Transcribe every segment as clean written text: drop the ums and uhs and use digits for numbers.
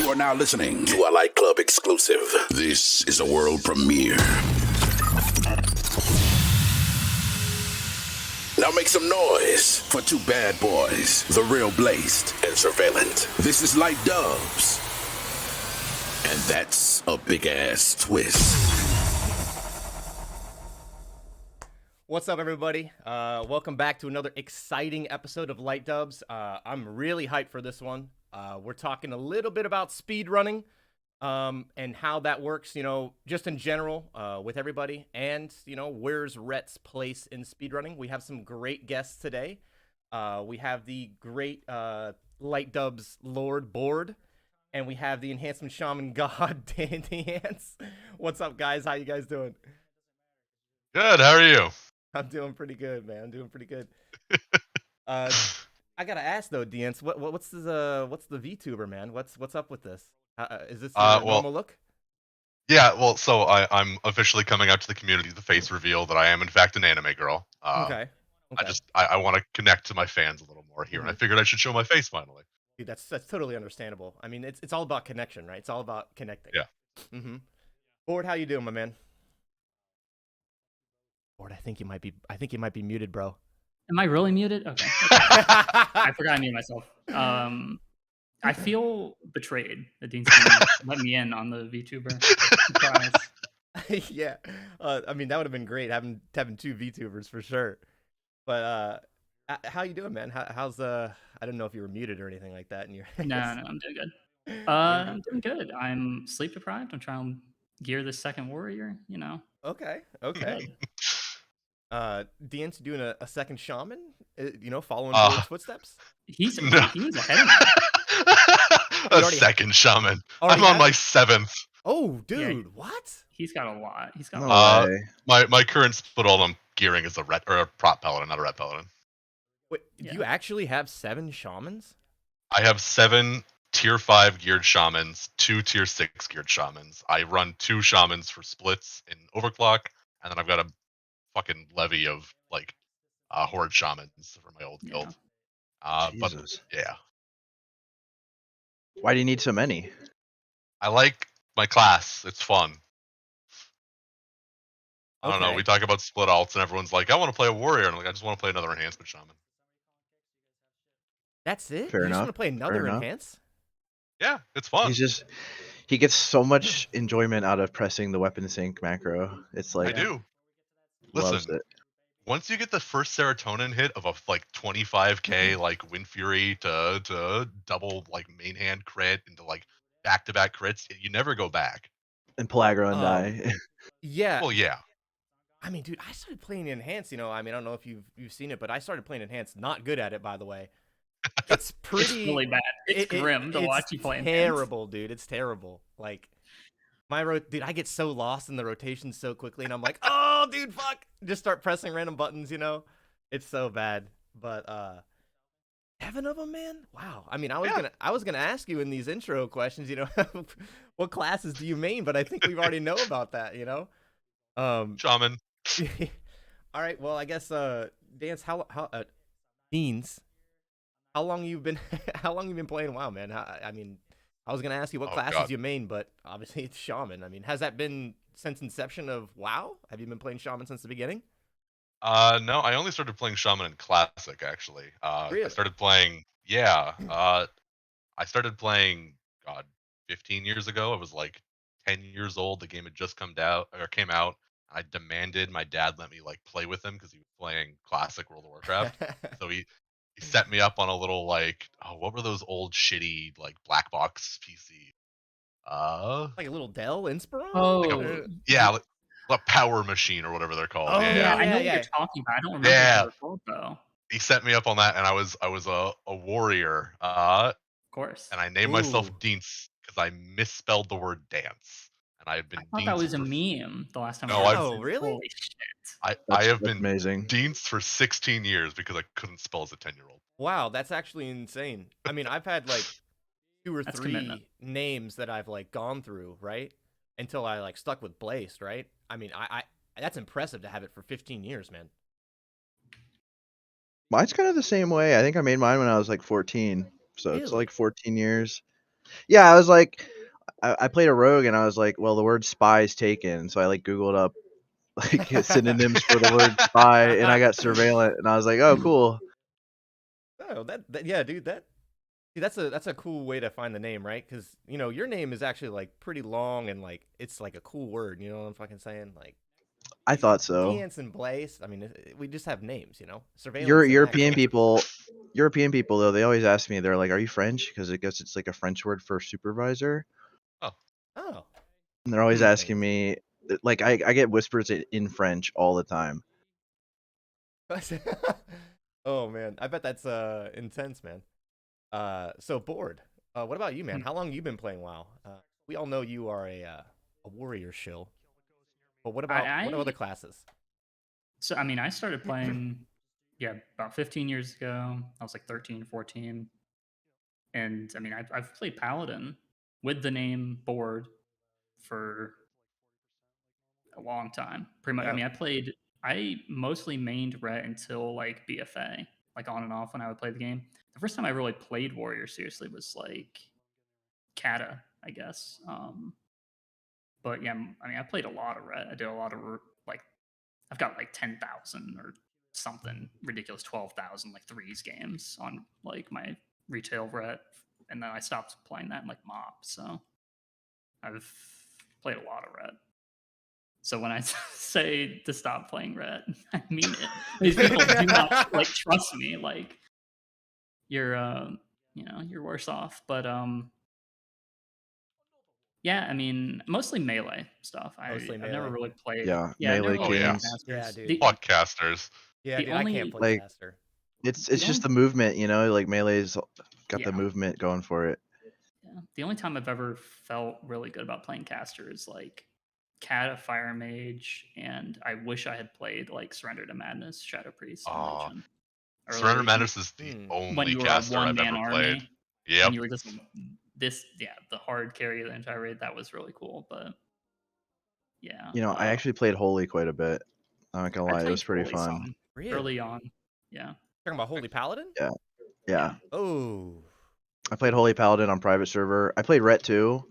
You are now listening to a Light Club exclusive. This is a world premiere. Now make some noise for two bad boys, the real Blazed and Surveillant. This is Light Dubs. And that's a big ass twist. What's up, everybody? Welcome back to another exciting episode of Light Dubs. I'm really hyped for this one. We're talking a little bit about speedrunning and how that works, you know, just in general with everybody. And, you know, where's Rets' place in speedrunning? We have some great guests today. We have the great Light Dubs Lord Bored, and we have the Enhancement Shaman God, Deance. What's up, guys? How you guys doing? Good, how are you? I'm doing pretty good, man. I'm doing pretty good. I gotta ask though, Deance, what's the VTuber, man? What's up with this? Is this your normal look? Yeah, well, so I'm officially coming out to the community, the face reveal that I am in fact an anime girl. Okay. I want to connect to my fans a little more here, and I figured I should show my face finally. Dude, that's totally understandable. I mean, it's all about connection, right? It's all about connecting. Yeah. Bored, how you doing, my man? Bored, I think you might be muted, bro. Am I really muted? Okay. I forgot I muted myself. I feel betrayed that Dean's gonna let me in on the VTuber surprise. Yeah. I mean, that would have been great having two VTubers for sure. But how you doing, man? How's I don't know if you were muted or anything like that. No, I'm doing good. I'm doing good. I'm sleep deprived. I'm trying to gear this second warrior. You know. Okay. Deance doing a second shaman, you know, following Bored's footsteps. He was ahead of me. A second shaman. I'm on my 7th. Oh, dude, Yeah, what? He's got a lot. He's got No a lot. way. My current split all I'm gearing is a ret or a prot paladin, not a ret paladin. Wait, do you actually have 7 shamans? I have 7 tier 5 geared shamans, 2 tier 6 geared shamans. I run 2 shamans for splits in overclock, and then I've got a fucking levy of like horde shamans for my old guild. But yeah. Why do you need so many? I like my class. It's fun. I don't know. We talk about split alts and everyone's like, I want to play a warrior. And I'm like, I just want to play another enhancement shaman. That's it? Fair you enough. just want to play another enhance? Yeah, it's fun. He gets so much enjoyment out of pressing the weapon sync macro. It's like I do. Loves Listen, it. once you get the first serotonin hit of a like 25k like Wind Fury to double like main hand crit into like back-to-back crits, you never go back. And Pellagra and die. Yeah. Well, yeah. I mean, dude, I started playing Enhance, you know, I mean, I don't know if you've seen it, but I started playing Enhance, not good at it, by the way. It's pretty... It's really bad. It's grim to watch you play Enhance. It's terrible, dude. It's terrible. Like, dude, I get so lost in the rotation so quickly, and I'm like, oh, dude, fuck! Just start pressing random buttons, you know? It's so bad. But, 7 of them, man? Wow. I mean, I was gonna ask you in these intro questions, you know, what classes do you main? But I think we already know about that, you know? Shaman. All right. Well, I guess Deance, Deance, how long you been playing WoW, man? I mean, I was gonna ask you what classes you main, but obviously it's shaman. I mean, has that been since inception of WoW? Have you been playing shaman since the beginning? No, I only started playing shaman in classic actually. Really? I started playing. Yeah. I started playing. God, 15 years ago. I was like 10 years old. The game had just came out. I demanded my dad let me like play with him because he was playing classic World of Warcraft. So he set me up on a little like what were those old shitty like black box PC? Like a little Dell Inspiron? Oh, like a power machine or whatever they're called. Oh, yeah, I know what you're talking about. I don't remember what they were called though. He set me up on that, and I was a warrior. Of course. And I named myself Deance because I misspelled the word dance. And I had been. I thought that was a meme the last time. No, really? Holy shit! I have been amazing. Deance for 16 years because I couldn't spell as a 10-year-old. Wow, that's actually insane. I mean, I've had like 2 or 3 names that I've like gone through, right? Until I like stuck with Blazed, right? I mean, I that's impressive to have it for 15 years, man. Mine's kind of the same way. I think I made mine when I was like 14. So It's like 14 years. Yeah, I was like, I played a rogue, and I was like, well, the word spy is taken, so I like Googled up like synonyms for the word spy, and I got surveillant, and I was like, oh, cool. Oh, yeah, dude, see, that's a cool way to find the name, right? Because your name is actually like pretty long and like it's like a cool word. You know what I'm fucking saying? Like I thought so. Deance and Blaze. I mean, we just have names, Surveillance and European actual. people though, they always ask me, they're like, "Are you French?" Because I guess it's like a French word for supervisor, Oh, and they're always asking interesting. me, like, I get whispers in French all the time. Oh man, I bet that's intense, man. So Bored. What about you, man? How long you been playing WoW? We all know you are a warrior shill, but what about other classes? So I mean, I started playing, about 15 years ago. I was like 13, 14, and I mean, I've played Paladin with the name Bored for a long time. Pretty much. I Yeah. mean, I mostly mained Ret until like BFA, like on and off when I would play the game. The first time I really played Warrior seriously was like Kata, I guess. But yeah, I mean, I played a lot of Ret. I did a lot of like, I've got like 10,000 or something ridiculous, 12,000 like threes games on like my retail Ret, and then I stopped playing that in like MOP. So I've played a lot of Ret. So when I say to stop playing Ret, I mean it. These people do not like trust me. Like you're, you're worse off. But yeah, I mean, mostly melee stuff. Mostly I've never melee. really played. Yeah, Yeah, I've never melee Oh really played yeah. kings. Yeah, casters. dude. Fuck casters. Yeah, The dude, I can't only play Like, caster. it's the just only the movement, like melee's got the yeah, movement going for it. yeah. The only time I've ever felt really good about playing caster is like Cat, Fire Mage, and I wish I had played like Surrender to Madness, Shadow Priest, and Oh, Legion Surrender earlier. Madness is the When only you were a caster one I've man ever played. army, Yep. when you were just the hard carry of the entire raid, that was really cool. But yeah, I actually played Holy quite a bit. I'm not gonna I lie, it played was pretty Holy fun. some Really? early on. Yeah, Talking about Holy Paladin? Yeah. yeah. Oh. I played Holy Paladin on private server. I played Ret too,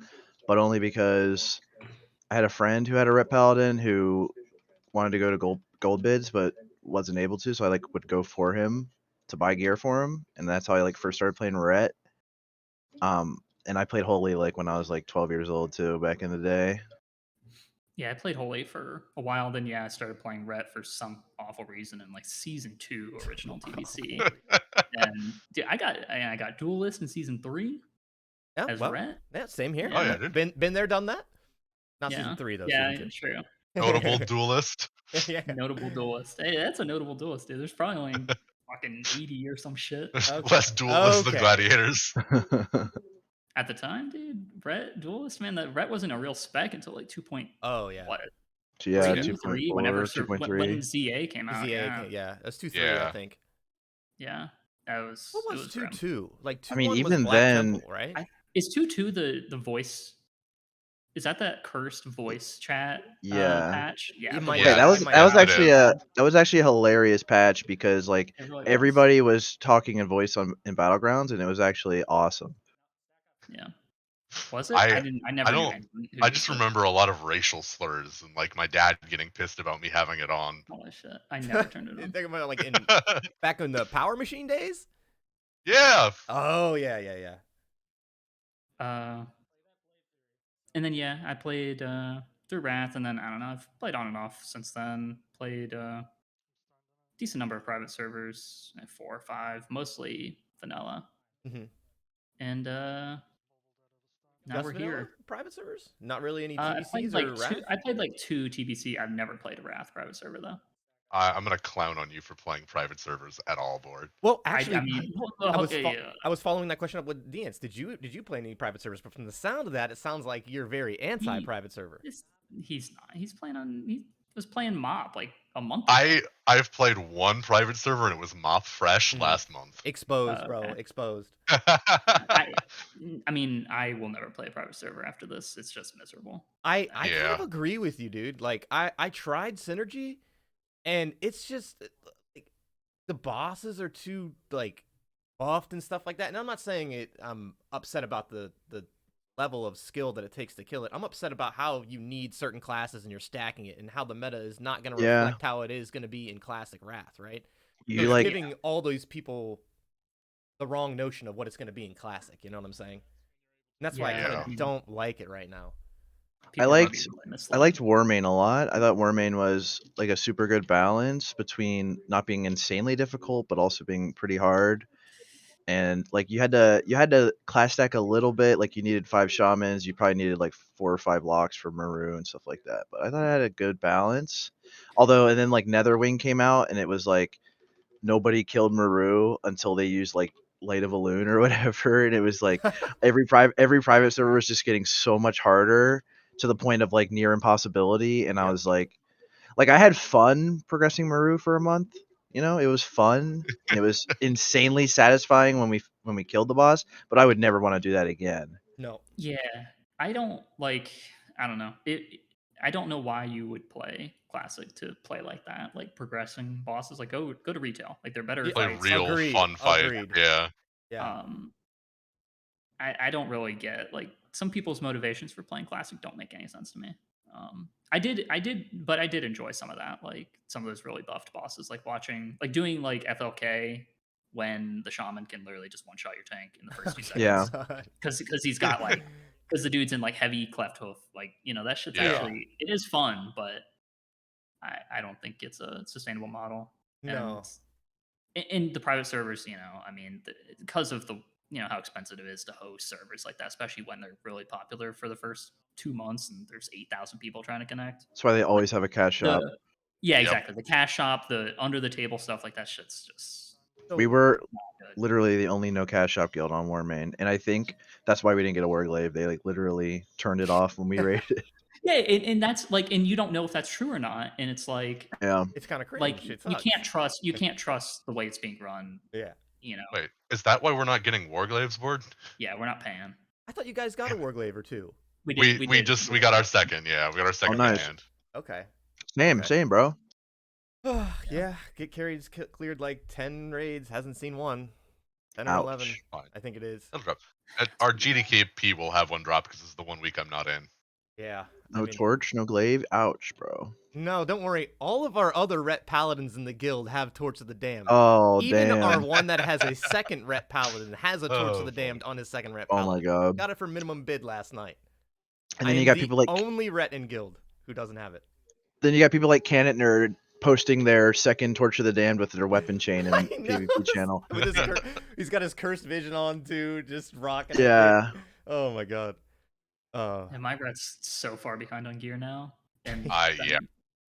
but only because I had a friend who had a Ret Paladin who wanted to go to gold bids but wasn't able to, so I like would go for him to buy gear for him, and that's how I like first started playing Ret. And I played Holy like when I was like 12 years old too, back in the day. Yeah, I played Holy for a while. Then I started playing Ret for some awful reason in like season 2 original TBC. And dude, I got Duelist in season 3 Yeah, as well, Ret. yeah, same here. Oh Yeah. yeah, dude. Been there, done that. Not season Yeah, 3 though. yeah, Season true. 2. Notable duelist. Yeah. Notable duelist. Hey, that's a notable duelist, dude. There's probably only fucking 80 or some shit Okay. Less duelists than gladiators. at the time, dude. Ret duelist, man. That Ret wasn't a real spec until like 2. Oh yeah. What? Yeah, 2, 3, whenever 2.4, when 2.3. ZA came out. Yeah, Yeah, that's 2-3, I Yeah. think. yeah. That was What it was was grim. 2-2? Like I mean, 2-1 was even Black then, Temple, right? Is 2 the voice? Is that cursed voice chat yeah. patch? Yeah, It the might voice Wait, be. that Yeah, chat was It might that was be. actually sensitive. a hilarious patch because like It really was. everybody was talking in voice in Battlegrounds, and it was actually awesome. Yeah. Was it? I I never knew don't. anyone who I used just it. remember a lot of racial slurs and like my dad getting pissed about me having it on. Holy shit! I never turned it You on. think about like back in the Power Machine days? Yeah. Oh yeah, yeah, yeah. And then I played through Wrath, and then I don't know. I've played on and off since then. Played decent number of private servers, 4 or 5, mostly vanilla. Mhm. And now Just we're vanilla here. private servers? Not really any I played TBCs like or 2. Wrath? I played like 2 TBC. I've never played a Wrath private server though. I'm gonna clown on you for playing private servers at all, Bored. Well, I actually, mean, I was following that question up with Deance. Did you play any private servers? But from the sound of that, it sounds like you're very anti-private server. he's not. He was playing MOP like a month ago. I've played one private server and it was Mop Fresh Mhm. last month. Exposed, bro. Okay. Exposed. I mean, I will never play a private server after this. It's just miserable. I kind Yeah. of agree with you, dude. Like I tried Synergy, and it's just like the bosses are too like buffed and stuff like that. And I'm not saying I'm upset about the level of skill that it takes to kill it. I'm upset about how you need certain classes and you're stacking it, and how the meta is not going to Yeah. reflect how it is going to be in Classic Wrath, right? So You it's like giving all those people the wrong notion of what it's going to be in Classic. You know what I'm saying? And that's why I Yeah, kind Yeah. of don't like it right now. people I are liked being really I misled. liked Warmane a lot. I thought Warmane was like a super good balance between not being insanely difficult but also being pretty hard. And like you had to class stack a little bit. Like you needed 5 shamans. You probably needed like 4 or 5 locks for Maru and stuff like that. But I thought I had a good balance. Although, and then like Netherwing came out, and it was like nobody killed Maru until they used like Light of a Loon or whatever, and it was like every private server was just getting so much harder to the point of like near impossibility. And I Yep. was like I had fun progressing Maru for a month. You know, it was fun and it was insanely satisfying when we killed the boss. But I would never want to do that again. No. Yeah, I don't like. I don't know. I don't know why you would play classic to play like that, like progressing bosses. Like go to retail. Like they're better Yeah, Play fights. real agreed. fun fight. Agreed. Yeah. Yeah. Um, I don't really get like some people's motivations for playing classic don't make any sense to me. But I did enjoy some of that, like some of those really buffed bosses, like watching, like doing like FLK when the shaman can literally just one shot your tank in the first 2 Yeah. seconds because he's got like because the dude's in like heavy cleft hoof, like that shit's Yeah. actually it is fun, but I don't think it's a sustainable model. And No. in the private servers, I mean, because of the how expensive it is to host servers like that, especially when they're really popular for the first 2 months and there's 8,000 people trying to connect. That's why they Like always have a cash shop. yeah, Yep. exactly. The cash shop, the under the table stuff like that shit's just We So were not good. literally the only no cash shop guild on Warmane, and I think that's why we didn't get a War Glaive. They like literally turned it off when we raided. Yeah, and that's like, and you don't know if that's true or not, and it's like Yeah. it's kind of like cringe. It you sucks. can't trust the way it's being run. Yeah. Wait, is that why we're not getting Warglaves board? Yeah, we're not paying. I thought you guys got a Warglaive or two. We We did. we just we got our second. Yeah, we got our second in nice. hand. Okay. Same, Okay. same, bro. Yeah. Get carried, cleared like 10 raids. Hasn't seen one. 10 or 11. Ouch. Fine. I think it is. That'll drop. Our GDKP will have one drop because this is the 1 week I'm not in. Yeah. No torch, no glaive. Ouch, bro. No, don't worry. All of our other ret paladins in the guild have Torch of the Damned. Oh, Even our damn. one that has a second ret paladin has a Torch of Oh, the boy. Damned on his second ret Oh paladin. my god. Got it for minimum bid last night. And I then you am got the people like only ret in guild who doesn't have it. Canet Nerd posting their second Torch of the Damned with their weapon chain in I know. PvP channel. With his he's got his cursed vision on too, just rocking Yeah. it. Oh my god. And my rat's so far behind on gear now. And Yeah. then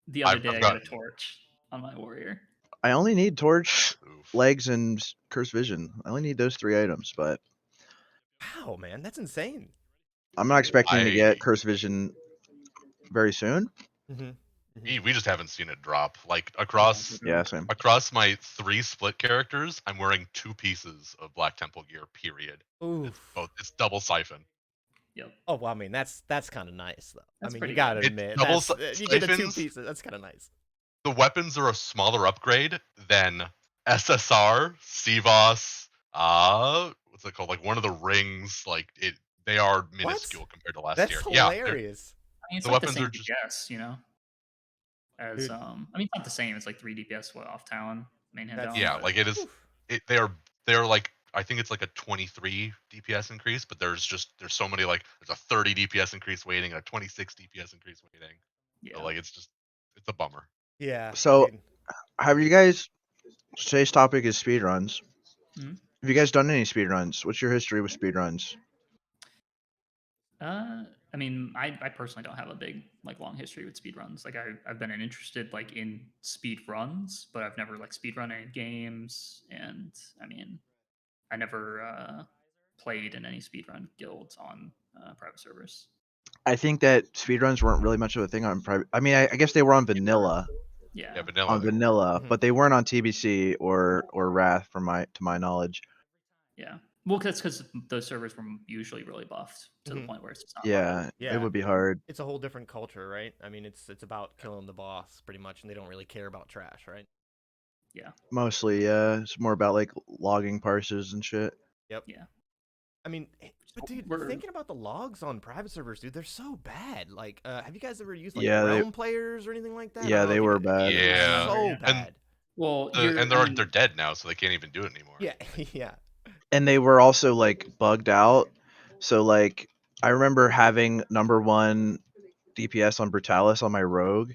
the other I've day I got gotten- a torch on my warrior. I only need torch, Oof. legs, and cursed vision. I only need those 3 items, but Wow, man, that's insane. I'm not expecting to I get cursed vision very soon. we just haven't seen it drop. Like across Yeah, same. across my 3 split characters, I'm wearing 2 pieces of Black Temple gear. Period. Oof. It's double siphon. Yep. Oh, well, I mean, that's kind of nice, though. That's I mean, pretty you gotta good. admit, It's double you get the 2 siphons. pieces. That's kind of nice. The weapons are a smaller upgrade than SSR, CVOS, what's it called? Like one of the rings. Like they are minuscule compared to last That's year. hilarious. I mean, it's The like the weapons same are just- DPS, as Dude. I mean, it's not the same. It's like 3 DPS off Talon main hand That's- down. Yeah, but like it is. Oof. They're like I think it's like a 23 DPS increase, but there's so many like there's a 30 DPS increase waiting, a 26 DPS increase waiting. yeah. So like it's a bummer. Yeah. So, dude. have you guys? Today's topic is speedruns. Mhm. Have you guys done any speedruns? What's your history with speedruns? I mean, I personally don't have a big like long history with speedruns. Like I've been interested like in speedruns, but I've never like speedrun any games. And I mean, I never played in any speedrun guilds on private servers. I think that speedruns weren't really much of a thing on private. I mean, I guess they were on vanilla, Yeah. Yeah, vanilla. on vanilla, Mhm. but they weren't on TBC or Wrath, to my knowledge. Yeah. Well, that's because those servers were usually really buffed to the Mhm. point where it's just not. Yeah, Yeah. it would be hard. It's a whole different culture, right? I mean, it's about killing the boss pretty much, and they don't really care about trash, right? Yeah. Mostly, yeah. It's more about like logging parsers and shit. Yep. Yeah. I mean, but dude, We're- thinking about the logs on private servers, dude, they're so bad. Like, have you guys ever used like Yeah, realm players or anything like that? I yeah, don't know they if you were did. bad. They're Yeah, so yeah. bad. Well, and they're dead now, so they can't even do it anymore. Yeah, yeah. And they were also like bugged out. So like I remember having #1 DPS on Brutalis on my rogue,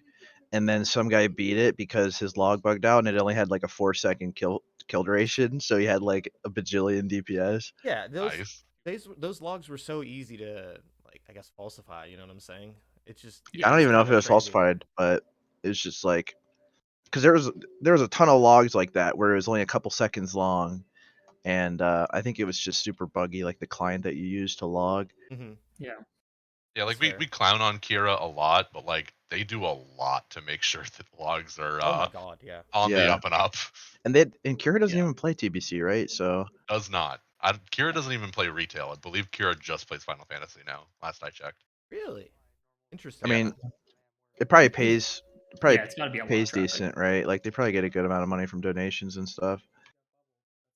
and then some guy beat it because his log bugged out and it only had like a 4-second kill duration, so he had like a bajillion DPS. Yeah, Nice. those logs were so easy to like, I guess, falsify. You know what I'm saying? It's just I don't it's even know if kind it of was crazy. falsified, but it's just like because there was a ton of logs like that where it was only a couple seconds long, and I think it was just super buggy, like the client that you use to log. Mm-hmm. Yeah. Yeah, like That's fair. we clown on Kira a lot, but like they do a lot to make sure that logs are Oh my god, yeah. on the Yeah, up and up. and Kira doesn't Yeah. even play TBC, right? So Does not. Kira doesn't even play retail. I believe Kira just plays Final Fantasy now. Last I checked. Really I interesting. Yeah. mean, it probably And pays Yeah, it's got to be a lot of pays traffic. decent, right? Like they probably get a good amount of money from donations and stuff.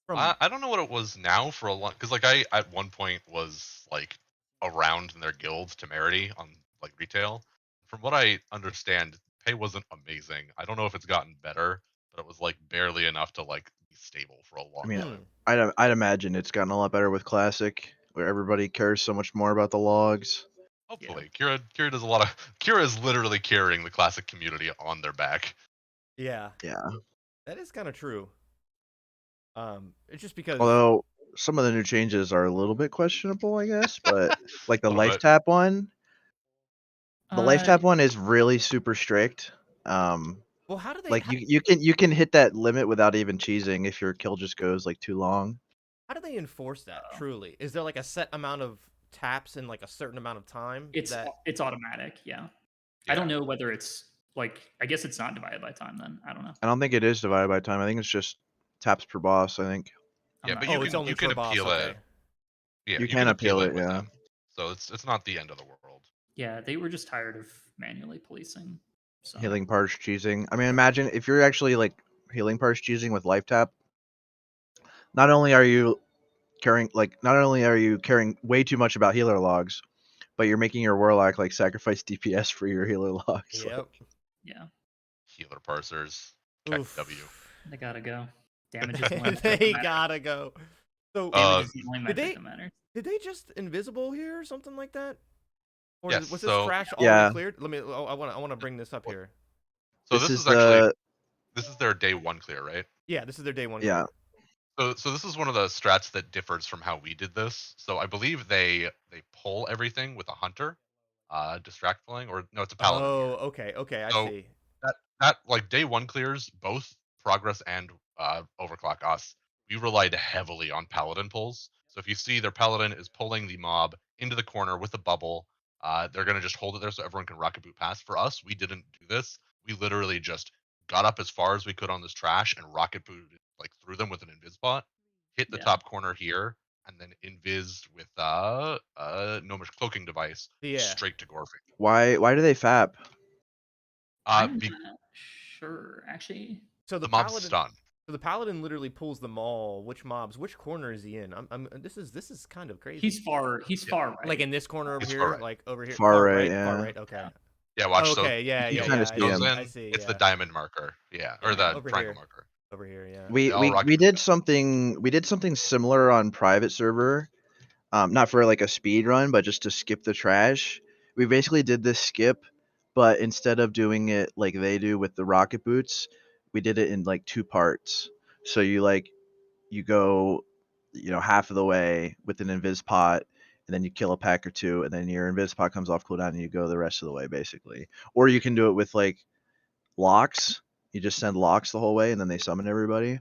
from I don't know what it was now for a long, because like I at one point was like around in their guild temerity on like retail. From what I understand, pay wasn't amazing. I don't know if it's gotten better, but it was like barely enough to like be stable for a long I mean, time. I'd imagine it's gotten a lot better with Classic, where everybody cares so much more about the logs. Hopefully, Kira does a lot of. Kira is literally carrying the classic community on their back. yeah, Yeah. that is kind of true. It's just because Although some of the new changes are a little bit questionable, I guess. But like A the little life bit. tap one, the life Uh, tap one is really super strict. well, how do they Like you can hit that limit without even cheesing if your kill just goes like too long. how do they enforce that? Truly, is there like a set amount of taps in like a certain amount of time? it's automatic. Yeah. I Yeah. don't know whether it's like, I guess it's not divided by time then. I don't know. I don't think it is divided by time. I think it's just taps per boss. I think I'm Yeah, not but Oh, sure it's about only you that. can per boss. appeal Okay. it. Yeah, you you can can appeal appeal it it. with Yeah. them. So it's not the end of the world. Yeah, they were just tired of manually policing. So Healing parse cheesing. I mean, imagine if you're actually like healing parse cheesing with life tap. Not only are you not only are you caring way too much about healer logs, but you're making your warlock like sacrifice DPS for your healer logs. Like, Yep. yeah, Healer parsers. Check W. Oof. they gotta go. Damage is the only metric that They matters. gotta go. So Damage Uh, is the only did metric they that matters. did they just invisible here or something like that? Or yes. was this So trash already yeah, cleared? Let me. Oh, I want to bring this up here. this this is is actually the this is their day one clear, right? Yeah, this is their day one yeah. clear. So this is one of the strats that differs from how we did this. So I believe they pull everything with a hunter, distract pulling, or no, it's a paladin gear. Oh, okay, okay, I So see. that like day one clears, both progress and overclock us. We relied heavily on paladin pulls. So if you see their paladin is pulling the mob into the corner with a bubble, they're gonna just hold it there so everyone can rocket boot past. For us, we didn't do this. We literally just got up as far as we could on this trash and rocket booted like through them with an invis bot, hit the Yeah, top corner here, and then invis with gnomish cloaking device Yeah. straight to Gorfing. Why do they fap? Uh, I'm be, not sure actually. So the mob's stunned. the paladin literally pulls them all. Which mobs? Which corner is he in? This is kind of crazy. He's far right. Like in this corner over He's here, far right. like over here, Far right, far yeah. right. Okay. Yeah, watch. So Okay. Yeah. You Yeah. you kinda Yeah. see goes him. I in. see. It's the Yeah. diamond marker. Yeah, or Yeah. the Over triangle here. marker. Over here. Yeah. We They all rocket we boot did down. something similar on private server. Not for like a speed run, but just to skip the trash. We basically did this skip, but instead of doing it like they do with the rocket boots, we did it in like two parts. So you go, half of the way with an invis pot, and then you kill a pack or two, and then your invis pot comes off cooldown, and you go the rest of the way basically. Or you can do it with like locks. You just send locks the whole way, and then they summon everybody.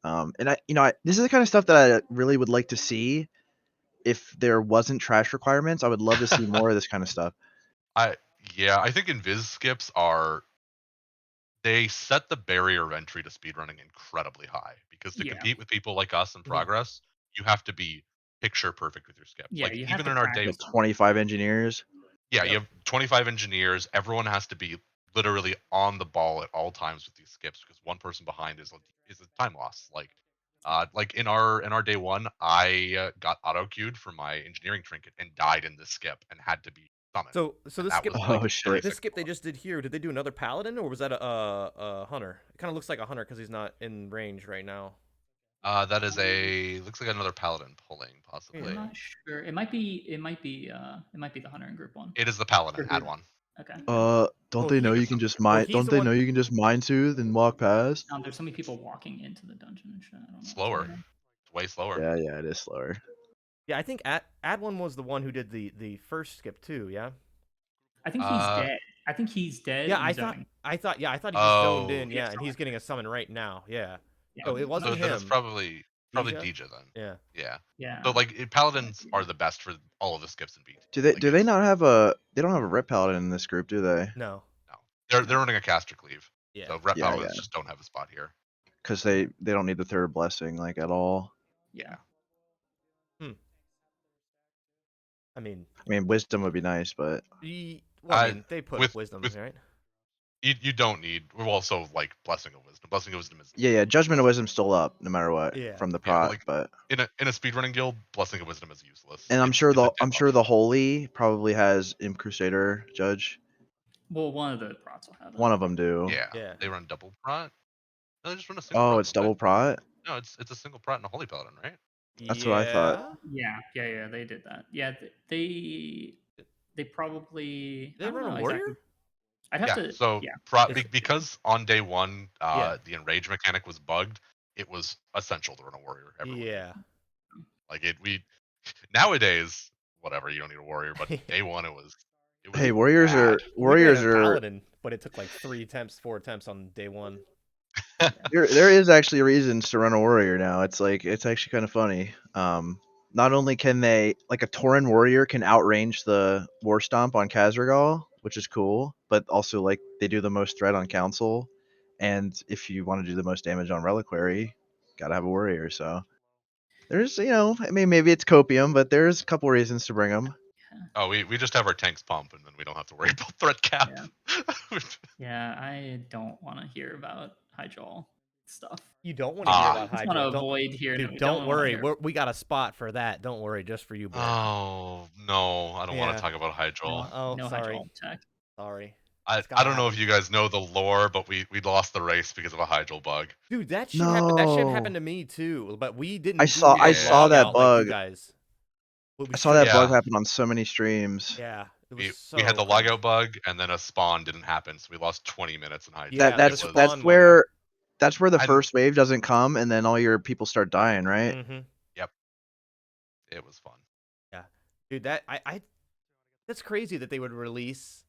And this is the kind of stuff that I really would like to see if there wasn't trash requirements. I would love to see more of this kind of stuff. I I think invis skips are they set the barrier of entry to speedrunning incredibly high because to Yeah, compete with people like us in Mhm. progress, you have to be picture perfect with your skips. yeah, Like you have even to in our day, Like practice. 25 engineers. yeah, you Yep. have 25 engineers. Everyone has to be literally on the ball at all times with these skips because one person behind is a time loss. Like in our day one, I got auto queued for my engineering trinket and died in this skip and had to be summoned. So And this that skip, was Oh, like shit. 36 this skip they just did here, did they do another paladin or was that a hunter? It kind of looks like a hunter because he's not in range right now. That is looks like another paladin pulling possibly. I'm not sure. It might be the hunter in group 1. It is the paladin. Add one. Okay. Don't Oh, they he- know oh, you can just mind? he's Don't the they one- know you can just mind soothe and walk past? There's so many people walking into the dungeon and shit. I don't know. what's Slower. going on. It's way slower. Yeah, it is slower. Yeah, I think Adwin was the one who did the first skip too. Yeah. I think he's dead. I think he's dead. Yeah, and I thought zoning. he just zoned Oh. in. Yeah, and he's getting a summon right now. Yeah. Yeah. So it wasn't Then it's him. probably Deja? Deja then. Yeah. Yeah. Yeah. So like paladins are the best for all of the skips in BT. Do they Like, do they it's- not have a? They don't have a rep paladin in this group, do they? No. No, they're running a caster cleave. Yeah. So rep Yeah, paladins yeah. just don't have a spot here. Because they don't need the third blessing like at all. Yeah. I mean, Wisdom would be nice, but they put with- wisdom, with- right? You don't need. We're also like blessing of wisdom. Blessing of wisdom is yeah, Judgment of Wisdom's still up no matter what Yeah. from the Yeah, prot. like- but in a speedrunning guild. Blessing of wisdom is useless. and I'm It's sure a the debuff. Holy probably has Imp Crusader Judge. Well, one of the prots will have it. One of them do. Yeah. Yeah. They run double prot. No, they just run a single. Oh, prot, it's don't they? double prot. No, it's a single prot and a holy paladin, right? That's what I thought. Yeah. They did that. Yeah. They probably. They I don't run know a warrior? exactly. I'd have Yeah. to. So yeah. because on day one, Yeah. the enrage mechanic was bugged. It was essential to run a warrior. Everyone. Yeah. Like we nowadays, whatever, you don't need a warrior, but day one it was Hey, warriors bad. We ran a are. paladin, but it took like 4 attempts on day 1. There is actually reasons to run a warrior now. It's actually kind of funny. Not only can they like a Tauren warrior can outrange the war stomp on Khazragal, which is cool, but also like they do the most threat on council, and if you want to do the most damage on reliquary, gotta have a warrior. So there's maybe it's copium, but there's a couple reasons to bring them. Oh, we just have our tanks pump and then we don't have to worry about threat cap. Yeah. I don't want to hear about Hyjal stuff. You don't want to hear about I just Hyjal. want to Don't- avoid hearing. Dude, we don't wanna worry. hear- We got a spot for that. Don't worry, just for you, boy. Oh no, I don't want Yeah. to talk about Hyjal. Oh, no sorry. Hyjal tech. Sorry. I It's gotta don't know if happen. you guys know the lore, but we lost the race because of a Hyjal bug. Dude, that shit happened No. to me too, but we didn't I do saw- I the saw log that out like you bug. guys. But we I saw that should- bug Yeah. happen on so many streams. Yeah. It We, was so we had the cringe. logout bug and then a spawn didn't happen, so we lost 20 minutes in Hyjal. Yeah, the that's spawn that's one. where the I- first wave doesn't come, and then all your people start dying, right? Mm-hmm. It was fun. Dude, that that's crazy that they would release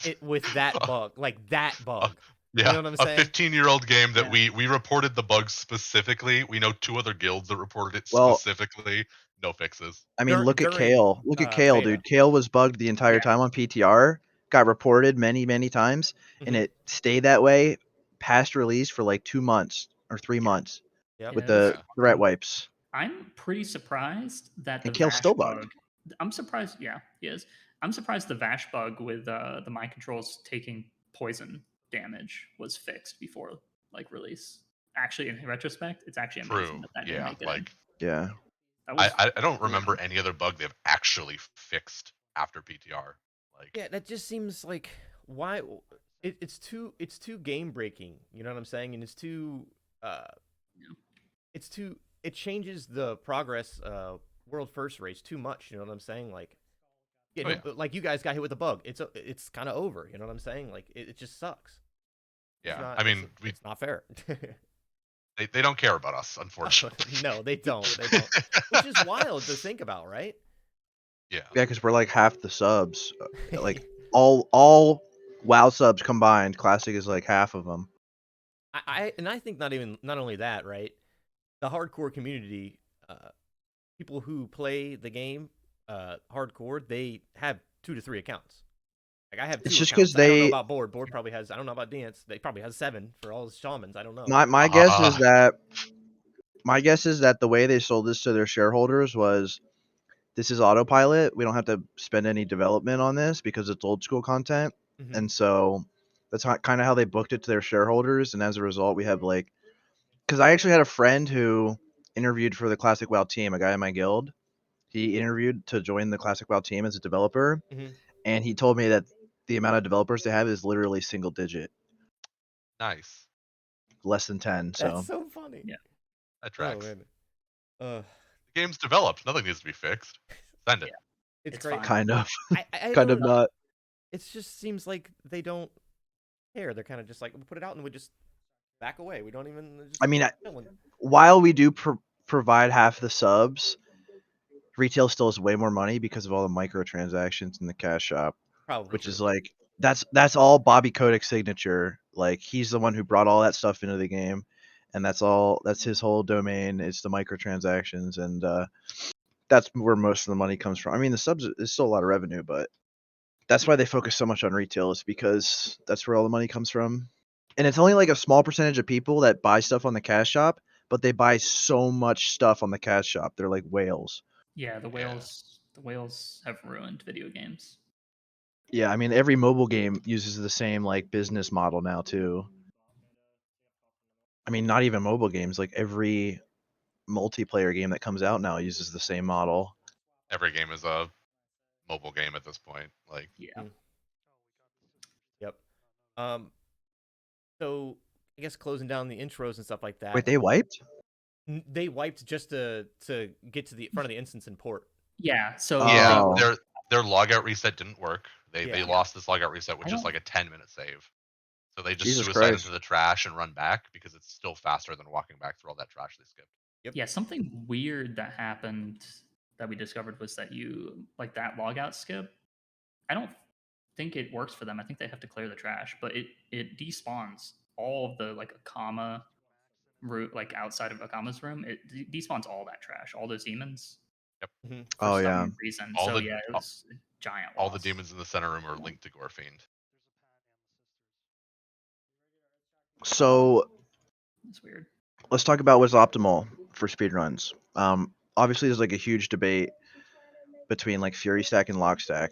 it with that bug, like that bug. Yeah, know what I'm a saying? 15-year-old game that Yeah. we reported the bug specifically. We know 2 other guilds that reported it Well- specifically. No fixes. I mean, look at during, Kale. Look at Kale, beta. dude. Kale was bugged the entire Yeah. time on PTR. Got reported many, many times, and Mhm. it stayed that way past release for like 2 months or 3 months Yep. with Yeah, the Yeah. threat wipes. I'm pretty surprised that the And Kale's Vash still bug. bugged. I'm surprised. Yeah, he is. I'm surprised the Vash bug with the mind controls taking poison damage was fixed before like release. Actually, in retrospect, it's actually amazing True. that didn't Yeah, make it. like Yeah. That was, I don't remember any other bug they've actually fixed after PTR. Like Yeah, that just seems like why it's too game breaking. You know what I'm saying? And it's too it changes the progress world first race too much. You know what I'm saying? Like, like you guys got hit with a bug. It's kind of over. You know what I'm saying? Like it just sucks. It's yeah, not- I mean it's not fair. they don't care about us, unfortunately. No, they don't. They don't. Which is wild to think about, right? Yeah. Yeah, because we're like half the subs. Like all WoW subs combined, Classic is like half of them. I think not only that, right? The hardcore community, people who play the game hardcore, they have 2 to 3 accounts. Like I have 2 It's just accounts. 'cause I don't know they- about Bored. Bored probably has. I don't know about Deance. They probably has 7 for all his shamans. I don't know. My guess is that the way they sold this to their shareholders was, this is autopilot. We don't have to spend any development on this because it's old school content. Mhm. And so that's kind of how they booked it to their shareholders. And as a result, we have like, because I actually had a friend who interviewed for the Classic WoW team, a guy in my guild. He interviewed to join the Classic WoW team as a developer, Mhm. and he told me that the amount of developers they have is literally single digit, Nice. less than 10. That's So so funny. Yeah. That Oh tracks. man. Uh, The game's developed. Nothing needs to be fixed. Send it. it's It's great. fine. kind of, I kind don't of know. not. It just seems like they don't care. They're kind of just like, we put it out and we just back away. We don't even just I mean, chilling. while we do provide half the subs, retail still has way more money because of all the microtransactions in the cash shop, Probably which true. is like that's all Bobby Kodak's signature. Like he's the one who brought all that stuff into the game, and that's his whole domain. It's the microtransactions, and that's where most of the money comes from. I mean, the subs is still a lot of revenue, but that's why they focus so much on retail, is because that's where all the money comes from. And it's only like a small percentage of people that buy stuff on the cash shop, but they buy so much stuff on the cash shop. They're like whales. Yeah, the Yeah. whales have ruined video games. Yeah, I mean every mobile game uses the same like business model now too. I mean, not even mobile games, like every multiplayer game that comes out now uses the same model. Every game is a mobile game at this point. Like, Yeah. Yep. So I guess closing down the intros and stuff like Wait, that. they wiped? They wiped just to get to the front of the instance in port. Yeah. So yeah, Oh. their logout reset didn't work. They Yeah. lost this logout reset with I just don't- like a 10-minute save. So they just Jesus suicide Christ. into the trash and run back because it's still faster than walking back through all that trash they skipped. Yeah, something weird that happened that we discovered was that you like that logout skip. I don't think it works for them. I think they have to clear the trash, but it despawns all of the like a comma root like outside of a comma's room. It despawns all that trash, all those demons Mm-hmm. for Oh yeah. some reason. All So the yeah, it was a giant all the loss. demons in the center room are linked to Gorefiend. So It's weird. let's talk about what's optimal for speedruns. Obviously there's like a huge debate between like Fury Stack and Lock Stack.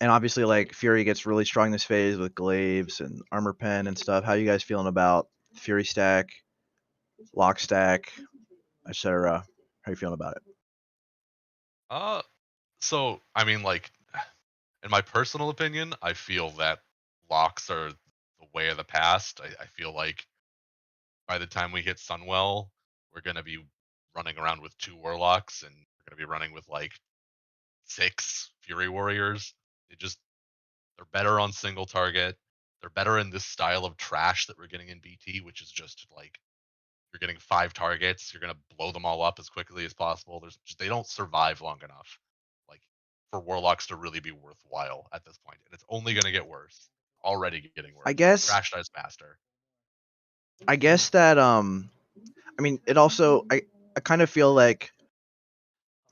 And obviously like Fury gets really strong this phase with glaives and armor pen and stuff. How you guys feeling about Fury Stack, Lock Stack, etc.? How you feeling about it? So I mean, like, in my personal opinion, I feel that locks are the way of the past. I feel like by the time we hit Sunwell, we're gonna be running around with 2 warlocks, and we're gonna be running with like 6 Fury warriors. They just they're better on single target. They're better in this style of trash that we're getting in BT, which is just like you're getting 5 targets, you're gonna blow them all up as quickly as possible. They don't survive long enough, like for warlocks to really be worthwhile at this point, and it's only gonna get worse. Already getting worse. I guess Trash dies faster. that I mean it also I kind of feel like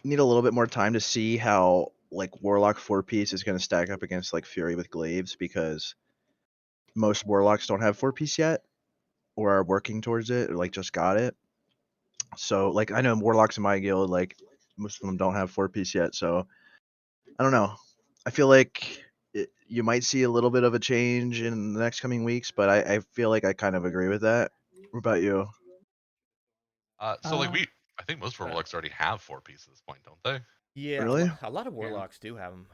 need a little bit more time to see how like Warlock 4-piece is going to stack up against like Fury with glaives, because most Warlocks don't have 4-piece yet or are working towards it or like just got it. So like I know Warlocks in my guild, like most of them don't have 4-piece yet, so I don't know. I feel like you might see a little bit of a change in the next coming weeks, but I feel like I kind of agree with that. What about you? So like Uh, I think most warlocks already have 4 pieces at this point, don't they? Yeah, Really? a lot of Yeah. warlocks do have them.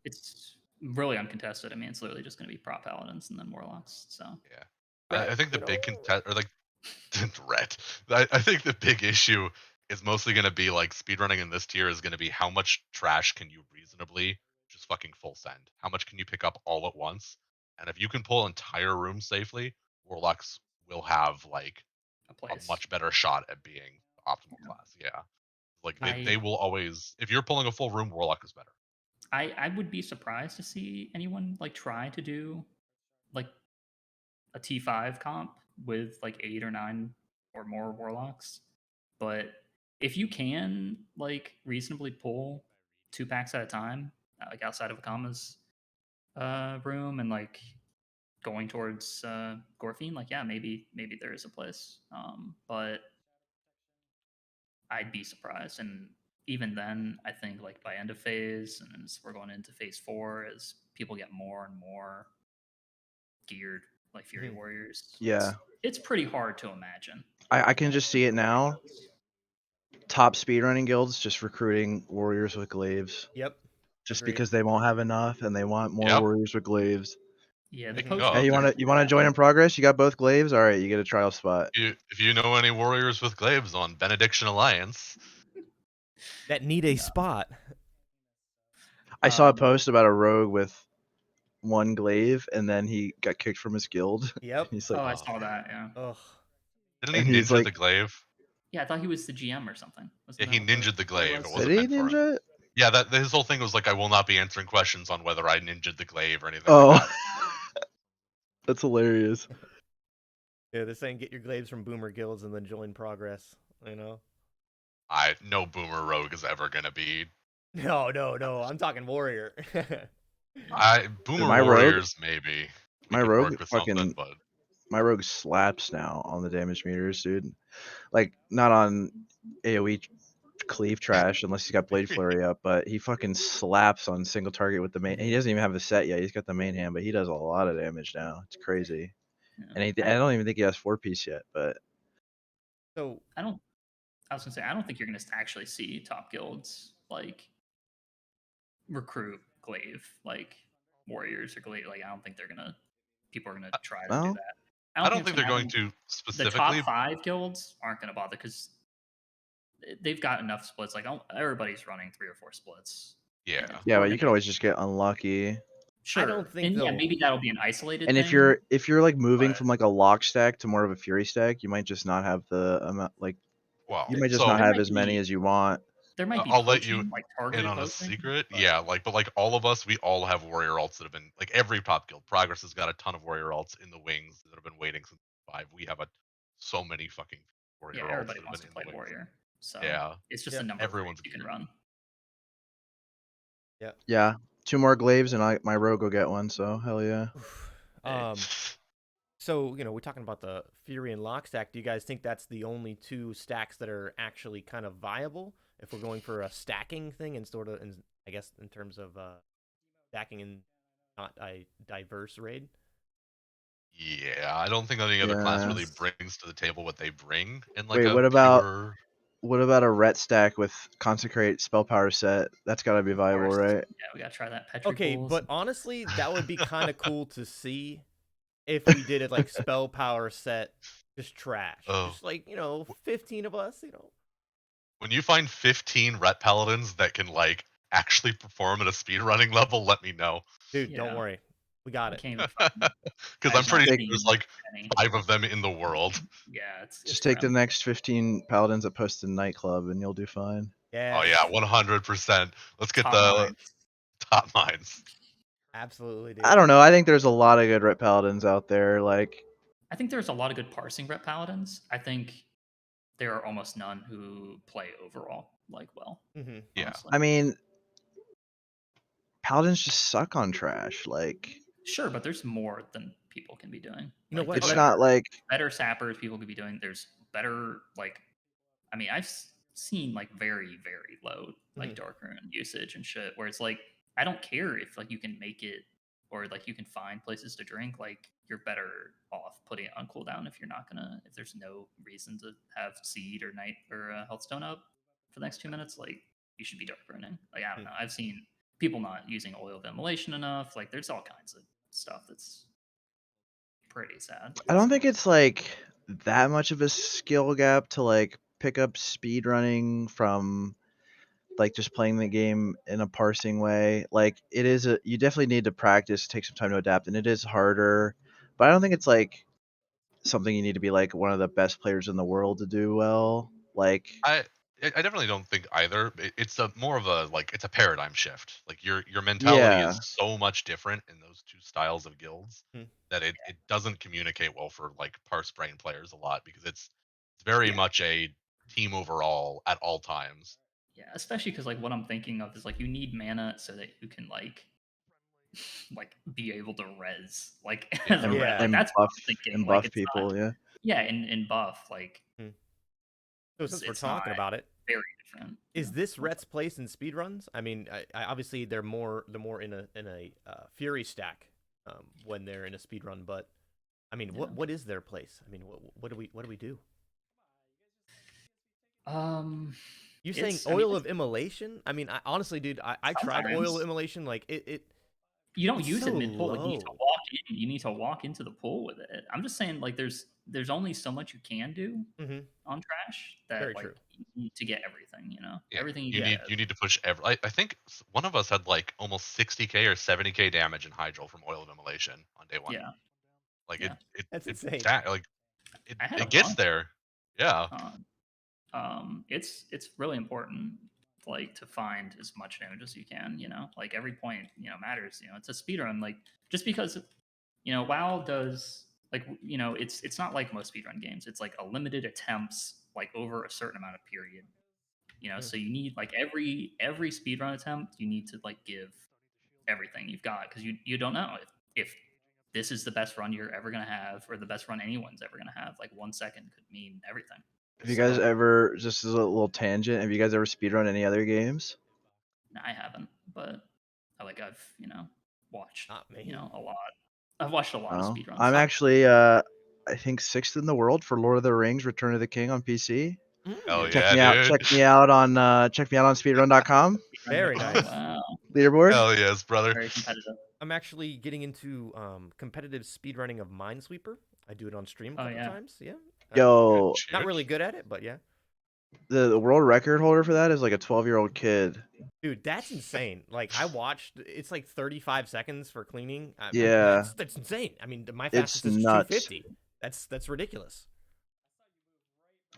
it's really uncontested. I mean, it's literally just going to be prop paladins and then warlocks. So Yeah. Ret, I think the you know? big contest or like ret. I think the big issue is mostly going to be like speedrunning in this tier is going to be how much trash can you reasonably just fucking full send? How much can you pick up all at once? And if you can pull entire rooms safely, warlocks will have like a a place. much better shot at being the optimal Yeah. class. Yeah. Like I they will always, if you're pulling a full room, warlock is better. I would be surprised to see anyone like try to do like a T5 comp with like 8 or 9 or more warlocks. But if you can like reasonably pull 2 packs at a time, like outside of a commas room and like going towards Gorfine, like yeah, maybe there is a place. But I'd be surprised, and even then, I think like by end of phase, and as we're going into phase 4, as people get more and more geared like Fury Warriors, Yeah. it's pretty hard to imagine. I can just see it now. Top speedrunning guilds just recruiting warriors with glaives. Yep. Just Agreed. because they won't have enough and they want more Yep. warriors with glaives. Yeah, the They can post. go Hey, out you there. wanna join in progress? You got both glaives? Alright, you get a trial spot. If you know any warriors with glaives on Benediction Alliance, That need a spot. I saw a post about a rogue with one glaive and then he got kicked from his guild. Yep. He's Oh, like I saw that. Yeah. Ugh. didn't and he he's ninja like, the glaive? Yeah, I thought he was the GM or something. Yeah, Wasn't he that what ninja'd the it glaive. It was? wasn't did he meant for him. ninja it? Yeah, that his whole thing was like, I will not be answering questions on whether I ninja'd the glaive or anything Oh. like that. That's hilarious. Yeah, they're saying get your glaives from Boomer Guilds and then join Progress. You know? No boomer rogue is ever gonna be. No. I'm talking warrior. Boomer my rogue- warriors maybe. We My could rogue work with fucking something, but my rogue slaps now on the damage meters, dude. Like not on AoE cleave trash unless he's got blade flurry up, but he fucking slaps on single target with the main. He doesn't even have the set yet. He's got the main hand, but he does a lot of damage now. It's crazy. Yeah. And I don't even think he has 4-piece yet, but So I was gonna say I don't think you're gonna actually see top guilds like recruit glaive like warriors or glaive. Like I don't think people are gonna try to do well, that. I don't think they're it's going gonna happen. to The specifically. top 5 guilds aren't gonna bother because they've got enough splits. Like everybody's running 3 or 4 splits. Yeah. And yeah, but we're you gonna can always just get unlucky. Sure. I don't think and yeah, they'll- maybe that'll be an isolated And thing. if you're like moving but- from like a lock stack to more of a fury stack, you might just not have the amount. Like Well, you might just so not there have might as many be- as you want. there might be I'll let you poaching, like in targeted on a poaching, secret. but- Yeah, but like all of us, we all have warrior alts that have been like every top guild. Progress has got a ton of warrior alts in the wings that have been waiting since 5. We have so many fucking warrior Yeah, alts everybody that have wants to been play in the wings. warrior, so Yeah. it's just Yep. a number Everyone's of ways you can geared. run. Yeah, 2 more glaives and my rogue will get one. So hell yeah. So, we're talking about the Fury and Lock stack. Do you guys think that's the only 2 stacks that are actually kind of viable if we're going for a stacking thing and sort of, I guess, in terms of stacking and not a diverse raid? Yeah, I don't think any other class really Yes. brings to the table what they bring in like Wait, a what about pure. what about a ret stack with consecrate spell power set? That's gotta be viable, course. right? Yeah, we gotta try that Petricles. Okay, but honestly, that would be kind of cool to see if we did it like spell power set, just trash. Oh. Just like, 15 of us, When you find 15 ret paladins that can like actually perform at a speedrunning level, let me know. Dude, don't Yeah. worry. We got I it. can't even find them. Because I've I'm pretty not sure seen there's like any. 5 of them in the world. Yeah, it's Just take the grim. next 15 paladins that post in nightclub and you'll do fine. Yeah. Oh yeah, 100%. Let's get Top the minds. top minds. Absolutely, dude. I don't know. I think there's a lot of good ret paladins out there. Like I think there's a lot of good parsing rep paladins. I think there are almost none who play overall like well. Mm-hmm. Yeah. Honestly. I mean, paladins just suck on trash. Like Sure, but there's more than people can be doing. You know what? it's Let- not like better sappers people could be doing. There's better I mean, I've seen like very very low like dark rune usage and shit where it's like I don't care if like you can make it or like you can find places to drink. Like you're better off putting it on cooldown if there's no reason to have seed or night or healthstone up for the next 2 minutes. Like you should be dark runing. Like I don't know. I've seen people not using oil of immolation enough. Like there's all kinds of stuff that's pretty sad. I don't think it's like that much of a skill gap to like pick up speed running from like just playing the game in a parsing way. Like you definitely need to practice, take some time to adapt, and it is harder. But I don't think it's like something you need to be like one of the best players in the world to do well. Like I definitely don't think either. It's a more of a like it's a paradigm shift. Like your mentality Yeah. is so much different in those 2 styles of guilds Hmm. that it doesn't communicate well for like parse brain players a lot because it's very much a team overall at all times. Yeah, especially because like what I'm thinking of is like you need mana so that you can like be able to res like as a Yeah. res. Like and that's buff what I'm thinking. and Like buff it's people, not, yeah. yeah, and buff like So since we're it's talking not- about it, very different. Is yeah. this Rets place in speedruns? I mean, obviously they're more in a Fury stack when they're in a speedrun, but I mean, Yeah. what is their place? I mean, what do we do? You saying I mean, oil of immolation? I mean, honestly, dude, I tried oil sometimes immolation. Like you don't it's use it so mid pull. Like, you need to low. walk in. You need to walk into the pool with it. I'm just saying, like, there's only so much you can do Mm-hmm. on trash that Very like true. you need to get everything. Yeah, Everything you you can Yeah. need to push every. I think one of us had like almost 60k or 70k damage in Hyjal from oil of immolation on day one. Yeah, Like yeah. That's it insane. like I had a it gets bunch. there. Yeah. It's really important, like, to find as much damage as you can. Like, every point matters. It's a speed run. Like, just because WoW does, like, it's not like most speedrun games. It's like a limited attempts, like, over a certain amount of period. So you need, like, every speedrun attempt, you need to, like, give everything you've got, because you don't know if this is the best run you're ever gonna have, or the best run anyone's ever gonna have. Like, 1 second could mean everything. Have you guys So, ever, just as a little tangent, have you guys ever speedrun any other games? no, I haven't, but I've watched Not me. a lot. I've watched a lot of No, speedruns. I'm actually I think 6th in the world for Lord of the Rings: Return of the King on PC. Hell Mm, Check yeah, me out. dude. Check me out on speedrun.com. very Oh, nice. wow, Leaderboard. Hell yes, brother. very competitive. I'm actually getting into competitive speedrunning of Minesweeper. I do it on stream a Oh, couple yeah. times. Yeah. Yo, Not Cheers. really good at it, but yeah. the world record holder for that is like a 12-year-old kid. Dude, that's insane. Like, I watched, it's like 35 seconds for cleaning. Yeah, That's insane. I mean, my it's fastest is nuts. 250. That's ridiculous.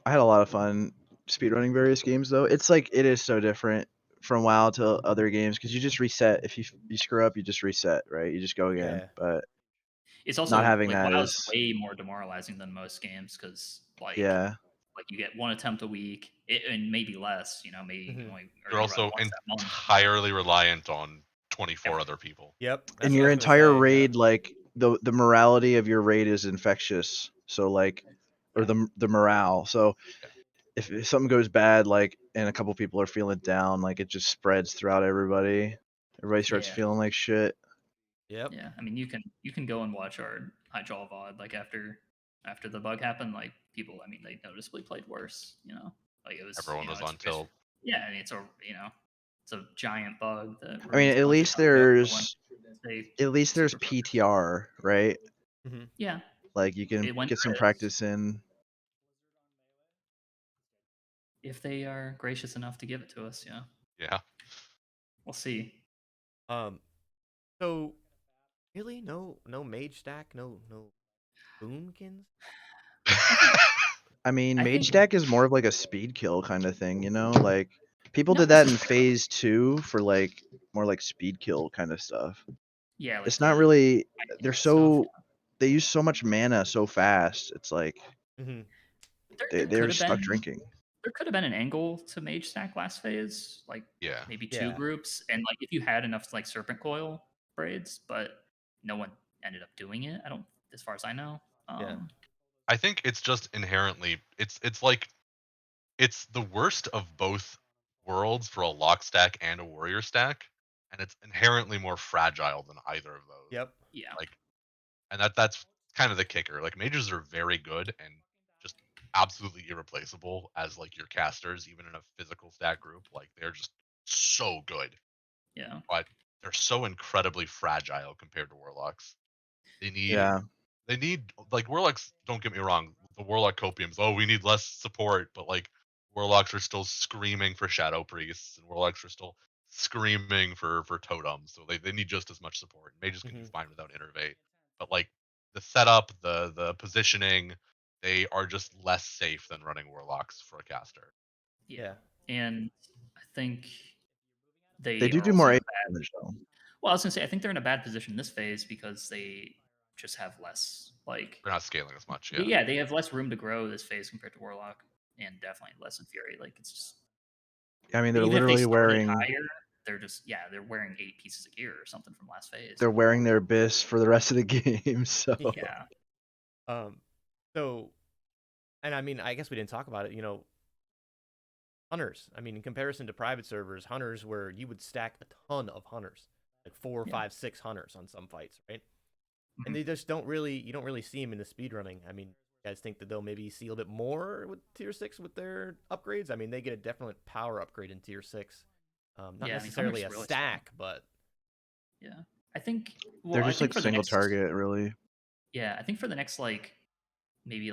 I had a lot of fun speedrunning various games though. It's like it is so different from WoW to other games because you just reset. If you screw up, you just reset, right? You just go again. Yeah. But It's not also, having like, that WoW is is, way more demoralizing than most games, because yeah. you get one attempt a week, and maybe less. Maybe you Mhm. only, or You're you run also once a month. entirely reliant on 24 Every- other people. Yep. And That's what I your was gonna entire say. Yeah. raid, like the morality of your raid is infectious. So like, or Yeah. the morale. So Yeah. if something goes bad, like, and a couple people are feeling down, like it just spreads throughout everybody. Everybody starts Yeah. feeling like shit. Yep. Yeah, I mean, you can go and watch our Hyjal VOD, like, after the bug happened. Like, people, I mean, they noticeably played worse. Like, it was, Everyone was on it's tilt. yeah, and it's a giant bug that I mean, ruins a bunch of Yep. at least there's super. PTR, right? Hmm. Yeah, Like you can when get some there is, practice in. if they are gracious enough to give it to us. Yeah. We'll see. So really, no mage stack, no boomkins. I mean, I mage think, stack is more of like a speed kill kind of thing, you know? Like people not did that in necessarily. phase 2 for like more like speed kill kind of stuff. Yeah, like It's not the really, they're stuff. so, they use so much mana so fast. It's like Hmm. There they're could have stuck been drinking. an angle to mage stack last phase, like, Yeah. maybe two Yeah. groups, and, like, if you had enough, like, serpent coil braids, but no one ended up doing it. I don't, as far as I know. Yeah. I think it's just inherently it's like it's the worst of both worlds for a lock stack and a warrior stack, and it's inherently more fragile than either of those. Yep. Yeah, Like, and that's kind of the kicker. Like, mages are very good and just absolutely irreplaceable as like your casters, even in a physical stack group. Like, they're just so good, yeah, but they're so incredibly fragile compared to warlocks. They need Yeah. they need like warlocks. Don't get me wrong. The warlock copiums. Oh, we need less support, but like warlocks are still screaming for shadow priests, and warlocks are still screaming for totems. So they need just as much support. Mages can do Hmm. fine without innervate, but like the setup, the positioning, they are just less safe than running warlocks for a caster. yeah. Yeah. And I think They they do are do also more in a AoE bad. damage though. Well, I was gonna say, I think they're in a bad position this phase, because they just have less, like, They're not scaling as much. Yeah. yeah, they have less room to grow this phase compared to Warlock, and definitely less in Fury. Like, it's just, I mean, they're even if they literally started wearing higher, they're wearing 8 pieces of gear or something from last phase. they're wearing their abyss for the rest of the game. So Yeah, So, and I mean, I guess we didn't talk about it. hunters. I mean, in comparison to private servers, hunters where you would stack a ton of hunters, like 4, Yeah. 5, 6 hunters on some fights, right? And Mhm. they just you don't really see them in the speedrunning. I mean, you guys think that they'll maybe see a little bit more with tier 6 with their upgrades? I mean, they get a definite power upgrade in tier 6. Not Yeah, I mean, necessarily hunters a really stack, but Yeah, I think. They're Well, I just think like for the single next. target, really. Yeah, I think for the next maybe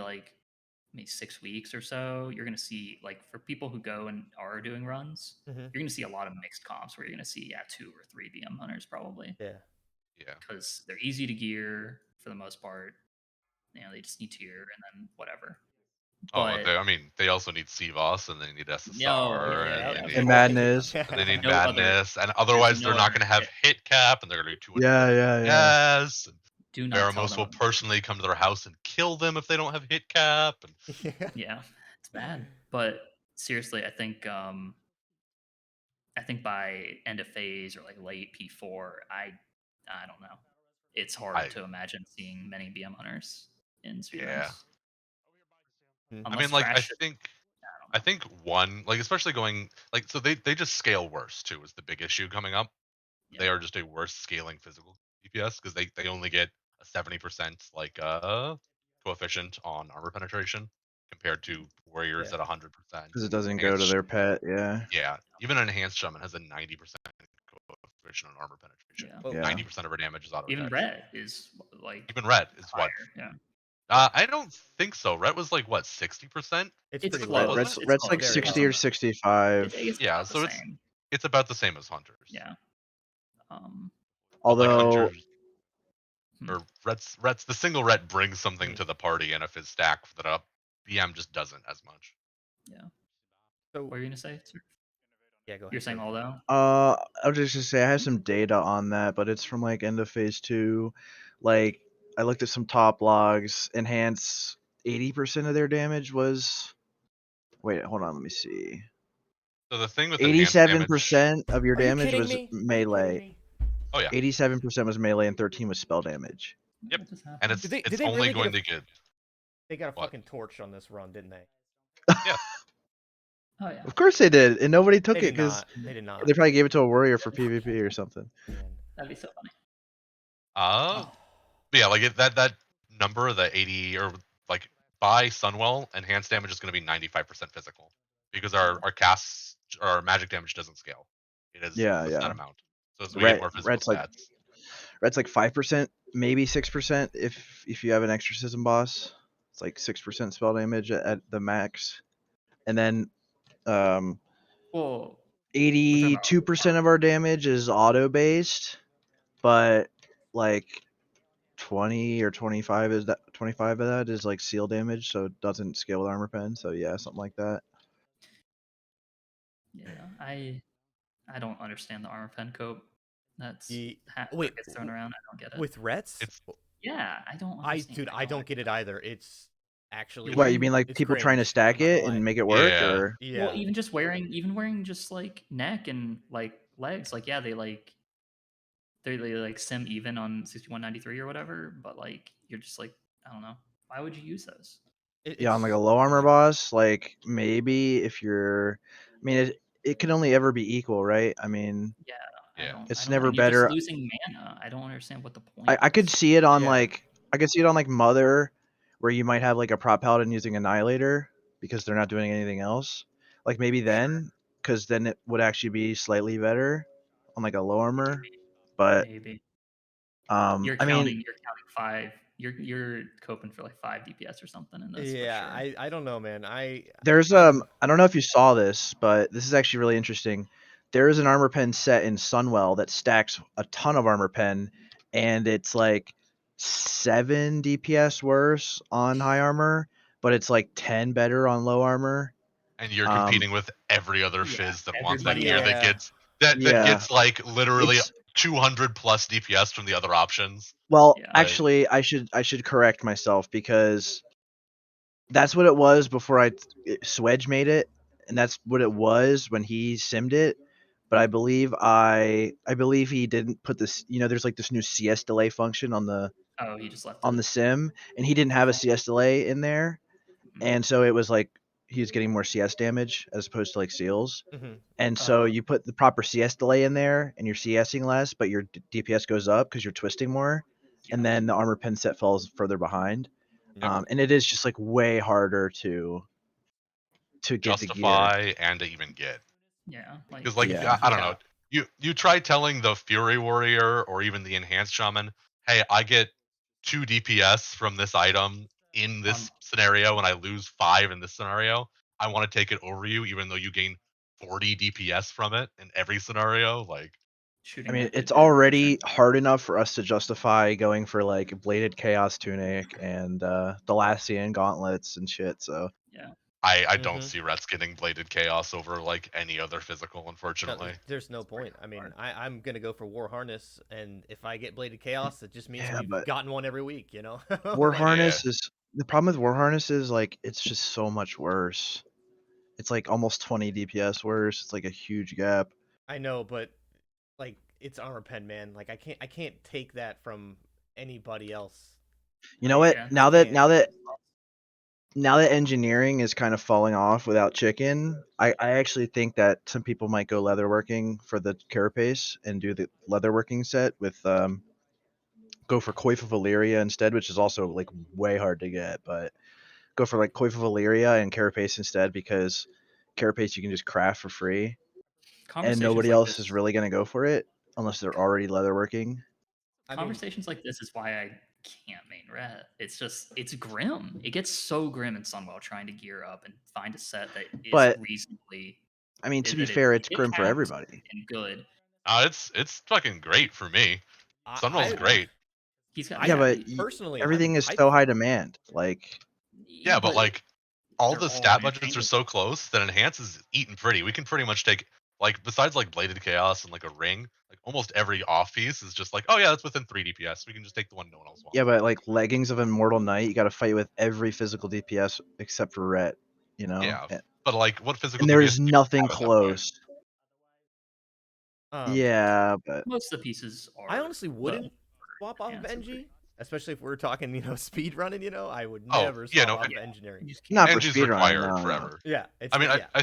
maybe 6 weeks or so, you're gonna see for people who go and are doing runs, Mhm. you're gonna see a lot of mixed comps where you're gonna see 2 or 3 BM hunters probably yeah. Yeah. because they're easy to gear for the most part. They just need tier and then whatever. Oh, But I mean, they also need CVOS, and they need no, SSR, yeah, and Yeah, they of need And course. Madness. and they need no other. madness, and There's otherwise no they're not other going to have hit. hit cap, and they're going to do 200 Yeah. DPS. And Do not tell Baramos will them. personally come to their house and kill them if they don't have hit cap. And Yeah, it's bad. But seriously, I think by end of phase or late P4, I don't know. It's hard I to imagine seeing many BM hunters in yeah, speedruns. Hmm. I mean, Unless like trash shit, I don't I know. think one, like, especially going like, so they just scale worse too is the big issue coming up. They Yeah. are just a worse scaling physical DPS because they only get a 70% coefficient on armor penetration compared to warriors Yeah. at 100%. Because it doesn't go to Enhanced, their pet. Yeah. yeah, even an enhanced shaman has a 90% coefficient on armor penetration. Yeah. Well, Yeah. 90% of her damage is auto Even attacks. red is Even red is what? higher. Yeah. I don't think so. Red was like what, 60%? it's It's pretty What low. was close. it? It's Red's close. like Very 60 low. or 65. It's Yeah, about the so same. it's about the same as hunters. Yeah. Um. But like Although hunters hmm. or rets, the single ret brings something Mhm. to the party, and if his stack that up, BM just doesn't as much. Yeah. So What were you gonna say? yeah, go You're ahead. saying Sir. although? I was just gonna say I have some data on that, but it's from like end of phase 2. Like I looked at some top logs. Enhance 80% of their damage was. Wait, hold on. Let me see. So the thing with enhanced damage, 87% of your Are you damage kidding was me? Are you kidding melee. me? oh yeah, 87% was melee and 13 was spell damage. yep, What just and happened? Did they it's did they only really get going a to get they got a what? fucking torch on this run, didn't they? Yeah, Oh yeah. Of course they did, and nobody took They it did because not. They did not. they probably gave it to a warrior for PvP or something. Man. That'd be so funny. but yeah, like that number, the 80 or like by Sunwell, enhanced damage is going to be 95% physical because our casts our magic damage doesn't scale. It is Yeah, a yeah. set amount, so as we get more physical Red's like stats. 5%, maybe 6% if you have an exorcism boss. It's like 6% spell damage at the max, and then Well, we're talking about 82% of our damage is auto based, but like 20 or 25 is that 25 of that is like seal damage, so it doesn't scale with armor pen. So yeah, something like that. yeah. I don't understand the armor pen cope. That's Wait, that gets thrown around. I don't get it. with Rets? It's Yeah, I don't understand. Dude, I don't get it either. It's actually You're What, you wearing- mean like it's people trying to cringe. stack I'm not gonna it and lie. make it work, Yeah. or Yeah. Well, even wearing just neck and legs, yeah, they sim even on 6193 or whatever, but you're just I don't know. Why would you use those? yeah, on like a It's low armor boss, like maybe if you're, I mean, it can only ever be equal, right? I mean, Yeah, Yeah. I it's don't know. never And you're just better. losing mana. I don't understand what the point I could is. see it on Yeah. like I could see it on like Mother, where you might have like a prop paladin using Annihilator because they're not doing anything else. Like maybe then, because then it would actually be slightly better on like a low armor. But Maybe I mean, you're counting 5. You're coping for 5 DPS or something in this yeah, for sure. I don't know, man. there's I'm I don't know if you saw this, but this is actually really interesting. There is an armor pen set in Sunwell that stacks a ton of armor pen, and it's like 7 DPS worse on high armor, but it's like 10 better on low armor. And you're Um, competing with every other Yeah, fizz that wants that everybody gear else. that Yeah. gets that Yeah. gets like literally It's 200 plus DPS from the other options. well, Yeah. actually, I should correct myself because that's what it was before Swedge made it, and that's what it was when he simmed it. But I believe he didn't put this. There's like this new CS delay function on the Oh, he just left it. sim, and he didn't have a CS delay in there, Mhm. and so it was like he's getting more CS damage as opposed to like seals. Hmm. And so you put the proper CS delay in there, and you're CSing less, but your DPS goes up because you're twisting more, Yeah. and then the armor pen set falls further behind. Yep. And it is just like way harder to get the gear. Justify and to even get. Yeah, Because like Yeah. I don't know, you try telling the Fury Warrior or even the Enhanced Shaman, hey, I get 2 DPS from this item in this scenario, and I lose 5 in this scenario. I want to take it over you, even though you gain 40 DPS from it in every scenario. Like, shooting. I mean, that it's good already hard enough for us to justify going for like bladed chaos tunic and Delassian gauntlets and shit. So Yeah. I don't Mhm. see Rets getting Bladed Chaos over like any other physical, No, unfortunately. there's no point. I mean, I'm gonna go for War Harness, and if I get Bladed Chaos, it just means yeah, we've but gotten one every week, you know. War Like, Harness is the problem with War Harness is like it's just so much worse. It's like almost 20 DPS worse. It's like a huge gap. I know, but like it's armor pen, man. Like I can't take that from anybody else. You know what? Yeah. Now that engineering is kind of falling off without chicken, I actually think that some people might go leatherworking for the carapace and do the leatherworking set with go for Coif of Valyria instead, which is also like way hard to get, but go for like Coif of Valyria and carapace instead because carapace you can just craft for free, and Conversations nobody like else this. is really gonna go for it unless they're already leatherworking. I mean, Conversations like this is why I can't main ret. It's grim. It gets so grim in Sunwell trying to gear up and find a set that is But reasonably I mean, to be that fair, is it's grim for capped everybody. and good. It's fucking great for me. Sunwell's I great. He's got Yeah, but personally, I'm everything is hyped so high for it. demand. Like, Yeah, but like all they're the all stat budgets are interchangeable. so close that Enhance is eaten pretty. We can pretty much take like besides like Bladed Chaos and like a ring, like almost every off piece is just like, oh yeah, that's within 3 DPS. We can just take the one no one else wants. yeah, but like leggings of Immortal Knight, you got to fight with every physical DPS except for Ret. You know, Yeah. But like what physical and there DPS is do you nothing have at that point? close. Um, Yeah, but Most of the pieces are. I honestly wouldn't swap off of Enhance are Engi, especially if we're talking, speed running. I would Oh, never yeah, swap no, off of Yeah. engineering. You just not can't. for Engi's speedrunning. required No, no. forever. Yeah, it's I mean, yeah. I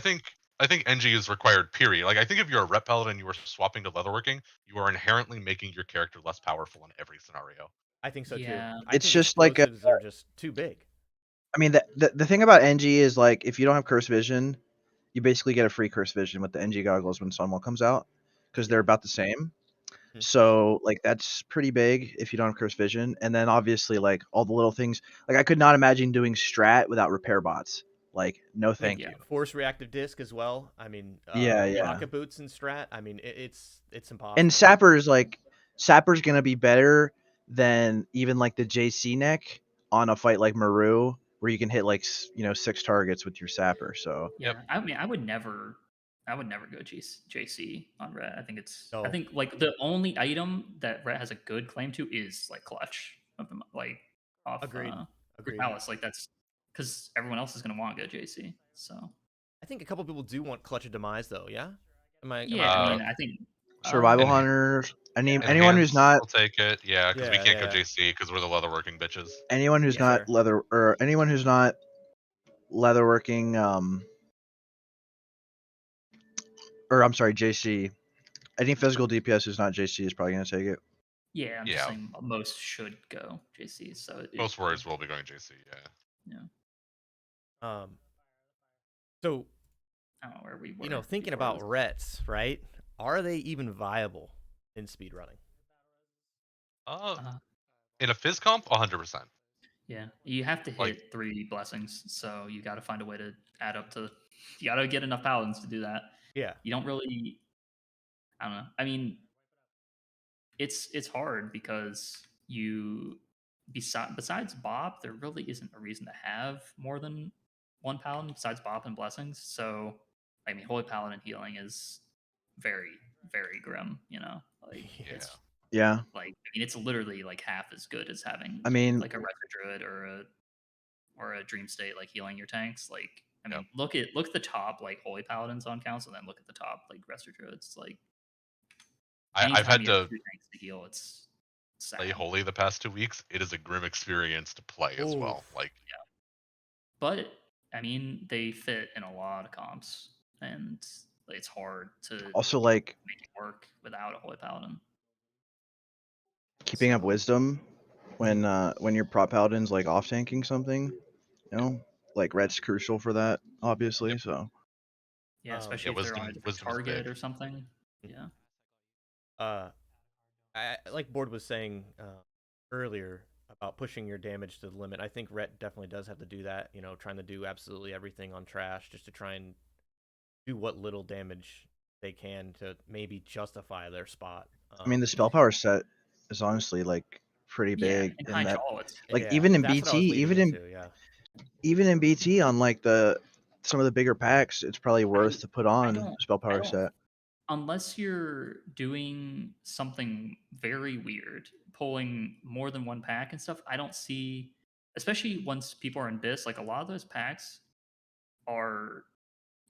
think Engi is required. Period. Like I think if you're a rep paladin and you were swapping to leatherworking, you are inherently making your character less powerful in every scenario. I think so too. Yeah. I It's think just like explosives are just too big. I mean, the thing about NG is like if you don't have curse vision, you basically get a free curse vision with the NG goggles when Sunwell comes out because they're about the same. Mhm. So like that's pretty big if you don't have curse vision, and then obviously like all the little things. Like I could not imagine doing strat without repair bots. Like no, Like thank you. force reactive disc as well. I mean, Yeah, yeah. rocket boots and strat. I mean, it's impossible. And Sapper's gonna be better than even like the JC neck on a fight like Maru, where you can hit like 6 targets with your Sapper. So Yeah. Yep. I mean, I would never go JC on ret. I think I No. think like the only item that ret has a good claim to is like clutch of the like off Agreed. Agreed. Palace. Like that's because everyone else is gonna want to go JC. So I think a couple people do want clutch of demise though. Yeah. Am I yeah, I correct? mean, I think survival Enhan- hunters, anyone who's Enhance, not we'll take it. Yeah, because we Yeah, can't go yeah. JC because we're the leatherworking bitches. anyone who's Yeah. not Fair. leather or anyone who's not leatherworking or I'm sorry, JC. Any physical DPS who's not JC is probably gonna take it. yeah, I'm just Yeah, saying most should go JC. So most warriors will be going JC. Yeah. Um. So I don't know where we were. thinking before about this. rets, right? Are they even viable in speedrunning? Uh, Uh, in a phys comp, 100%. Yeah, you have to Like- hit 3 blessings, so you got to find a way to add up to. You got to get enough paladins to do that. Yeah. You don't really. I don't know. I mean, it's hard because besides Bob, there really isn't a reason to have more than one paladin besides Bob and blessings. So, I mean, holy paladin healing is very very grim. Like Yeah. it's Yeah, like I mean, it's literally like half as good as having I mean, like a Retro Druid or a Dream State like healing your tanks. Like I mean, Yep. look at the top like Holy Paladins on council, and then look at the top like Retro Druids. Like I've anytime had you have to 2 tanks to heal, it's play sad. Holy the past 2 weeks. It is a grim experience to play as well. Oof. Like, But I mean, they fit in a lot of comps, and it's hard to Also, like make it work without a Holy Paladin. keeping up So- wisdom when your prop paladin's like off tanking something, like red's crucial for that, obviously. So Yeah, especially if they're on a different wisdom is target big. or something. Yeah. Like Bored was saying earlier about pushing your damage to the limit. I think Ret definitely does have to do that. Trying to do absolutely everything on trash just to try and do what little damage they can to maybe justify their spot. I mean, the spell power set is honestly like pretty Yeah, big in in that. Hyjal, it's Like yeah, even in that's BT, what I was leading into. Yeah, even in BT on like some of the bigger packs, it's probably worth to put on don't- spell I power don't- set. unless you're doing something very weird, pulling more than one pack and stuff, I don't see, especially once people are in BIS, like a lot of those packs are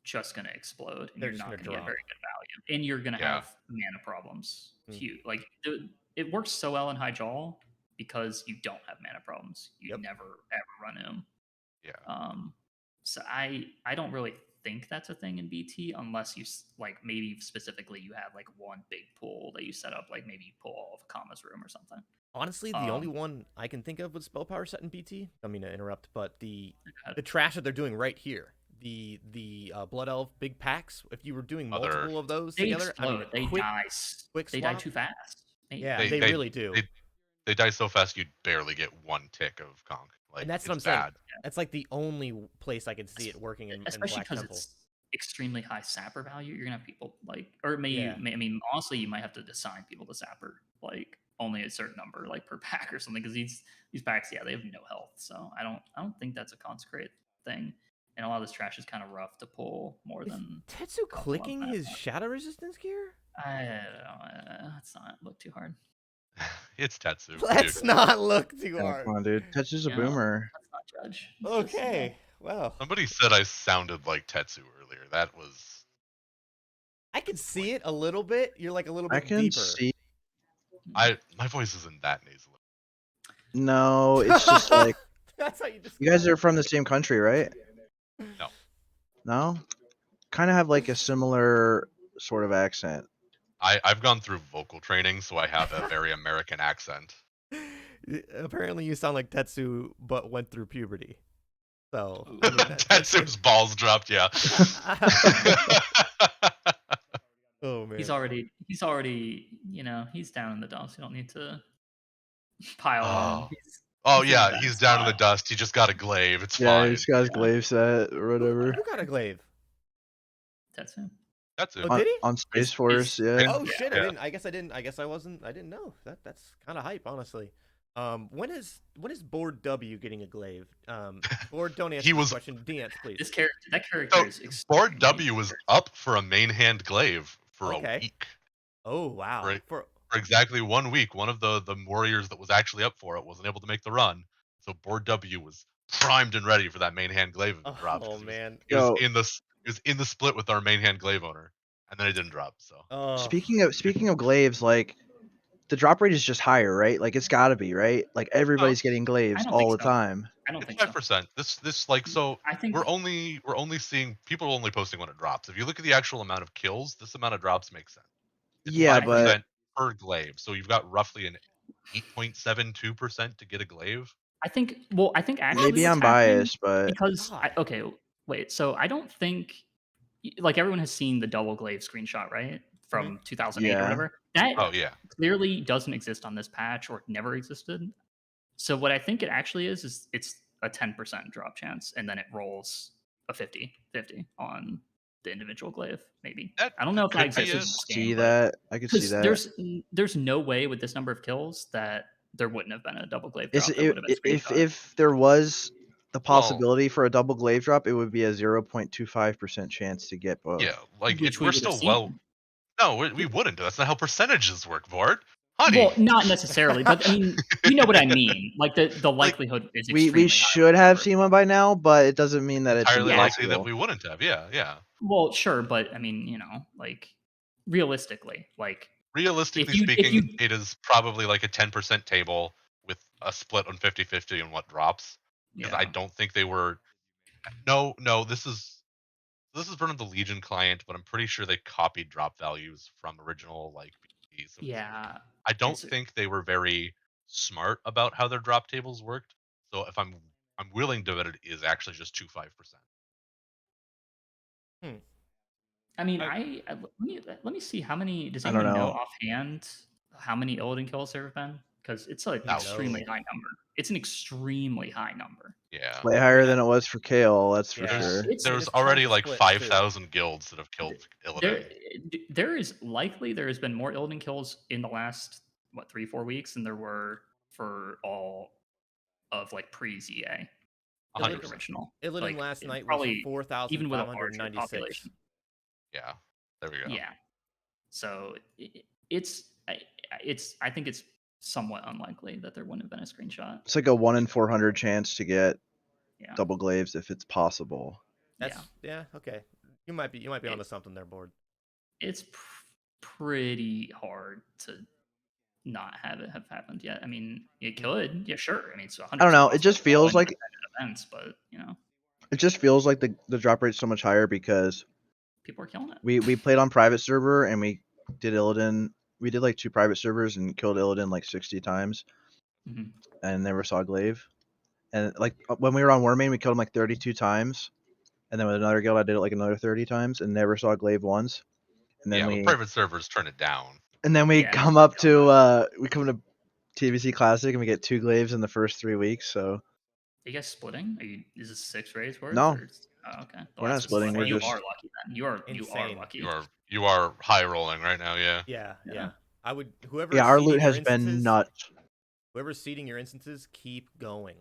just going to explode and They're you're just not gonna going to get drop. very good value. And you're going to Yeah. have mana problems. Mm. Huge. Like it works so well in Hyjal because you don't have mana problems. You Yep. never ever run him. Yeah. So I don't really think that's a thing in BT unless you like maybe specifically you have like one big pool that you set up, like maybe you pull all of Kama's room or something. Honestly, the only one I can think of with spell power set in BT. I mean to interrupt, but the trash that they're doing right here, the Blood Elf big packs. If you were doing multiple of those they together, explode. I mean, They die. quick They die swap. too fast. Yeah, they really do. They die so fast you'd barely get one tick of conk. Like, and that's what I'm it's saying. bad. That's like the only place I can see it working in especially Black because Temple. it's extremely high sapper value. You're gonna have people like, or maybe Yeah. I mean, honestly, you might have to assign people to sapper like only a certain number, like per pack or something, because these packs, yeah, they have no health. So I don't think that's a consecrate thing. And a lot of this trash is kind of rough to pull more than Tetsu clicking his shadow resistance gear. Let's not look too hard. It's Tetsu. Let's dude. not look too Yeah, hard. come on, dude. Tetsu's a boomer. Let's not judge. Okay, well, Somebody said I sounded like Tetsu earlier. That was. I can see it a little bit. You're like a little I bit can deeper. see. My voice isn't that nasal. No, it's just like That's how you you guys are from the same country, right? No. No, kind of have like a similar sort of accent. I've gone through vocal training, so I have a very American accent. Apparently, you sound like Tetsu, but went through puberty. So Ooh. I mean, Tetsu's balls dropped, yeah. Oh man, He's already, he's down in the dumps. You don't need to pile on. Oh he's in a yeah, bad he's down in the spot. dust. He just got a glaive. It's Yeah, fine. he's got his glaive set or whatever. who got a glaive? Tetsu. That's it. Oh, did he? On Space Force, he's- yeah. Oh shit! Yeah. I guess I didn't know. That's kind of hype, honestly. When is Bored W getting a glaive? Bored, don't answer this question. Deance, please. That character is Bored extremely W was up for a main hand glaive for Okay. a week. Oh wow! Right. For For exactly 1 week, one of the warriors that was actually up for it wasn't able to make the run. So Bored W was primed and ready for that main hand glaive if it dropped. oh 'cause man. It was in the split with our main hand glaive owner, and then it didn't drop. So Speaking of glaives, like the drop rate is just higher, right? Like it's got to be, right? Like everybody's getting glaives I don't all the think so. time. I don't it's think so. 5%. This like so I think we're only seeing people are only posting when it drops. If you look at the actual amount of kills, this amount of drops makes sense. It's Yeah, 5% but per glaive, so you've got roughly an 8.72% to get a glaive. I think actually maybe what's I'm happening, biased, but because God. okay, wait. So I don't think like everyone has seen the double glaive screenshot, right? From 2008 or Yeah. whatever. That Oh yeah. clearly doesn't exist on this patch or never existed. So what I think it actually is it's a 10% drop chance, and then it rolls a 50-50 on the individual glaive, maybe. That I don't know if that could be exists I in could this see game, but that. I could see because that. there's no way with this number of kills that there wouldn't have been a double glaive drop. Is That would have been screenshot. if there was the possibility for a double glaive drop, it would be a 0.25% chance to get both. Yeah, like Which we we're would have still seen. well. No, we wouldn't. That's not how percentages work, Bored. Honey. Well, not necessarily, but I mean, you know what I mean. Like the likelihood is extremely We high. should have seen one by now, but it doesn't mean that it's entirely likely that impossible. we wouldn't have. Yeah. Well, sure, but I mean, like realistically, like Realistically if speaking, you it is probably like a 10% table with a split on 50-50 on what drops. Because I don't think they were No, this is from the Legion client, but I'm pretty sure they copied drop values from original like PvP. So Yeah, I don't it's think they were very smart about how their drop tables worked. So if I'm willing to bet it is actually just 25%. Hmm. I mean, I- let me see how many. Does I don't anyone know know. offhand how many Illidan kills there have been? Because it's an No. extremely high number. It's an extremely high number. Yeah. Way higher Yeah. than it was for Kale, that's for Yeah. sure. It's- There's It's already chunk like splits, too. 5,000 guilds that have killed There, Illidan. there is likely there has been more Illidan kills in the last 3-4 weeks than there were for all of like pre-ZA, like 100%. original. Illidan Like last night was probably even with a larger 4,596. population. Yeah. There we go. Yeah. So I think it's somewhat unlikely that there wouldn't have been a screenshot. It's like a 1 in 400 chance to get Yeah. double glaives if it's possible. Yeah. Okay. You might be onto something there, Bored. It's pretty hard to not have it have happened yet. I mean, it could. Yeah, sure. I mean, it's 100%. I don't know. It just feels like events, but it just feels like the drop rate's so much higher because people are killing it. we played on private server and we did Illidan. We did like 2 private servers and killed Illidan like 60 times Mhm. and never saw glaive. And like when we were on Warmane, we killed him like 32 times. And then with another guild, I did it like another 30 times and never saw glaive once. And then Yeah, but we private servers turn it down. Yeah, come up to TBC Classic and we get 2 glaives in the first 3 weeks. So Are you guys splitting? Is this 6 raids worth? No. Or okay. We're not That's splitting, we're You just- are lucky then. You are Insane. lucky. You are high rolling right now. Yeah. Yeah. I would whoever. yeah, our seeding loot your has been instances, nuts. Whoever's seeding your instances, keep going.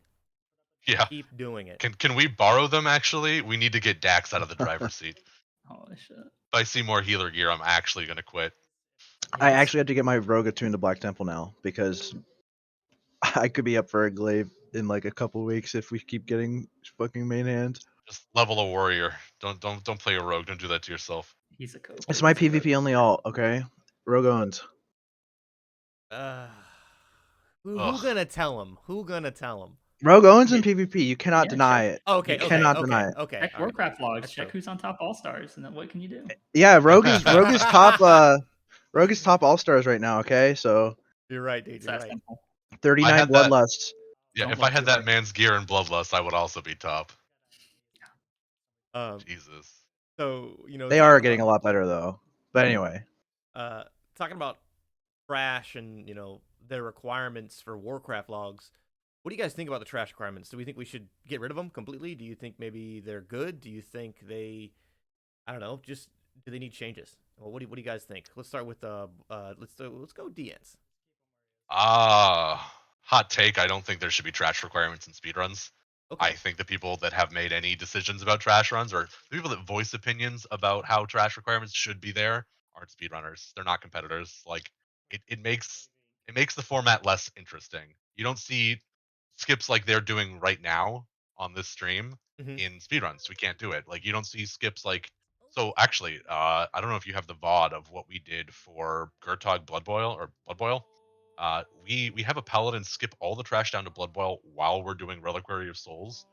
Yeah. Keep doing it. Can we borrow them? Actually, we need to get Dax out of the driver's seat. Holy shit. If I see more healer gear, I'm actually gonna quit. I actually have to get my rogue attuned to Black Temple now because I could be up for a glaive in like a couple weeks if we keep getting fucking main hand. Just level a warrior. Don't play a rogue. Don't do that to yourself. He's a coach. It's my PvP only alt, okay? Rogue owns. Who Ugh. gonna tell him? Who gonna tell him? Rogue owns in PvP. You cannot Yeah, deny check- it. Okay. You cannot deny it. Okay. Check all right. Warcraft logs. That's Check true. who's on top all stars, and then what can you do? Yeah, Rogue is top Rogue is top all stars right now, okay? So You're right, dude. It's You're that right. simple. 39 had that- bloodlusts. Yeah, Don't if look I had too that hard. man's gear in Bloodlust, I would also be top. Jesus. So They are getting a lot better though. But anyway. Talking about trash and their requirements for Warcraft logs. What do you guys think about the trash requirements? Do we think we should get rid of them completely? Do you think maybe they're good? Do you think they, I don't know, just do they need changes? Well, what do you guys think? Let's start with let's go Deance. Hot take. I don't think there should be trash requirements in speedruns. Okay. I think the people that have made any decisions about trash runs or the people that voice opinions about how trash requirements should be there aren't speedrunners. They're not competitors. Like it makes the format less interesting. You don't see skips like they're doing right now on this stream in speedruns. We can't do it. Like you don't see skips like so actually, I don't know if you have the VOD of what we did for Gurtog Blood Boil. We have a paladin skip all the trash down to Blood Boil while we're doing Reliquary of Souls,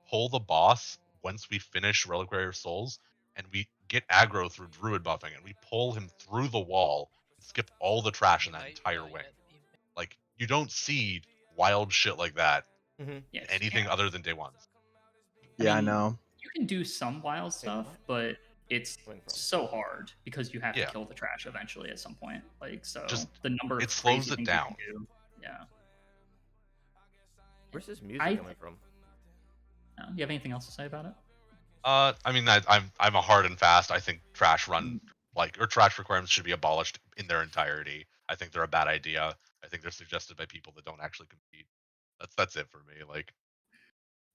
pull the boss once we finish Reliquary of Souls, and we get aggro through Druid buffing, and we pull him through the wall and skip all the trash in that entire wing. Like you don't see wild shit like that in anything other than day ones. Yeah, I know. You can do some wild stuff, but it's so hard because you have to kill the trash eventually at some point. Like so, Just the number of it slows crazy it things down. you can do. Yeah. Where's this music coming from? You have anything else to say about it? I mean, I'm a hard and fast. I think trash requirements should be abolished in their entirety. I think they're a bad idea. I think they're suggested by people that don't actually compete. That's it for me. Like,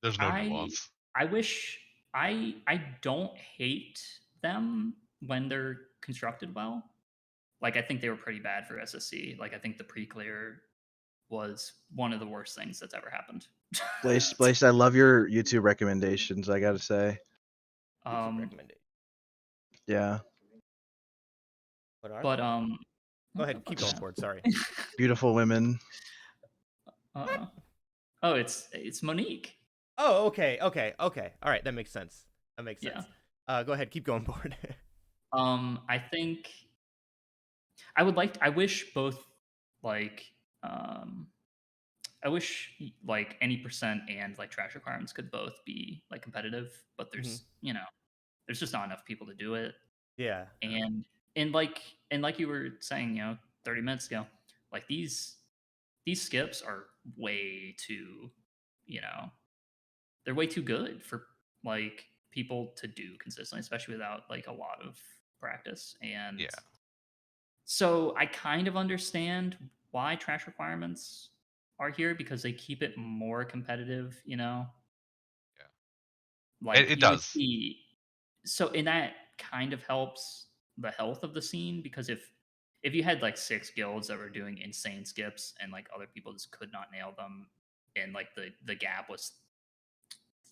there's no nuance. I wish I don't hate them when they're constructed well. Like I think they were pretty bad for SSC. Like I think the pre-clear was one of the worst things that's ever happened. Blaze, I love your YouTube recommendations, I gotta say. Yeah. But go ahead, keep going, Bored. Sorry. Beautiful women. Oh, it's Monique. Oh, okay. All right, that makes sense. Yeah. Go ahead, keep going, Bored. I think I wish both like um I wish like any percent and like trash requirements could both be like competitive, but Mhm. there's just not enough people to do it. Yeah. And and like you were saying, 30 minutes ago, like these skips are way too, you know, they're way too good for like people to do consistently, especially without like a lot of practice. And Yeah. so I kind of understand why trash requirements are here because they keep it more competitive. It, Like it you would does. see so and that kind of helps the health of the scene because if you had like 6 guilds that were doing insane skips and like other people just could not nail them and like the gap was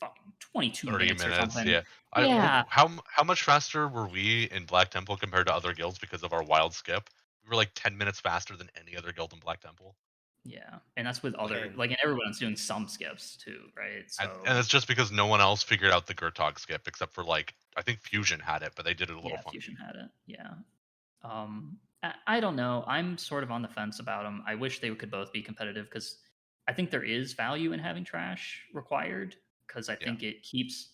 fucking 22 30 minutes or minutes. something. Yeah. Yeah. How much faster were we in Black Temple compared to other guilds because of our wild skip? We were like 10 minutes faster than any other guild in Black Temple. Yeah. And that's with other Dang. like and everyone's doing some skips too, right? And So it's just because no one else figured out the Gurtog skip except for like I think Fusion had it, but they did it a little yeah, funky. Fusion had it. Yeah. I don't know. I'm sort of on the fence about them. I wish they could both be competitive because I think there is value in having trash required because I Yeah. think it keeps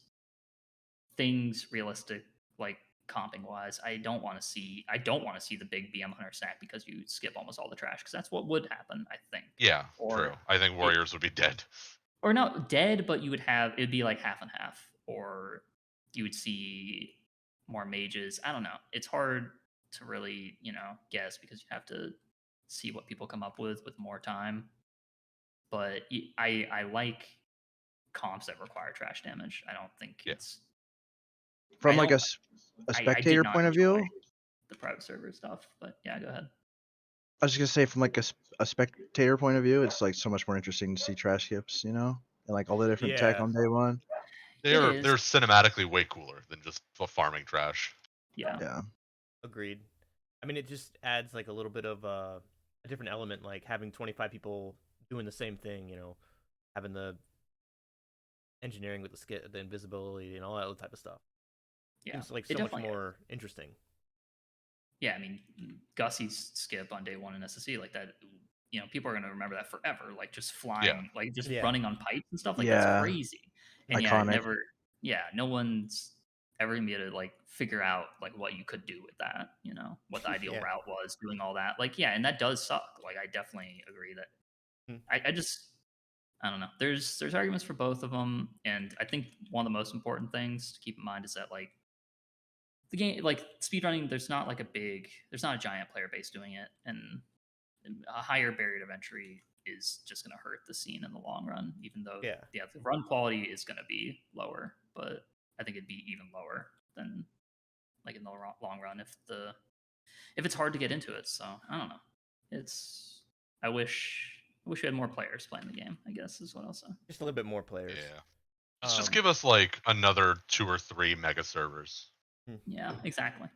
things realistic, like comping wise. I don't want to see the big BM hunter stack because you skip almost all the trash because that's what would happen, I think. Yeah, Or true. I think it, Warriors would be dead. or not dead, but it'd be like half and half, or you would see more mages. I don't know. It's hard to really, guess because you have to see what people come up with more time. But I like comps that require trash damage. I don't think Yeah. it's I From like don't a I did spectator not point of enjoy view, the private server stuff. But yeah, go ahead. I was just gonna say from like a spectator point of view, it's like so much more interesting to see trash skips, and like all the different tech Yeah. on day one. It They're is. cinematically way cooler than just farming trash. Yeah. Yeah, Agreed. I mean, it just adds like a little bit of a different element, like having 25 people doing the same thing. Having the engineering with the invisibility, and all that type of stuff. Yeah. Seems like It so much definitely is. more interesting. Yeah, I mean, Gussie's skip on day one in SSC, like that, people are going to remember that forever. Like just Yeah. flying, like just Yeah. running on pipes and stuff. Like that's yeah, crazy. And iconic. no one's ever going to be able to like figure out like what you could do with that, what the ideal Yeah. route was, doing all that. Like, yeah, and that does suck. Like, I definitely agree that Hmm. I don't know. There's arguments for both of them. And I think one of the most important things to keep in mind is that like, the game like speedrunning there's not a giant player base doing it and a higher barrier of entry is just going to hurt the scene in the long run even though Yeah. the run quality is going to be lower, but I think it'd be even lower than like in the long run if it's hard to get into it. So I don't know. It's I wish we had more players playing the game, I guess is what I'll say. Just a little bit more players. Yeah. Just Um. give us like another 2 or 3 mega servers. Yeah, exactly.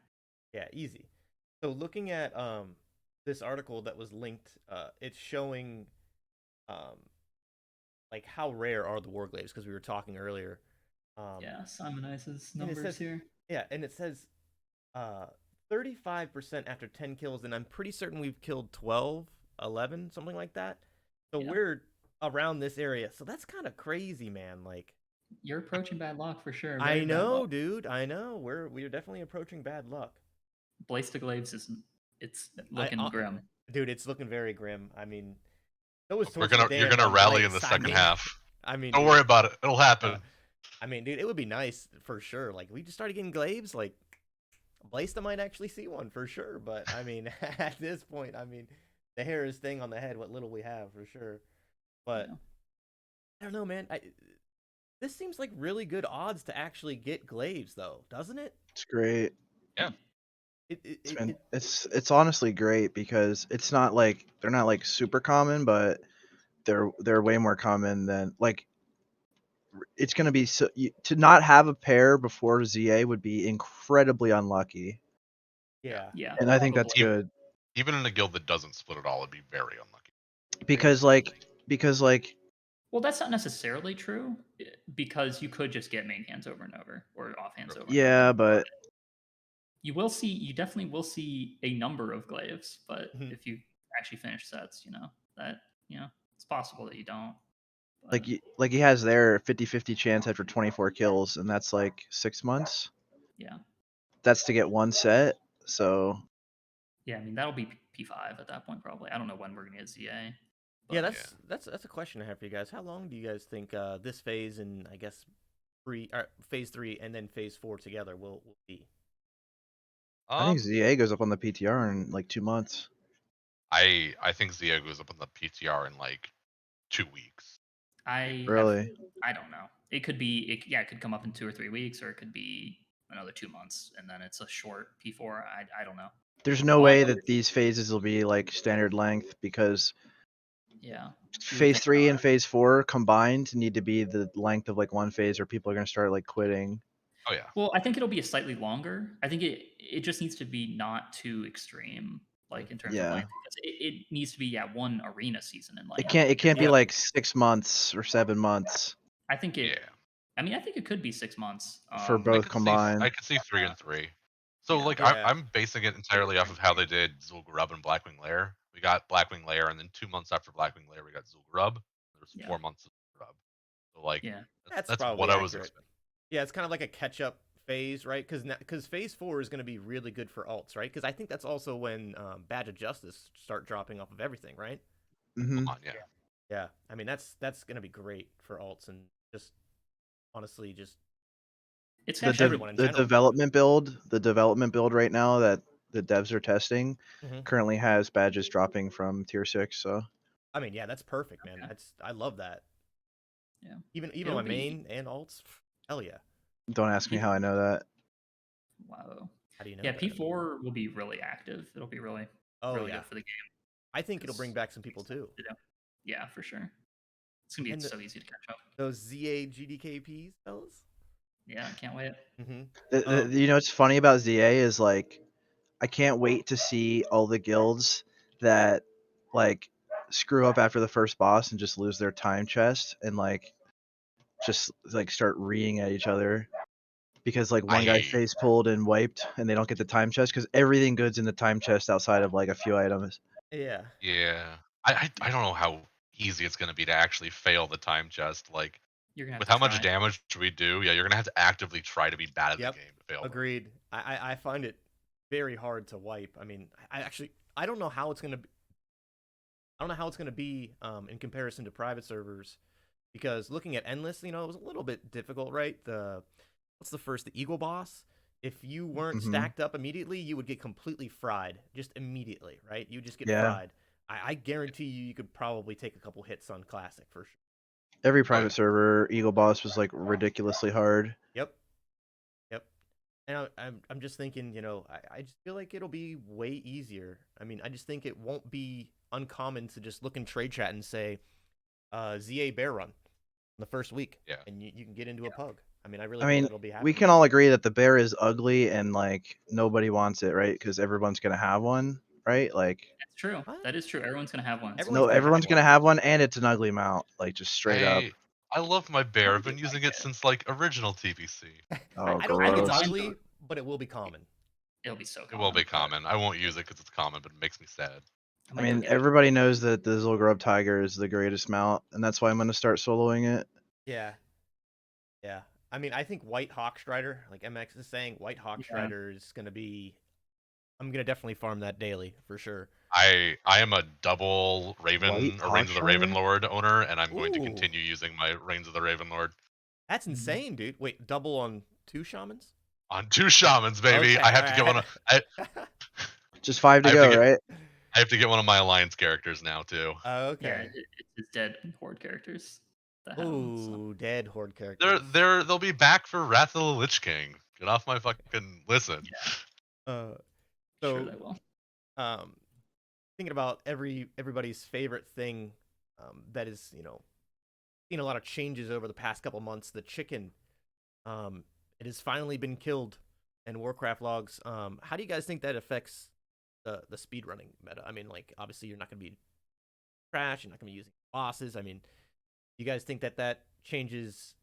Yeah. Easy. So looking at this article that was linked, it's showing um like how rare are the war glaives because we were talking earlier. Yeah, Simonize's And it numbers says here. yeah, and it says uh 35% after 10 kills, and I'm pretty certain we've killed 12, 11, something like that. So Yeah. we're around this area. So that's kind of crazy, man. Like You're approaching bad luck for sure. I Very bad luck. know, dude. I know. We're definitely approaching bad luck. Blaze Glaives is it's I looking grim. dude, it's looking very grim. I mean, that was We're towards the gonna You're damn gonna rally in the Blaze. I second mean, half. I mean, Don't worry dude. about it. It'll happen. I mean, dude, it would be nice for sure. Like we just started getting glaives, like Blaze might actually see one for sure. But I mean, at this point, I mean, the hair is staying on the head. What little we have for sure. But Yeah. I don't know, man. This seems like really good odds to actually get glaives, though, doesn't it? It's great. Yeah. It's honestly great because it's not like they're not like super common, but they're way more common than like it's gonna be to not have a pair before ZA would be incredibly unlucky, Yeah. Yeah. and I think that's Probably. good Even in a guild that doesn't split at all, it'd be very unlucky. because like Well, that's not necessarily true because you could just get main hands over and over or off hands over and over. Yeah, but You definitely will see a number of glaives, but Mhm. if you actually finish sets, it's possible that you don't. like But like he has there 50-50 chance after 24 kills, and that's like 6 months. yeah, That's to get one set. So yeah, I mean that'll be P5 at that point probably. I don't know when we're gonna get ZA. Yeah, But that's a question I have for you guys. How long do you guys think this phase and I guess phase 3 and then phase 4 together will be? I think Um, ZA goes up on the PTR in like 2 months. I think Zia goes up on the PTR in like 2 weeks. Really? I don't know. It could it could come up in 2 or 3 weeks, or it could be another 2 months, and then it's a short P4. I don't know. There's no All I way know that these phases will be like standard length because yeah, you would phase think 3 not. and phase 4 combined need to be the length of like one phase, or people are going to start like quitting. Oh yeah. Well, I think it'll be a slightly longer. I think it just needs to be not too extreme, like in terms of Yeah. length, because it needs to be one arena season in It length. can't be Yep. like 6 months or 7 months I think Yeah. I think it could be 6 months. for both I combined. could see 3 and 3. So Yeah. like Yeah. I'm basing it entirely off of how they did Zul'Gurub and Blackwing Lair. We got Blackwing Lair, and then 2 months after Blackwing Lair, we got Zul'Gurub. There's Yeah. 4 months of Zul'Gurub. So like Yeah. That's that's what probably I was accurate. expecting. Yeah, it's kind of like a catch-up phase, right? Because phase 4 is going to be really good for alts, right? Because I think that's also when Badge of Justice start dropping off of everything, right? Hmm. Yeah. Yeah, I mean that's going to be great for alts and just honestly just It's The actually everyone in the general. development build right now that the devs are testing Mhm. currently has badges dropping from tier 6. So I mean, yeah, that's perfect, man. Okay. I love that. Yeah. Even It'll my be main and alts, hell yeah. don't ask me P- how I know that. wow. How do you know Yeah, that? P4 will be really active. It'll be really Oh really yeah, good for the game. I think it'll 'Cause bring back some it'll be people so too. easy to do. Yeah, for sure. It's gonna be And so easy to catch up. those ZA GDKPs, fellas. Yeah, I can't wait. Mm-hmm. You know what's funny about ZA is like I can't wait to see all the guilds that like screw up after the first boss and just lose their time chest and like just like start reeing at each other because like one guy I face pulled and wiped and they don't get the time chest because everything good's in the time chest outside of like a few items. Yeah. yeah. I don't know how easy it's gonna be to actually fail the time chest. Like You're gonna have with to how much try. damage we do, yeah, you're gonna have to actively try to be bad at the Yep. game to fail them. Agreed. I find it very hard to wipe. I mean, I actually I don't know how it's gonna be. I don't know how it's gonna be in comparison to private servers, because looking at endless, it was a little bit difficult, right? What's the first, the Eagle boss? If you weren't Hmm. stacked up immediately, you would get completely fried, just immediately, right? You would just get Yeah, fried. I guarantee you could probably take a couple hits on classic for sure. every Oh yeah. private server Eagle boss was like ridiculously hard. Yep. Yep. And I'm just thinking, I just feel like it'll be way easier. I mean, I just think it won't be uncommon to just look in trade chat and say, ZA bear run the first week, Yeah. and you can get into a pug. I mean, I really I think mean, that'll be we happening. can all agree that the bear is ugly and like nobody wants it, right? Because everyone's gonna have one, right? Like That's true. What? That is true. Everyone's gonna have one. It's Everyone's no, gonna have everyone's one. gonna have one, and it's an ugly mount, like just straight up. I love my bear. I I've been do using like it since like original TPC. Oh, I don't I think think it's gross. mine ugly, but it will be common. it'll be so It will common. be But common. I won't use it because it's common, but it makes me sad. I I might go mean, get it. everybody knows that the Zul'Gurub Tiger is the greatest mount, and that's why I'm gonna start soloing it. Yeah, yeah. I mean, I think White Hawk Strider, like MX is saying, White Hawk Yeah. Strider is gonna be. I'm gonna definitely farm that daily for sure. I am a double White Raven or Hawk Reigns of the Raven Strider? Lord owner, and I'm going to Ooh, continue using my Reigns of the Raven Lord that's Mhm. insane, dude. Wait, double on 2 shamans? on 2 shamans, baby. I Okay, have to get one. all I right. Just 5 I to have to go, get right? I have to get one of my alliance characters now too. Yeah, Okay. it's dead horde characters that have them. So Ooh, dead horde They're characters. they're they'll be back for Wrath of the Lich King. Get off my fucking listen. yeah, Uh, sure so they will. um, thinking about everybody's favorite thing, that is, seen a lot of changes over the past couple months. The chicken, it has finally been killed in Warcraft logs. How do you guys think that affects the speedrunning meta? I mean, like obviously you're not gonna be trash, you're not gonna be using bosses. I mean, You guys think that changes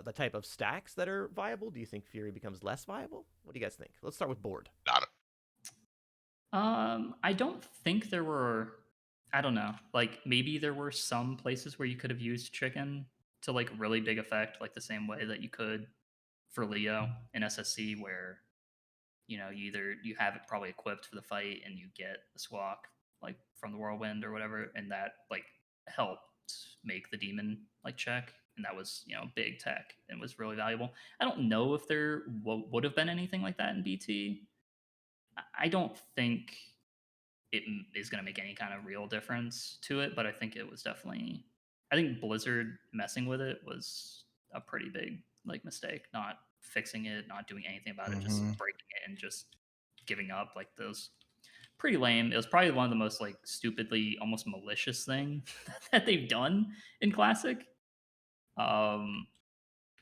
the type of stacks that are viable? Do you think Fury becomes less viable? What do you guys think? Let's start with Bored. Not a, I don't think there were. I don't know. Like maybe there were some places where you could have used chicken to like really big effect, like the same way that you could for Leo in SSC, where you know you have it probably equipped for the fight and you get the squawk like from the whirlwind or whatever, and that like helped make the demon like check, and that was big tech and was really valuable. I don't know if there would have been anything like that in BT. I don't think it is going to make any kind of real difference to it, but I think it was definitely. I think Blizzard messing with it was a pretty big like mistake, not fixing it, not doing anything about it, just breaking it and just giving up. Like those pretty lame. It was probably one of the most like stupidly almost malicious thing that they've done in Classic. I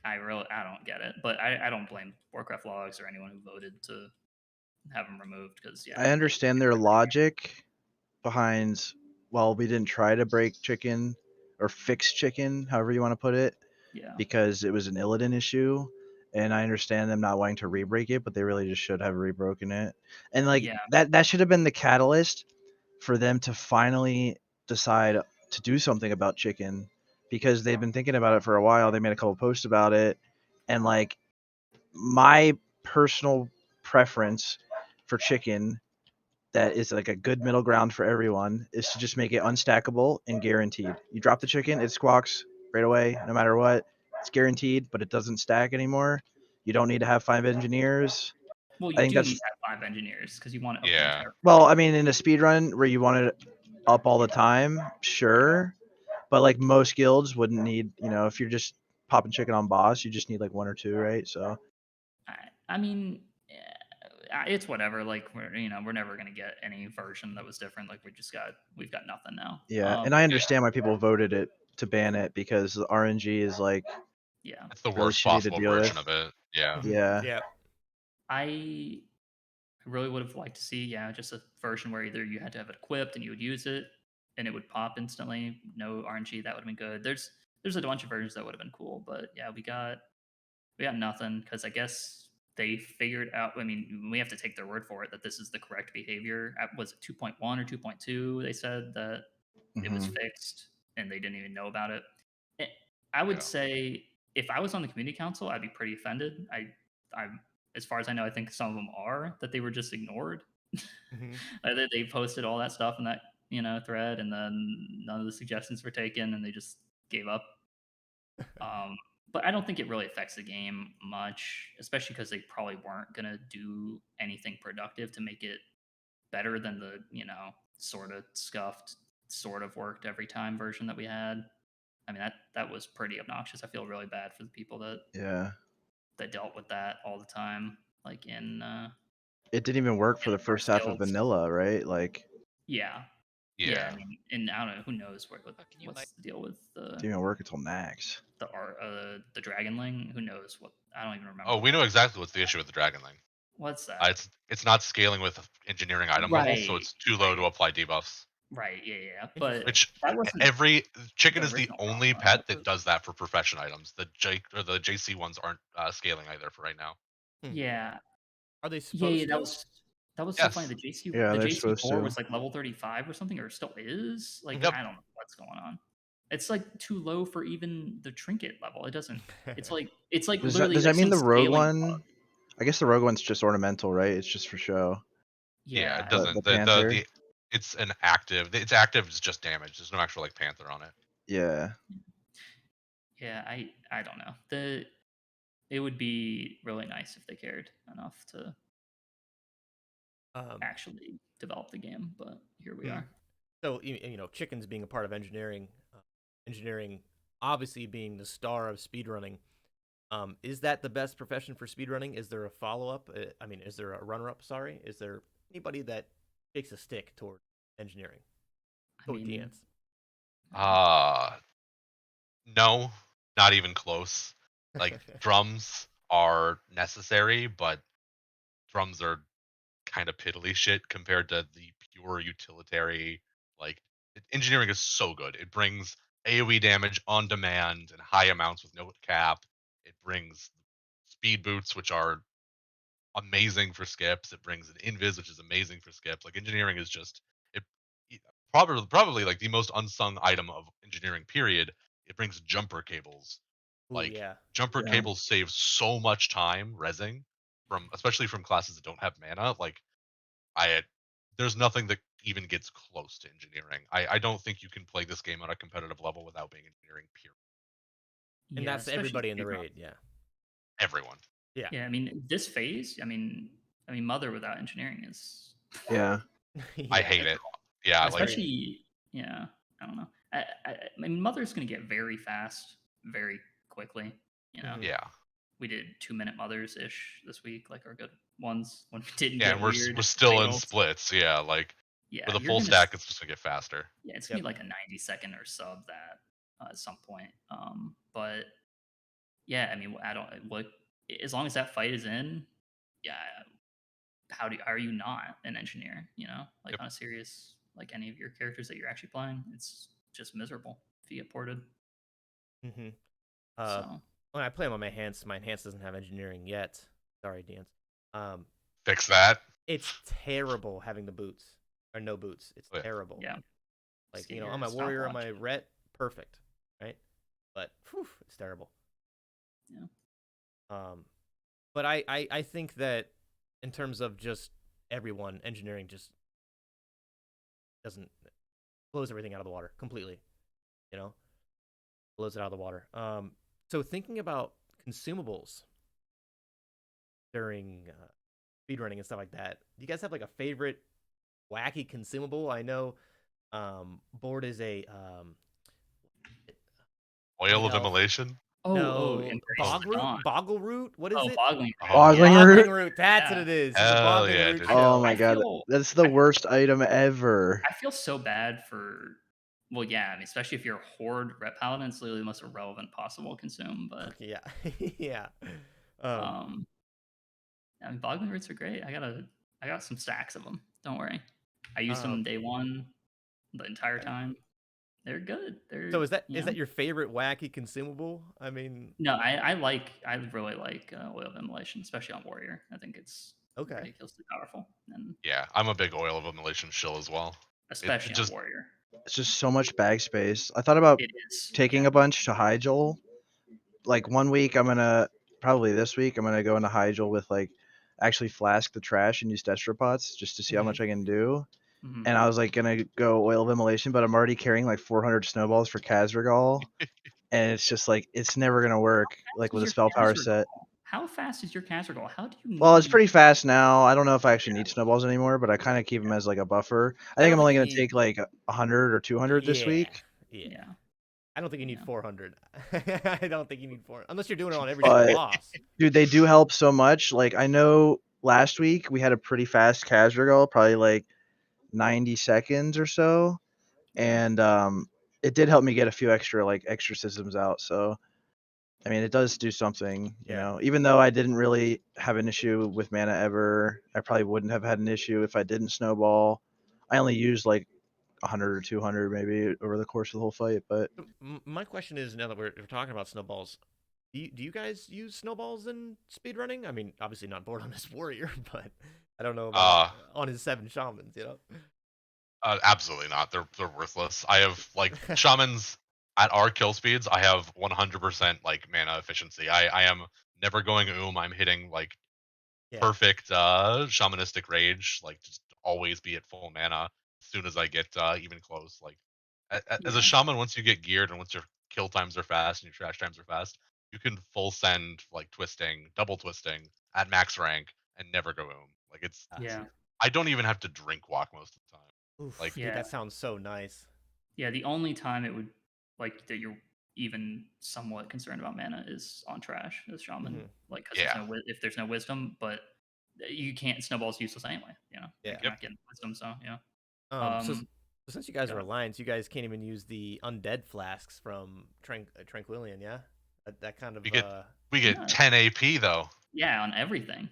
don't get it, but I don't blame Warcraft logs or anyone who voted to have them removed because I understand their logic behind, well, we didn't try to break chicken or fix chicken, however you want to put it, yeah. because it was an Illidan issue. And I understand them not wanting to re-break it, but they really just should have rebroken it. And like Yeah. that should have been the catalyst for them to finally decide to do something about chicken, because they've been thinking about it for a while. They made a couple posts about it, and like my personal preference for chicken that is like a good middle ground for everyone is to just make it unstackable and guaranteed. You drop the chicken, it squawks right away, no matter what. It's guaranteed, but it doesn't stack anymore. You don't need to have 5 engineers. Well, I you think do need that's to have 5 engineers because you want it up the yeah. entire. well, I mean, in a speed run where you want it up all the time, sure. But like most guilds wouldn't need, if you're just popping chicken on boss, you just need like 1 or 2, right? So I mean, it's whatever. Like we're never gonna get any version that was different. Like we've got nothing now. yeah, and I understand why people voted it to ban it, because the RNG is like Yeah. It's the really worst shitty to possible deal version with. of it. Yeah. Yeah. Yeah. I really would have liked to see, just a version where either you had to have it equipped and you would use it and it would pop instantly. No RNG, that would have been good. There's a bunch of versions that would have been cool, but yeah, we got nothing because I guess they figured out. I mean, we have to take their word for it that this is the correct behavior. Was it 2.1 or 2.2? They said that it was fixed and they didn't even know about it. I would Yeah. say if I was on the community council, I'd be pretty offended. I as far as I know, I think some of them are that they were just ignored. Mm-hmm. They posted all that stuff in that thread, and then none of the suggestions were taken, and they just gave up. But I don't think it really affects the game much, especially because they probably weren't gonna do anything productive to make it better than the sort of scuffed, sort of worked every time version that we had. I mean that was pretty obnoxious. I feel really bad for the people that dealt with that all the time, like in It didn't even work for the first half of guilds. vanilla, right? Like Yeah. Yeah. I mean, and I don't know who knows what's the deal with it didn't even work until Nax. the Dragonling. Who knows what? I don't even remember. Oh, we know exactly what's the issue with the Dragonling. What's that? It's not scaling with engineering item levels, so it's too low to apply debuffs. Right. Yeah. But Which that wasn't every chicken the is the original only problem, pet that does that for profession items. The JC ones aren't scaling either for right now. Yeah. Are they supposed That to? was so funny. Yes. Yeah, The they're JC supposed 4 to. was like level 35 or something, or still is. Like Mhm. I don't know what's going on. It's like too low for even the trinket level. It doesn't. It's like Does literally that like mean some the rogue scaling one? bug. I guess the rogue one's just ornamental, right? It's just for show. Yeah, it Yeah. The doesn't. panther. It's an active. It's active. It's just damage. There's no actual like panther on it. Yeah. Yeah. I don't know. It would be really nice if they cared enough to actually develop the game, but here we are. So chickens being a part of engineering, engineering obviously being the star of speedrunning. Is that the best profession for speedrunning? Is there a follow-up? I mean, is there a runner-up? Sorry, is there anybody that takes a stick toward engineering? Go with Deance. No, not even close. Like drums are necessary, but drums are kind of piddly shit compared to the pure utilitarian. Like engineering is so good. It brings AoE damage on demand in high amounts with no cap. It brings speed boots, which are amazing for skips. It brings an invis, which is amazing for skips. Like engineering is just it probably like the most unsung item of engineering period. It brings jumper cables. Ooh, Like yeah. jumper Yeah. cables save so much time resing from especially from classes that don't have mana. Like there's nothing that even gets close to engineering. I don't think you can play this game on a competitive level without being engineering period. And Yeah, that's especially everybody in the speedrun. raid. Yeah. Everyone. Yeah. Yeah, I mean this phase. I mean, Mother without engineering is Yeah. I Yeah. hate it. Yeah, like Agreed. especially. Yeah, I don't know. I mean, Mother's gonna get very fast, very quickly. You know, Mhm. yeah. we did 2-minute Mothers ish this week, like our good ones when we didn't Yeah, and get we're weird still in fails. splits. Yeah, like Yeah, with a you're full gonna. stack, it's just gonna get faster. Yeah, it's gonna Yep. be like a 90-second or sub that at some point. But yeah, I mean, I don't what as long as that fight is in. Yeah, are you not an engineer? You know, like Yep. on a serious, like any of your characters that you're actually playing, it's just miserable if you get ported. Mhm. So When I play on my enhance doesn't have engineering yet. Sorry, Deance. Fix that. It's terrible having the boots or no boots. It's Yeah. terrible. yeah, Like, just get on your my warrior, on stopwatch. my ret, perfect, right? But whew, it's terrible. Yeah. But I think that in terms of just everyone, engineering just doesn't blows everything out of the water completely. You know, blows it out of the water. So thinking about consumables during speedrunning and stuff like that, do you guys have like a favorite wacky consumable? I know board is a Oil of hell. immolation. Oh, No, embrace the dawn. boggle root. What is Oh, it? boggling. Oh, Boggling yeah. root. Boggling root. That's what Yeah. it is. It's a Hell boggling yeah, root dude. Oh show. my I god, feel that's the worst item ever. I feel so bad for. Well, yeah, I mean, especially if you're a horde ret paladin, it's literally the most irrelevant possible consume. But Yeah, yeah. um, I mean, boggling roots are great. I got some stacks of them. Don't worry. I used them day one, the entire time. They're good. So They're is that your favorite wacky consumable? I mean, No, I really like oil of immolation, especially on warrior. I think it's okay. ridiculously powerful, and Yeah, I'm a big oil of immolation shill as well. It especially on just warrior. It's just so much bag space. I thought about It is. taking Yeah. a bunch to Hyjal. Like one week, probably this week, I'm gonna go into Hyjal with like actually flask the trash and use Tetra pots just to see how Mhm. much I can do. Mhm. And I was like gonna go oil of immolation, but I'm already carrying like 400 snowballs for Kazragal, and it's just like it's never gonna work like Is with a your spell power Kazragal? set. How fast is your Kazragal? How do you Well, it's need? pretty fast now. I don't know if I actually need snowballs anymore, but I kind of keep them as like a buffer. I I think don't I'm think only you gonna need. take like 100 or 200 this Yeah, week. yeah. Yeah. I don't think you need Yeah. 400. I don't think you need 400 unless you're doing it on every single But boss. dude, they do help so much. Like I know last week we had a pretty fast Kazragal, probably like 90 seconds or so, Yeah. and it did help me get a few extra systems out. So I mean, it does do something, Yeah. Even though I didn't really have an issue with mana ever, I probably wouldn't have had an issue if I didn't snowball. I only used like 100 or 200 maybe over the course of the whole fight, but So, my question is, now that we're talking about snowballs, do you guys use snowballs in speedrunning? I mean, obviously not board on this warrior, but I don't know about uh on his 7 shamans, you know? absolutely not. They're worthless. I have like shamans at our kill speeds. I have 100% like mana efficiency. I am never going I'm hitting like Yeah. perfect shamanistic rage. Like just always be at full mana as soon as I get even close. Like as a Yeah. shaman, once you get geared and once your kill times are fast and your trash times are fast, you can full send like twisting, double twisting at max rank and never go Like it's Yeah. I don't even have to drink walk most of the time. Oof, Like dude, Yeah. that sounds so nice. Yeah. The only time it would like that you're even somewhat concerned about mana is on trash as shaman, Mhm. like because yeah. if there's no wisdom, but you can't snowball's useless anyway. Yeah. Like you're not getting wisdom, so yeah. So Um, since you guys go are ahead. alliance, you guys can't even use the undead flasks from Tranquillian, yeah? That kind We of get we get No, 10 AP though. yeah, on everything,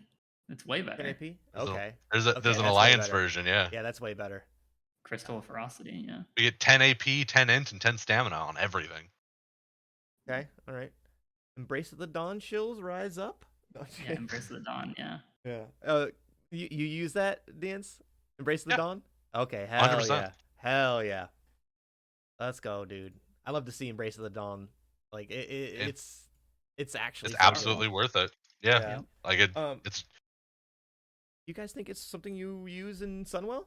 it's way 10 better. AP? There's a Okay. there's Okay, an that's way alliance better. version, yeah. Yeah, that's way better. Crystal of Ferocity, yeah. We get 10 AP, 10 int, and 10 stamina on everything. Okay, all right. Embrace of the Dawn shills rise up. Yeah, Embrace of the Dawn, yeah. Yeah. You use that, Deance? Embrace of the Yeah. Dawn? Okay, hell 100%. yeah. Hell yeah. Let's go, dude. I love to see Embrace of the Dawn. Like it's actually It's fun. absolutely worth it. Yeah. Yeah. Like it's You guys think it's something you use in Sunwell?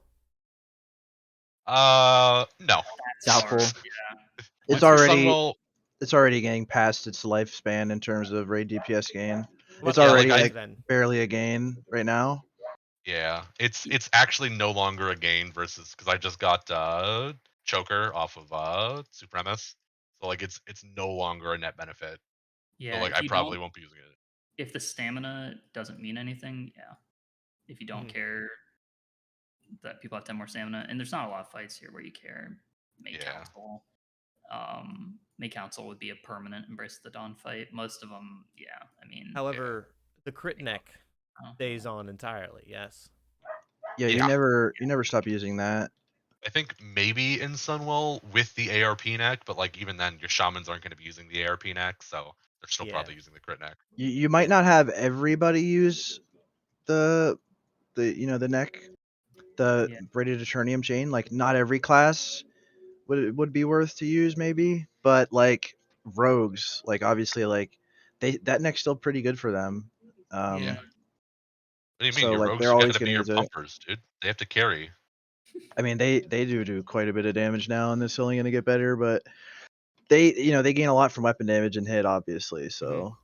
no. That's Doubtful. hard, yeah. It's Once you're already Sunwell, it's already getting past its lifespan in terms of raid DPS gain. It's Yeah, already like, like then. barely a gain right now. yeah, it's actually no longer a gain versus because I just got choker off of Supremus, so like it's no longer a net benefit. Yeah, So like if I you probably don't, won't be using it. if the stamina doesn't mean anything, yeah. If you don't Mhm. care that people have 10 more stamina, and there's not a lot of fights here where you care. May Yeah. Council. May Council would be a permanent Embrace of the Dawn fight. Most of them, yeah. I mean, However, the crit neck oh, stays on entirely. Yes. Yeah, Yeah. you never stop using that. I think maybe in Sunwell with the ARP neck, but like even then your shamans aren't going to be using the ARP neck, so they're still Yeah. probably using the crit neck. You might not have everybody use the the neck, the Yeah. braided Eternium chain. Like not every class would be worth to use maybe, but like rogues, like obviously like that neck's still pretty good for them. Yeah. What do you mean? So Your like rogues they're are going always to be gonna your use it. pumpers, dude. They have to carry. I mean they do quite a bit of damage now, and it's only gonna get better, but they they gain a lot from weapon damage and hit obviously. So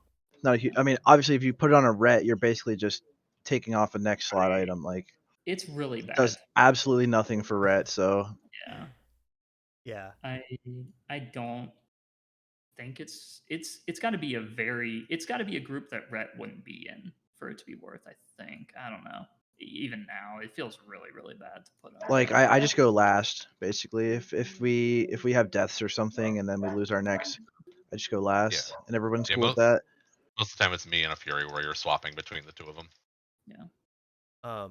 not a huge. I mean obviously if you put it on a ret, you're basically just taking off a next slot item. Like It's really bad. does absolutely nothing for ret. So Yeah. Yeah. I don't think it's got to be it's got to be a group that Rhett wouldn't be in for it to be worth. I think I don't know. Even now, it feels really bad to put on. like I just go last basically. If we have deaths or something and then we lose our necks, I just go last, and everyone's Yeah, cool with that. Most of the time it's me and a Fury where you're swapping between the two of them. Yeah.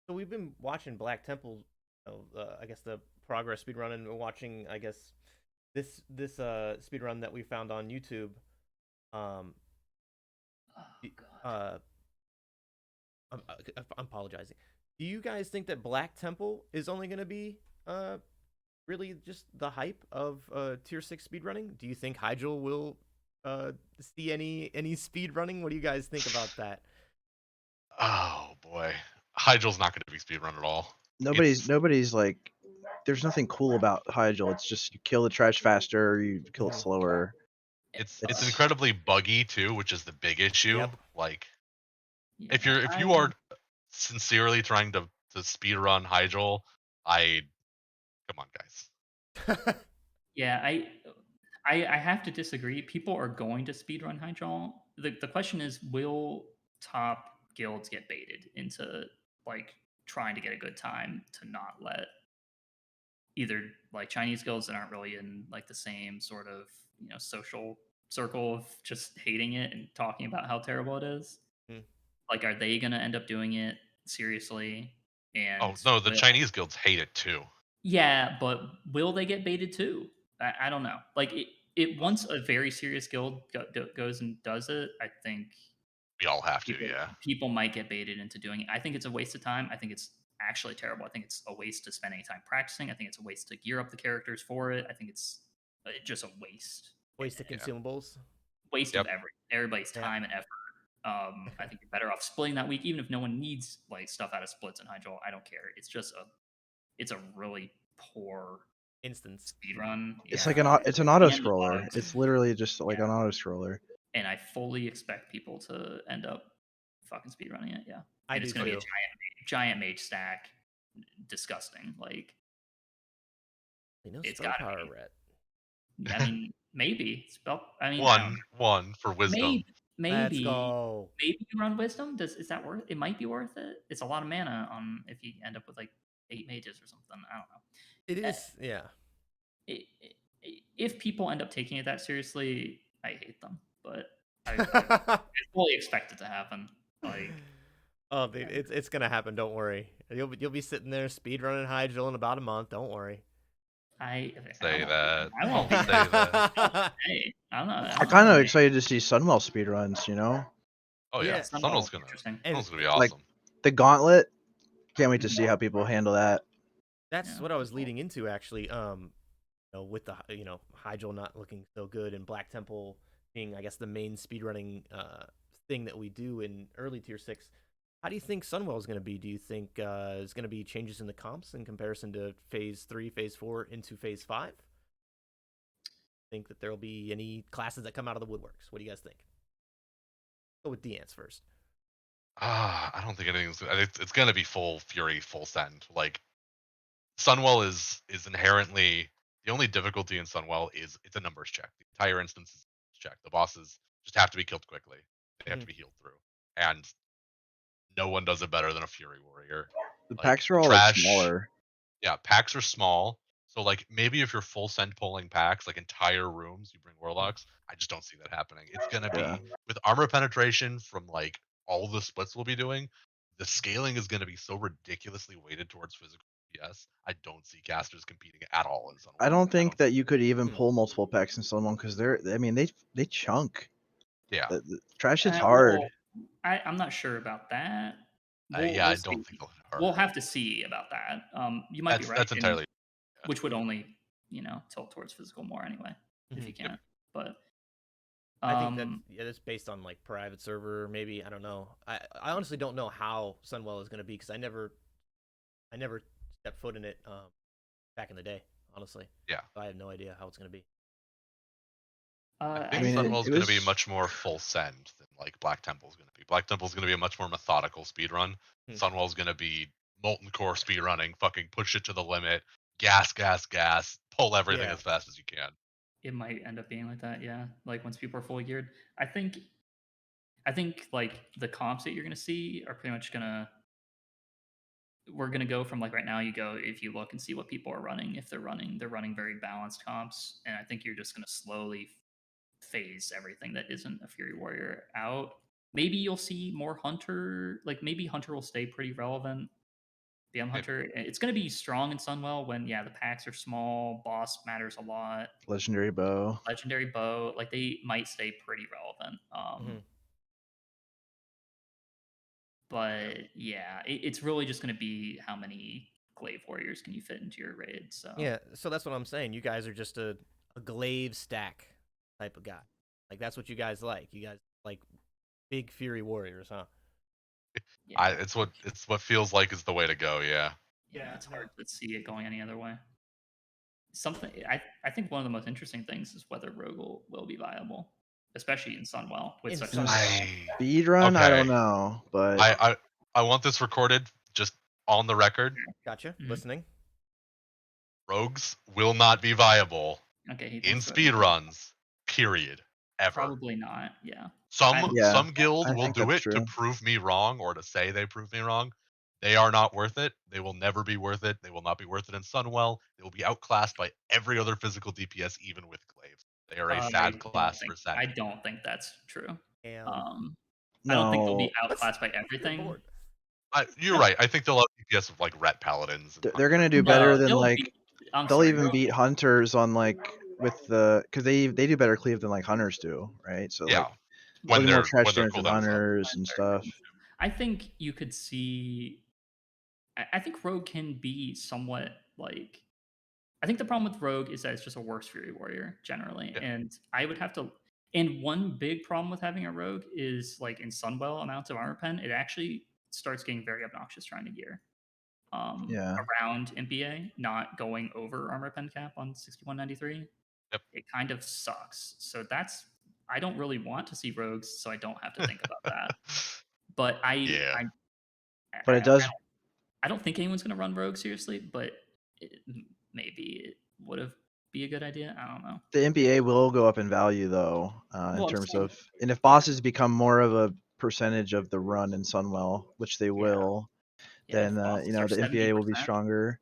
So we've been watching Black Temple, I guess the progress speedrun, and we're watching, I guess, this speedrun that we found on YouTube. Oh God. I'm apologizing. Do you guys think that Black Temple is only going to be really just the hype of tier 6 speedrunning? Do you think Hyjal will see any speedrunning? What do you guys think about that? Oh boy, Hyjal's not going to be speedrun at all. Nobody's like, there's nothing cool about Hyjal. It's just you kill the trash faster, or you kill it slower. It's incredibly buggy too, which is the big issue. Yep. Like Yeah, if you are sincerely trying to speedrun Hyjal, come on guys. Yeah, I have to disagree. People are going to speedrun Hyjal. The question is, will top guilds get baited into like trying to get a good time to not let either like Chinese guilds that aren't really in like the same sort of social circle of just hating it and talking about how terrible it is. Like, are they gonna end up doing it seriously? And Oh no, the Chinese guilds hate it too. yeah, but will they get baited too? I don't know. Like it once a very serious guild goes and does it, I think We all have to, people, yeah. people might get baited into doing it. I think it's a waste of time. I think it's actually terrible. I think it's a waste to spend any time practicing. I think it's a waste to gear up the characters for it. I think it's just a waste. Waste of consumables. Waste of everybody's Yeah. time and effort. I think you're better off splitting that week, even if no one needs like stuff out of splits in Hyjal. I don't care. It's a really poor instance speedrun. It's Yeah. like it's an auto And scroller. bugs. It's literally just like an auto scroller. And I fully expect people to end up fucking speedrunning it. Yeah. I And it's do gonna be a too. giant mage stack. Disgusting. Like No it's spell gotta power be. ret. I mean, maybe spell. I mean, one for wisdom. Let's go. Maybe you run wisdom. Is that worth? It might be worth it. It's a lot of mana on if you end up with like 8 mages or something. I don't know. It is, yeah. If people end up taking it that seriously, I hate them. But I fully expect it to happen. Like Oh, dude, it's gonna happen. Don't worry. You'll be sitting there speedrunning Hyjal in about a month. Don't worry. I Say won't, that. I won't Don't be. say that. Hey, I'm not. I'm I kind of won't be. excited to see Sunwell speedruns. You know, Oh Yeah, yeah, Sunwell, interesting. and Sunwell's gonna be like awesome. the Gauntlet. Can't wait to see how people handle that. that's Yeah, what I was cool. leading into actually. With the Hyjal not looking so good and Black Temple being, I guess, the main speedrunning thing that we do in early tier 6. How do you think Sunwell is going to be? Do you think is going to be changes in the comps in comparison to phase 3, phase 4 into phase 5? Think that there will be any classes that come out of the woodworks? What do you guys think? Go with Deance first. I don't think anything's. It's gonna be full fury, full send. Like Sunwell is inherently the only difficulty in Sunwell is it's a numbers check. The entire instance is a numbers check. The bosses just have to be killed quickly. They have to be healed through, and no one does it better than a Fury Warrior. The Like packs are all like trash. smaller. Yeah, packs are small. So like maybe if you're full send pulling packs, like entire rooms, you bring warlocks. I just don't see that happening. It's gonna Yeah. be with armor penetration from like all the splits we'll be doing. The scaling is gonna be so ridiculously weighted towards physical DPS. I don't see casters competing at all in I Sunwell. don't think see that you could even Hmm. pull multiple packs in someone because they're. I mean, they chunk. Yeah, The trash is Well, hard. I'm not sure about that. yeah, We'll I see. don't think they'll hit hard. We'll have to see about that. You might be right, That's entirely. which would only tilt towards physical more anyway, if you Mhm. can. But I think that's based on like private server, maybe. I don't know. I honestly don't know how Sunwell is going to be because I never stepped foot in it back in the day. Honestly, Yeah, so I have no idea how it's going to be. I I think mean, think Sunwell's it going to be was. much more full send than like Black Temple's going to be. Black Temple's going to be a much more methodical speed run. Hmm. Sunwell's going to be molten core speed running, fucking push it to the limit, gas, gas, gas, pull everything Yeah. as fast as you can. it might end up being like that. Yeah, like once people are fully geared. I think like the comps that you're gonna see are pretty much gonna. We're gonna go from like right now. You go if you look and see what people are running. If they're running very balanced comps, and I think you're just gonna slowly phase everything that isn't a Fury Warrior out. Maybe you'll see more Hunter. Like maybe Hunter will stay pretty relevant. BM Maybe. Hunter, it's going to be strong in Sunwell when the packs are small. Boss matters a lot. Legendary bow. Legendary bow, like they might stay pretty relevant. Mhm. But yeah, it's really just going to be how many Glaive Warriors can you fit into your raid. So Yeah, so that's what I'm saying. You guys are just a glaive stack type of guy. Like that's what you guys like. You guys like big fury warriors, huh? yeah, It's what feels like is the way to go. Yeah. yeah, it's hard to see it going any other way. Something I think one of the most interesting things is whether Rogue will be viable, especially in Sunwell with In such Sunwell. a Speedrun, I Okay. don't know, but I want this recorded just on the record. Gotcha. Mhm. Listening. Rogues will not be viable Okay, he in thinks Rogue. speed runs. Period. Ever. Probably not. Yeah. yeah, Some guild I will think do that's it to true. prove me wrong or to say they prove me wrong. They are not worth it. They will never be worth it. They will not be worth it in Sunwell. They will be outclassed by every other physical DPS, even with Glaives. They are a sad class for sad. I don't think that's true. I don't think they'll be No, outclassed by everything. You're No. right. I think they'll have DPS of like ret paladins. And they're gonna do Hunters. better No, than they'll like be. I'm they'll sorry. even beat hunters on like with the because they do better cleave than like hunters do, right? So Yeah, like they'll when do more their trash damage than cooldown is up. hunters and stuff. I think you could see. I think Rogue can be somewhat like. I think the problem with Rogue is that it's just a worse Fury Warrior generally, Yeah. and I would have to. And one big problem with having a Rogue is like in Sunwell amounts of armor pen, it actually starts getting very obnoxious trying to gear. Yeah. Around MPA, not going over armor pen cap on 6193. Yep. It kind of sucks. So that's I don't really want to see rogues, so I don't have to think about that. But Yeah. But it does. I don't think anyone's going to run rogue seriously, but maybe it would have be a good idea. I don't know. The MPA will go up in value though, in Well, I'm terms saying- of, and if bosses become more of a percentage of the run in Sunwell, which they will, yeah, then if bosses you know are the MPA will be 70%, stronger.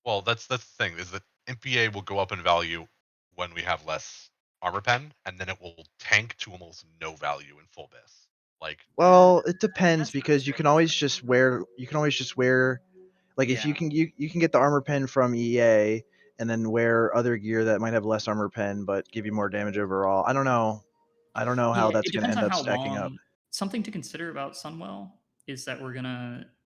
Well, that's the thing is that MPA will go up in value when we have less armor pen, and then it will tank to almost no value in full bis. Like, Well, it depends That's because you can always just wear. Like if you Yeah. can you can get the armor pen from EA and then wear other gear that might have less armor pen but give you more damage overall. I don't know. I don't know how Yeah, that's it going to depends end on up how stacking up. long. Something to consider about Sunwell is that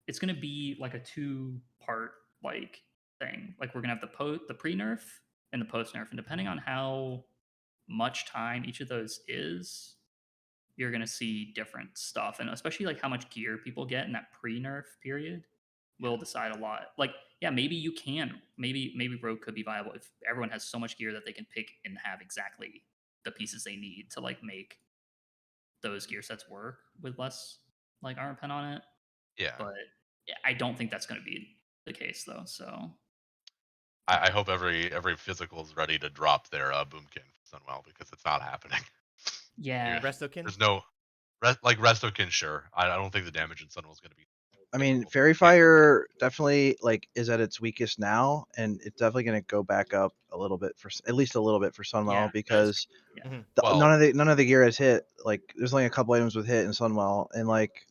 it's gonna be like a two-part like thing. Like we're gonna have the pre-nerf and the post-nerf, and depending on how much time each of those is, you're gonna see different stuff, and especially like how much gear people get in that pre-nerf period will decide a lot. Like, yeah, maybe Rogue could be viable if everyone has so much gear that they can pick and have exactly the pieces they need to like make those gear sets work with less like armor pen on it. yeah. But yeah, I don't think that's going to be the case though. So I hope every physical is ready to drop their boomkin for Sunwell because it's not happening. yeah, Restokin? There's no like Restokin, sure. I don't think the damage in Sunwell is going to be. I mean, difficult. Fairy Fire definitely like is at its weakest now, and it's definitely going to go back up a little bit for at least a little bit for Sunwell yeah, because yeah. Mhm. Well, none of the gear has hit. Like there's only a couple items with hit in Sunwell, and like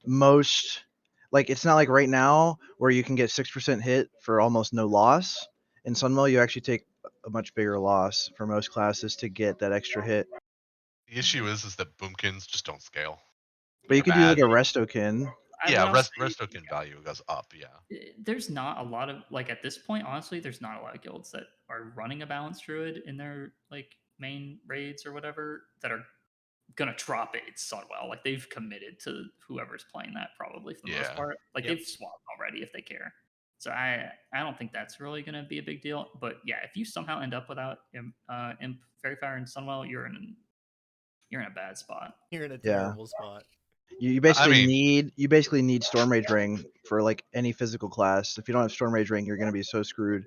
most like it's not like right now where you can get 6% hit for almost no loss. In Sunwell, you actually take a much bigger loss for most classes to get that extra hit. the issue is that boomkins just don't scale. But you They're could do like bad. a Restokin. Yeah, What I'll say, Restokin value goes up. Yeah. there's not a lot of like at this point, honestly, there's not a lot of guilds that are running a balanced druid in their like main raids or whatever that are gonna drop it. It's Sunwell. Like they've committed to whoever's playing that probably for the most Yeah. part. Like Yep. they've swapped already if they care. So I don't think that's really gonna be a big deal. But yeah, if you somehow end up without Imp, Fairy Fire, and Sunwell, you're in a bad spot. You're in a Yeah. terrible spot. You I basically mean, need Storm Rage Ring for like any physical class. If you don't have Storm Rage Ring, you're gonna be so screwed.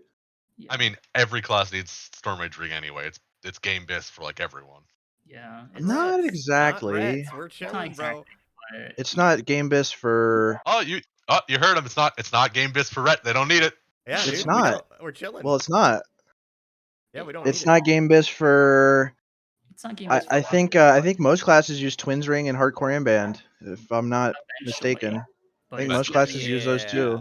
Yeah. I mean, every class needs Storm Rage Ring anyway. It's game best for like everyone. Yeah. It's Not Rets, exactly. Not rets. We're not chilling, bro. exactly, but It's not game best for. Oh, you heard him. It's not game best for Ret. They don't need it. Yeah, It's dude. We not. don't. We're chilling. Well, it's not. Yeah, we don't It's need not game best for. it's not game best for I think most classes use Twins Ring and Hardcore Amband. If I'm not eventually. mistaken, I But think it's most still, classes use those too.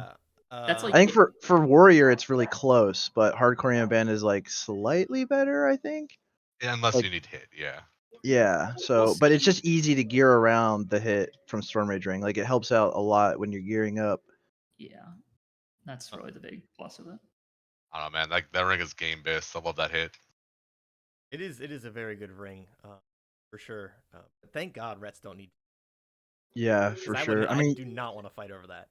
Yeah. That's I like think for Warrior it's really close, but Hardcore Amband is like slightly better. I think. Unless Like you need hit. Yeah. yeah. So, Well, but it's see, just easy to gear around the hit from Storm Rage Ring. Like it helps out a lot when you're gearing up. yeah, that's really the big plus of it. I don't know, man. That ring is game best. I love that hit. It is. It is a very good ring, for sure. But thank God, Rets don't need. Yeah, 'Cause for I sure. I mean, do not want to fight over that.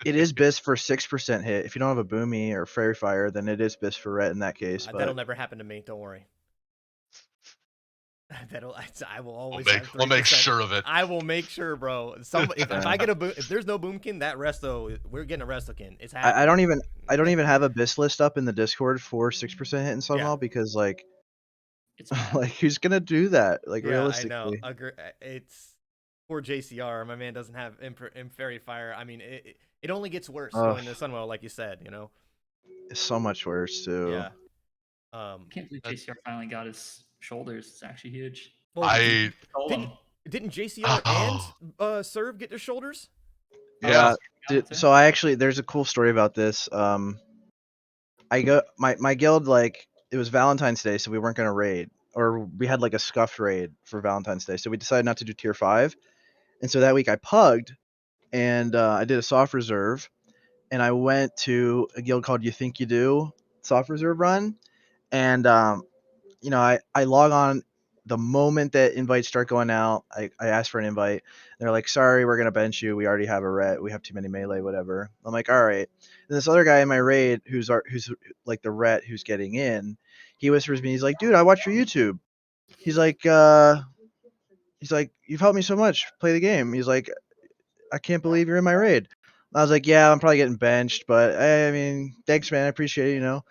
it is BIS for 6% hit. If you don't have a Boomy or Fairy Fire, then it is BIS for Ret in that case. That'll But never happen to me. Don't worry. I will always We'll have 3%. make sure of it. I will make sure, bro. If I get if there's no boomkin, that resto, we're getting a restokin. It's happening. I don't even have a BIS list up in the Discord for 6% hit in Sunwell Yeah. because like It's bad. like who's gonna do that? Like Yeah, I realistically. know. It's poor JCR. My man doesn't have Imp Fairy Fire. I mean, it only gets worse Ugh. going to Sunwell, like you said. You know. It's so much worse too. Yeah. I can't believe JCR finally got his shoulders. It's actually huge. Well, I Told him. didn't JCR and Serve get their shoulders? yeah. Dude, so I actually there's a cool story about this. I go my guild like it was Valentine's Day, so we weren't gonna raid, or we had like a scuffed raid for Valentine's Day, so we decided not to do tier 5. And so that week I pugged, and I did a soft reserve, and I went to a guild called You Think You Do soft reserve run, and you know I log on the moment that invites start going out. I ask for an invite. They're like, sorry, we're gonna bench you. We already have a ret. We have too many melee, whatever. I'm like, all right. And this other guy in my raid, who's like the ret who's getting in, he whispers me, he's like, dude, I watch your YouTube. He's like, you've helped me so much play the game. He's like, I can't believe you're in my raid. I was like, yeah, I'm probably getting benched, but I mean, thanks, man. I appreciate it, you know.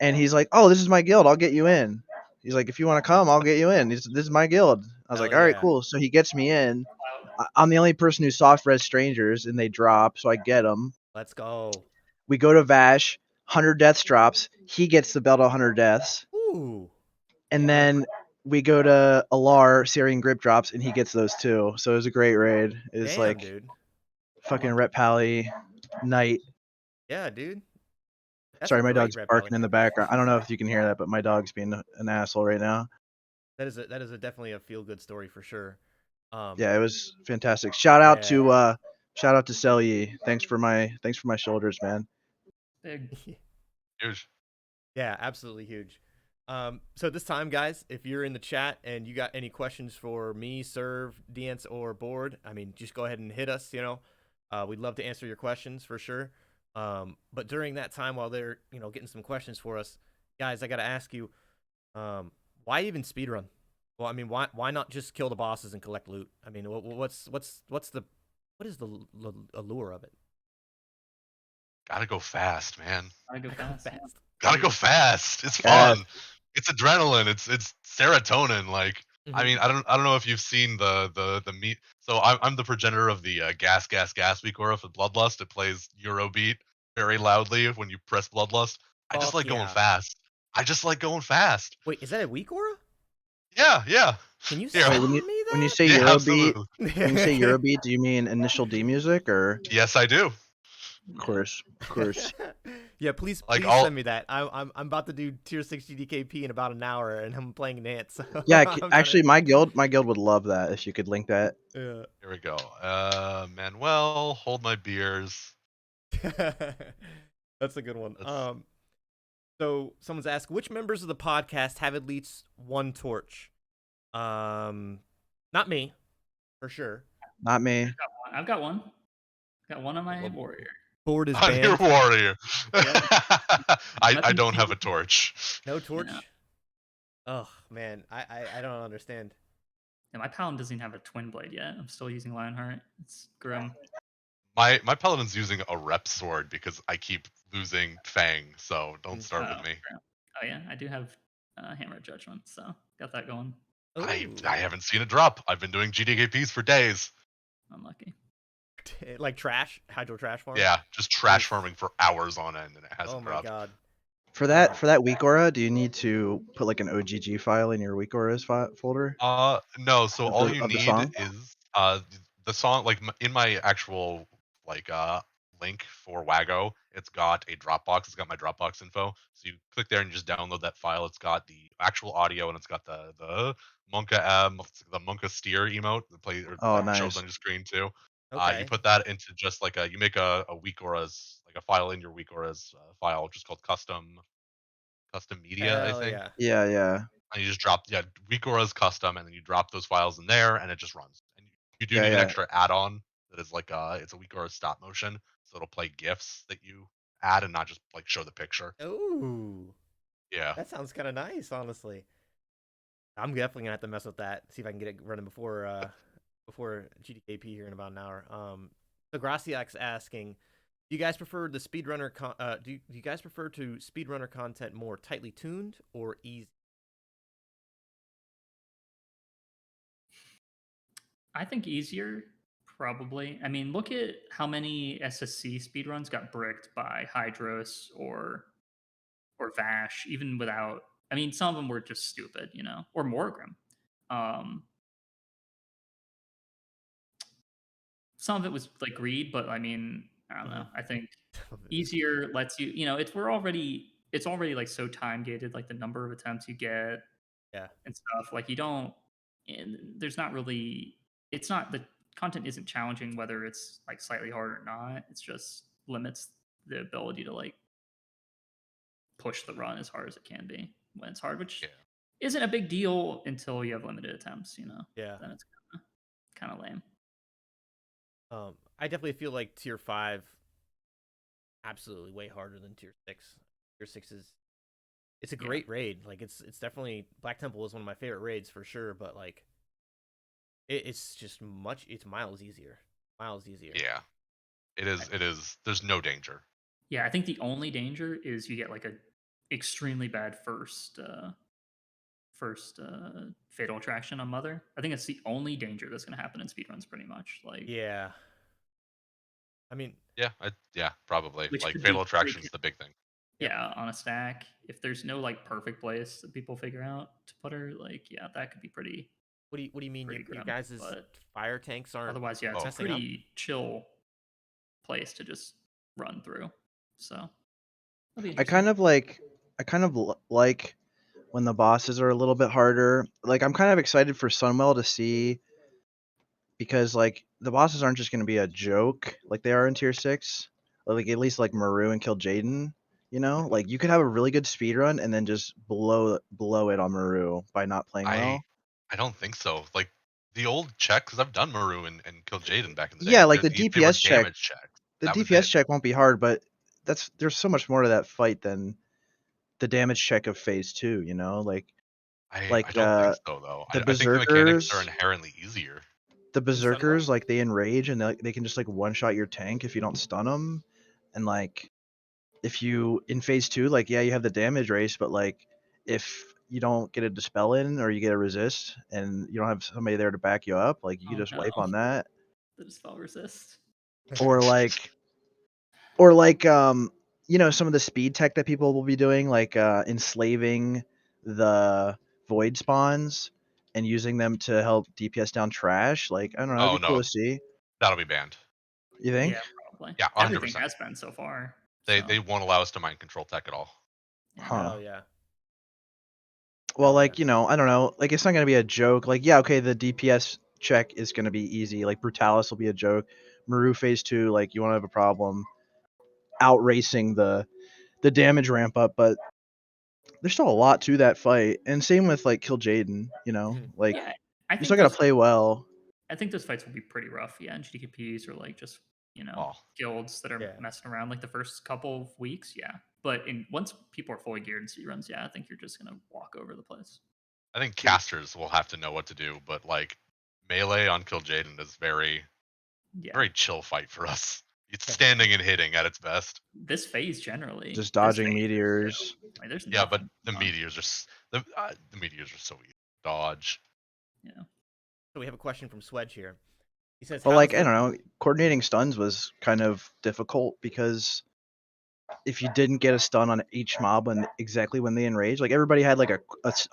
And he's like, oh, this is my guild. I'll get you in. He's like, if you want to come, I'll get you in. This is my guild. I was Hell like, all right, yeah. cool. So he gets me in. I'm the only person who soft res strangers, and they drop, so I get them. Let's go. We go to Vash, 100 deaths drops. He gets the belt of 100 deaths. Ooh. And then we go to Alar, Syrian grip drops, and he gets those too. So it was a great raid. It's Damn, like dude. fucking Ret Pally, Knight. Yeah, dude. That's Sorry, a my great dog's Red barking Pally. in the background. I don't know if you can hear that, but my dog's being an asshole right now. That is definitely a feel good story for sure. Yeah, it was fantastic. Shout out Yeah. to Selye. Thanks for my shoulders, man. Big. Huge. Yeah, absolutely huge. So this time, guys, if you're in the chat and you got any questions for me, Serve, Deance, or Bored, I mean, just go ahead and hit us. We'd love to answer your questions for sure. But during that time, while they're getting some questions for us, guys, I got to ask you, why even speedrun? Well, I mean, why not just kill the bosses and collect loot? I mean, what is the allure of it? Gotta go fast, man. I go fast. Yeah. Gotta go fast. It's Yes. fun. It's adrenaline. It's serotonin. Like I mean, I don't know if you've seen the meat. So I'm the progenitor of the gas weak aura for Bloodlust. It plays Eurobeat very loudly when you press Bloodlust. I just Fuck like going yeah. fast. I just like going fast. Wait, is that a weak aura? Yeah. Can you Here. send Wait, me when you that? say Yeah, Eurobeat, absolutely. when you say Eurobeat, do you mean initial D music or? Yes, I do. Of course. Yeah, please Like send me that. I'm about to do tier 60 DKP in about an hour, and I'm playing Deance. So Yeah, I'm actually, trying my guild would love that if you could link that. to- Here we go. Manuel, hold my beers. yeah. That's a good one. Let's- So someone's asked, which members of the podcast have at least one torch? Not me, for sure. Not me. I've got one. Got one on my warrior. Bored is On your banned. warrior. Yep. I don't have a torch. No torch. Yeah. Oh man, I don't understand. Yeah, my paladin doesn't even have a twin blade yet. I'm still using Lionheart. It's grim. My paladin's using a rep sword because I keep losing Fang, so don't start with me. Oh yeah, I do have Hammer of Judgment, so got that going. I Ooh. haven't seen a drop. I've been doing GDKPs for days. Unlucky. Like trash, hydro trash farm. Yeah, just trash Oof. farming for hours on end, and it hasn't Oh my dropped. god. For that weak aura, do you need to put like an OGG file in your weak auras folder? No. So Of all the- you of the need song? is the song. Like in my actual like link for Wago, it's got a Dropbox. It's got my Dropbox info. So you click there and you just download that file. It's got the actual audio and it's got the Monka steer emote that plays or Oh, that shows nice. on your screen too. Okay. You put that into just like you make a weak auras like a file in your weak auras file, just called custom media, I Hell think. yeah. Yeah. And you just drop Weakora's custom, and then you drop those files in there, and it just runs. And you do need an Yeah. extra add-on that is like it's a Weakora stop motion, so it'll play GIFs that you add and not just like show the picture. Ooh. Yeah. That sounds kind of nice, honestly. I'm definitely gonna have to mess with that. See if I can get it running before GDKP here in about an hour. So Graciak's asking, do you guys prefer the speedrunner? Do you guys prefer to speedrunner content more tightly tuned or easy? I think easier, probably. I mean, look at how many SSC speedruns got bricked by Hydros or Vash, even without. I mean, some of them were just stupid, or Morgrim. Some of it was like greed, but I mean, I don't know. I think easier lets you, it's already like so time gated, like the number of attempts you get, Yeah. and stuff. Like you don't, and there's not really, it's not the content isn't challenging whether it's like slightly hard or not. It's just limits the ability to like push the run as hard as it can be when it's hard, which isn't a big deal until you have limited attempts. Yeah. Then it's kind of lame. I definitely feel like tier 5 absolutely way harder than tier 6. Tier 6 it's a great raid. Like it's definitely Black Temple is one of my favorite raids for sure, but like it's just it's miles easier. Yeah. It is. There's no danger. Yeah, I think the only danger is you get like a extremely bad first fatal attraction on Mother. I think it's the only danger that's going to happen in speedruns, pretty much. Like, yeah. I mean, Yeah, probably. Which Like could fatal be attraction is the big thing. Yeah, on a stack. If there's no like perfect place that people figure out to put her, like yeah, that could be pretty What do you mean pretty your grim. guys' But fire tanks aren't otherwise, yeah, it's a messing up? pretty chill place to just run through. So that'll be I interesting. kind of like like when the bosses are a little bit harder. Like I'm kind of excited for Sunwell to see, because like the bosses aren't just going to be a joke like they are in tier 6. Like at least like Maru and Kill Jaden, you know? Like you could have a really good speed run and then just blow it on Maru by not playing well. I don't think so. Like the old check, because I've done Maru and killed Jaden back in the Yeah, day. like the They were DPS check. damage checks. The That was DPS it. check won't be hard, but there's so much more to that fight than the damage check of phase 2, you know? Like I don't think so though. the I think the mechanics are berserkers, inherently easier. Sunwell? like they enrage and they can just like one shot your tank if you don't stun them. And like if you in phase 2, like yeah, you have the damage race, but like if you don't get a dispel in or you get a resist and you don't have somebody there to back you up, like you can Oh just no, wipe on that. the dispel resist. Or like you know, some of the speed tech that people will be doing, like enslaving the void spawns and using them to help DPS down trash. Like I don't know, Oh that'd be cool no, to see. that'll be banned. You think? Yeah, probably. Yeah, Everything 100%. has been so far. They So won't allow us to mind control tech at all. yeah. Huh. Oh yeah. Well, Oh, like, man. you know, I don't know. Like, it's not going to be a joke. Like, yeah, okay, the DPS check is going to be easy. Like, Brutalis will be a joke. Maru phase 2, like, you won't have a problem outracing the damage ramp up, but there's still a lot to that fight. And same with, like, Kill Jaden, you know? Mhm. Like, Yeah, I you think still got to those play well. I think those fights will be pretty rough. Yeah, and GDPs or like just Oh, guilds that are Yeah. messing around like the first couple of weeks. Yeah, but once people are fully geared in speedruns, yeah, I think you're just gonna walk over the place. I think casters will have to know what to do, but like melee on Kill Jaden is very Yeah, chill fight for us. It's standing and hitting at its best. this phase generally, Just this dodging phase is meteors. chill. Like, there's Yeah, but nothing the going on. meteors are the meteors are so easy to dodge. Yeah, So we have a question from Swedge here. He says, But, "How's like, I the?" don't know. Coordinating stuns was kind of difficult because if you didn't get a stun on each mob exactly when they enraged, like everybody had like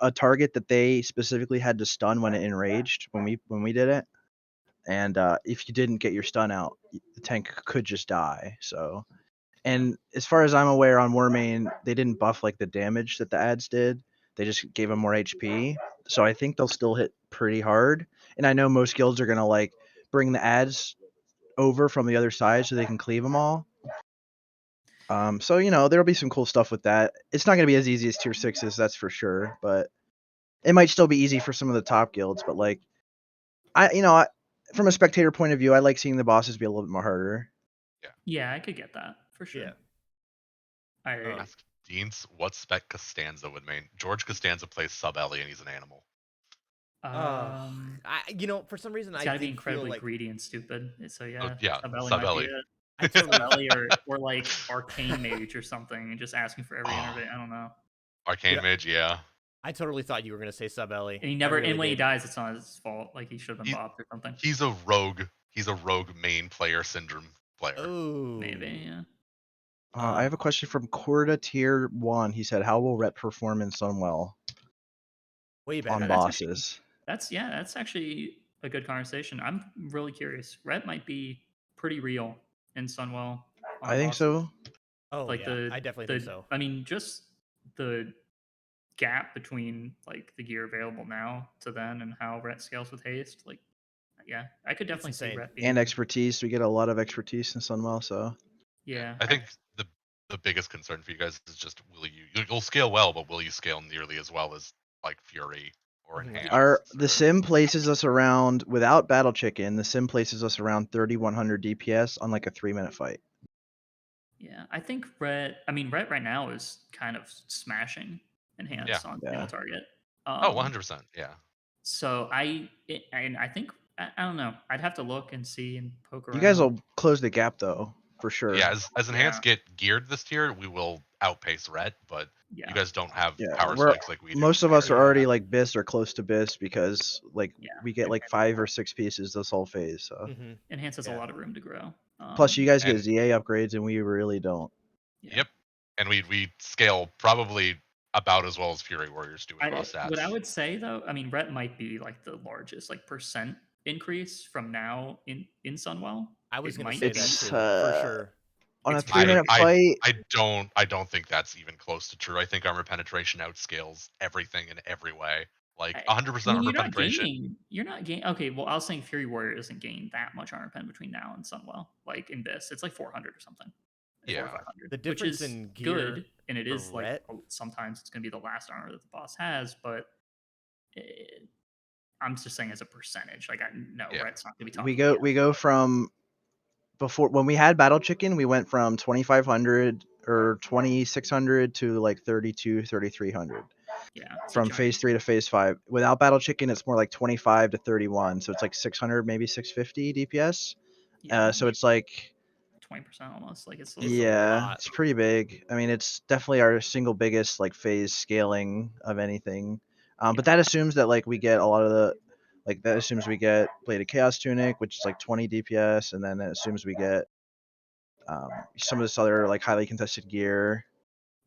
a target that they specifically had to stun when it enraged when we did it, and if you didn't get your stun out, the tank could just die. So, and as far as I'm aware, on Warmane they didn't buff like the damage that the ads did. They just gave them more HP. So I think they'll still hit pretty hard. And I know most guilds are gonna like bring the ads over from the other side so they can cleave them all. So you know there'll be some cool stuff with that. It's not going to be as easy as tier 6s, that's for sure, but it might still be easy for some of the top guilds. But like from a spectator point of view, I like seeing the bosses be a little bit more harder. yeah, I could get that for sure. Yeah. I Ask Deance what spec Costanza would main. George Costanza plays sub Ellie and he's an animal. For some reason it's I got to be did feel incredibly like greedy and stupid. So Oh, yeah, yeah, Sub Ellie sub might be Ellie. it. I totally Ellie or like Arcane Mage or something, and just asking for every intervent. I don't know. Arcane know- Mage, yeah. I totally thought you were gonna say Sub Ellie. And he never. I really And when he did. dies, it's not his fault. Like he should have been He, bopped or something. he's a rogue. He's a rogue main player syndrome player. Oh, Maybe. Yeah. I have a question from Corda tier 1. He said, "How will Rep perform in Sunwell way better. on That's actually- bosses?" That's actually a good conversation. I'm really curious. Ret might be pretty real in Sunwell. On I think bosses. so. Oh Like yeah, I definitely think so. I mean, just the gap between like the gear available now to then and how Ret scales with haste. Like, yeah, I could definitely see insane. Ret being And expertise. We get a lot of expertise in Sunwell, so Yeah, I think the biggest concern for you guys is just you'll scale well, but will you scale nearly as well as like Fury or Mhm. Enhanced? the sim places us around without Battle Chicken. The sim places us around 3100 DPS on like a 3-minute fight. Yeah, I think Ret right now is kind of smashing enhance on single target. Oh, 100%. Yeah. So and I think I don't know. I'd have to look and see and poke around. You guys will close the gap though, for sure. Yeah, as Enhanced get geared this tier, we will outpace Ret, but Yeah. you guys don't have Yeah, power spikes like we do. most of us are Yeah. already like BIS or close to BIS because like Yeah. we get like 5 or 6 pieces this whole phase. So Mhm. Enhance has a Yeah. lot of room to grow. plus you guys get and- ZA upgrades and we really don't. Yeah. Yep. and we scale probably about as well as Fury Warriors do across stats. What I would say though, I mean, Ret might be like the largest like percent increase from now in Sunwell. I was It gonna might say be. that It's too, for sure. on a It's very 3-minute fight. I don't think that's even close to true. I think armor penetration outscales everything in every way. Like 100% I mean, armor penetration. You're not gaining. Okay, well, I was saying Fury Warrior doesn't gain that much armor pen between now and Sunwell. Like in this, it's like 400 or something. Yeah. 400 or 500, The which difference is in gear good, and it for is like Ret- sometimes it's going to be the last armor that the boss has, but I'm just saying as a percentage. Like, Yeah. Ret's not going to be talking. We go from before when we had Battle Chicken, we went from 2,500 or 2,600 to like 3,300 Yeah, it's a from giant- phase 3 to phase 5. Without Battle Chicken, it's more like 25 to 31, so it's like 600, maybe 650 DPS. Yeah, So it's like 20% almost. Like it's It's a yeah, lot. it's pretty big. I mean, it's definitely our single biggest like phase scaling of anything. But that assumes that like we get a lot of the like that assumes we get Bladed Chaos Tunic, which is like 20 DPS, and then it assumes we get some of this other like highly contested gear.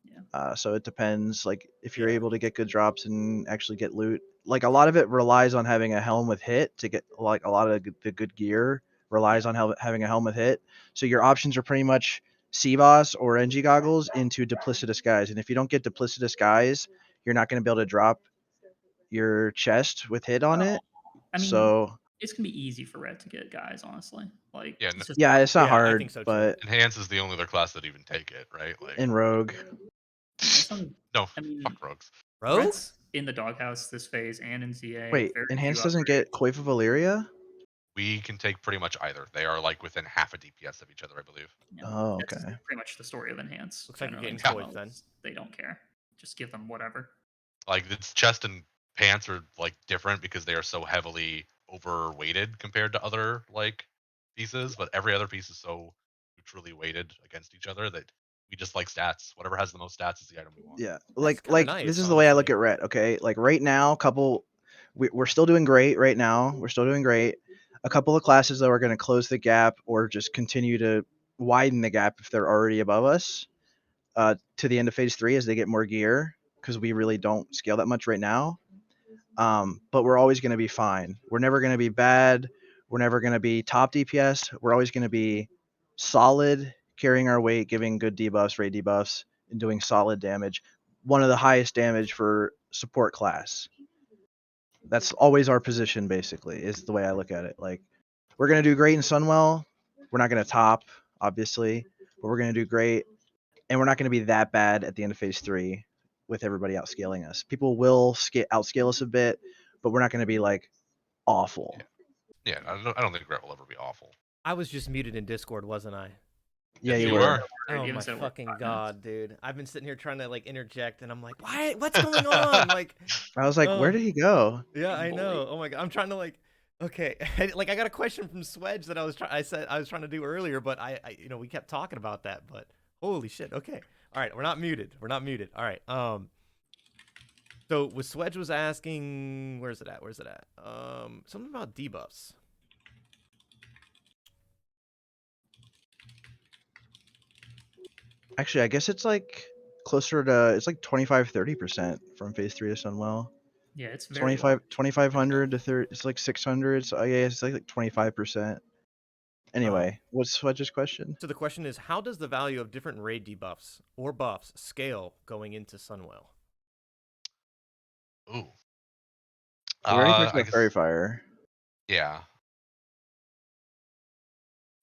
Yeah. So it depends. Like if you're Yeah. able to get good drops and actually get loot, like a lot of it relies on having a helm with hit to get like a lot of the good gear relies on having a helm with hit. So your options are pretty much CBOS or Engi goggles into duplicitous guys. And if you don't get duplicitous guys, you're not going to be able to drop your chest with hit on it. I mean, so it's gonna be easy for Red to get guys, honestly. Like, Yeah, it's just, yeah, it's not Yeah, I hard, think so too. but Enhance is the only other class that even take it, right? Like in Rogue, it's not, no, I mean, fuck rogues. Rogue? Red's in the doghouse this phase and in ZA. wait, very Enhance few doesn't get upgrades. Coif of Illyria? We can take pretty much either. They are like within half a DPS of each other, I believe. Yeah, Oh, that's okay. pretty much the story of Enhance. Looks like you're generally. getting Yeah. Coif then. They don't care. Just give them whatever. Like its chest and pants are like different because they are so heavily overweighted compared to other like pieces, but every other piece is so neutrally weighted against each other that we just like stats. Whatever has the most stats is the item we want. Yeah, kinda like nice, this is the way I look honestly. at Ret. Okay, like right now, we're still doing great. Right now, we're still doing great. A couple of classes that are going to close the gap or just continue to widen the gap if they're already above us to the end of phase 3 as they get more gear because we really don't scale that much right now. But we're always going to be fine. We're never going to be bad. We're never going to be top DPS. We're always going to be solid, carrying our weight, giving good debuffs, raid debuffs, and doing solid damage. One of the highest damage for support class. That's always our position, basically, is the way I look at it. Like, we're going to do great in Sunwell. We're not going to top, obviously, but we're going to do great. And we're not going to be that bad at the end of phase 3 with everybody outscaling us. People will outscale us a bit, but we're not going to be like awful. Yeah, I don't think Ret will ever be awful. I was just muted in Discord, wasn't I? Yeah, Yes, you you were. were. Oh You my haven't said a word fucking in 5 god, dude! I've been sitting here trying to like interject, and I'm like, why? What's going on? Like, I was like, where did he go? yeah, I Bully. know. Oh my god, I'm trying to like, okay, like I got a question from Swedge that I was trying to do earlier, but I we kept talking about that, but holy shit. Okay, all right, we're not muted. We're not muted. All right. So Swedge was asking, where's it at? Where's it at? Something about debuffs. Actually, I guess it's like closer to it's like 25-30% from phase 3 to Sunwell. Yeah, it's very 2,500 to 30. It's like 600. So yeah, it's like 25%. Anyway, what's Swedge's question? So the question is, how does the value of different raid debuffs or buffs scale going into Sunwell? Ooh. We already talked I about guess, Fairy Fire. yeah.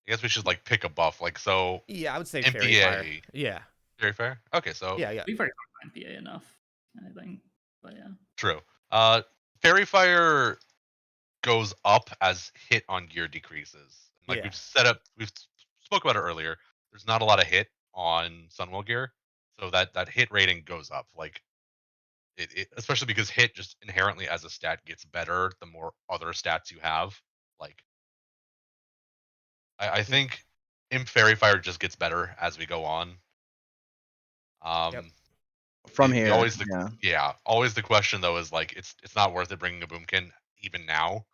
I guess we should like pick a buff. Like so Yeah, I would say MPA. Fairy Fire. Yeah. Very fair. Okay, so Yeah, yeah. We've already talked about NPA enough, I think. But yeah. true. Fairy Fire goes up as hit on gear decreases. Like Yeah. we've spoke about it earlier. There's not a lot of hit on Sunwell gear, so that hit rating goes up. Like it especially because hit just inherently as a stat gets better the more other stats you have. Like I think Imp Fairy Fire just gets better as we go on. Yep. From the here, always yeah. always the question though is like it's not worth it bringing a boomkin even now.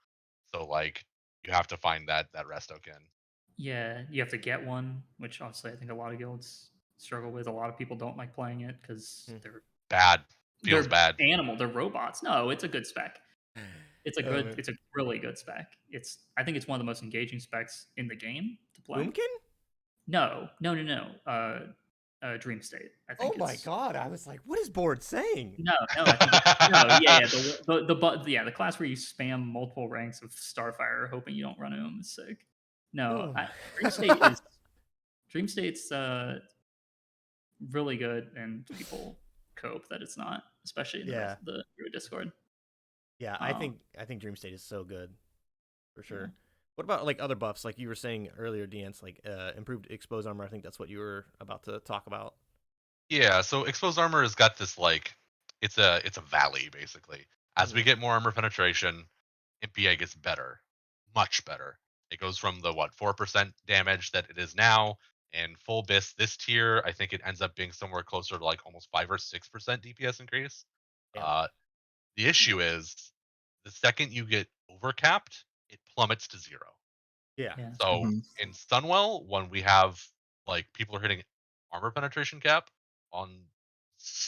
So like you have to find that rest token. Yeah, you have to get one, which obviously I think a lot of guilds struggle with. A lot of people don't like playing it because Bad. Feels they're bad. animal. They're robots. No, it's a good spec. It's a good. man. It's a really good spec. I think it's one of the most engaging specs in the game to play. Boomkin? No. Dream State. I think. Oh my god! I was like, what is Bored saying? No, I think no, yeah. The class where you spam multiple ranks of Starfire, hoping you don't run into him is sick. No, Oh. Dream State's really good, and people cope that it's not, especially in the Discord. Yeah, I think Dream State is so good, for sure. Yeah. What about like other buffs, like you were saying earlier, Deance, like improved exposed armor? I think that's what you were about to talk about. Yeah, so exposed armor has got this like it's a valley basically. As we get more armor penetration, MPA gets better, much better. It goes from the 4% damage that it is now, and full BIS this tier, I think it ends up being somewhere closer to like almost 5 or 6% DPS increase. Yeah. The issue is the second you get overcapped, it plummets to 0. Yeah. So in Sunwell, when we have like people are hitting armor penetration cap on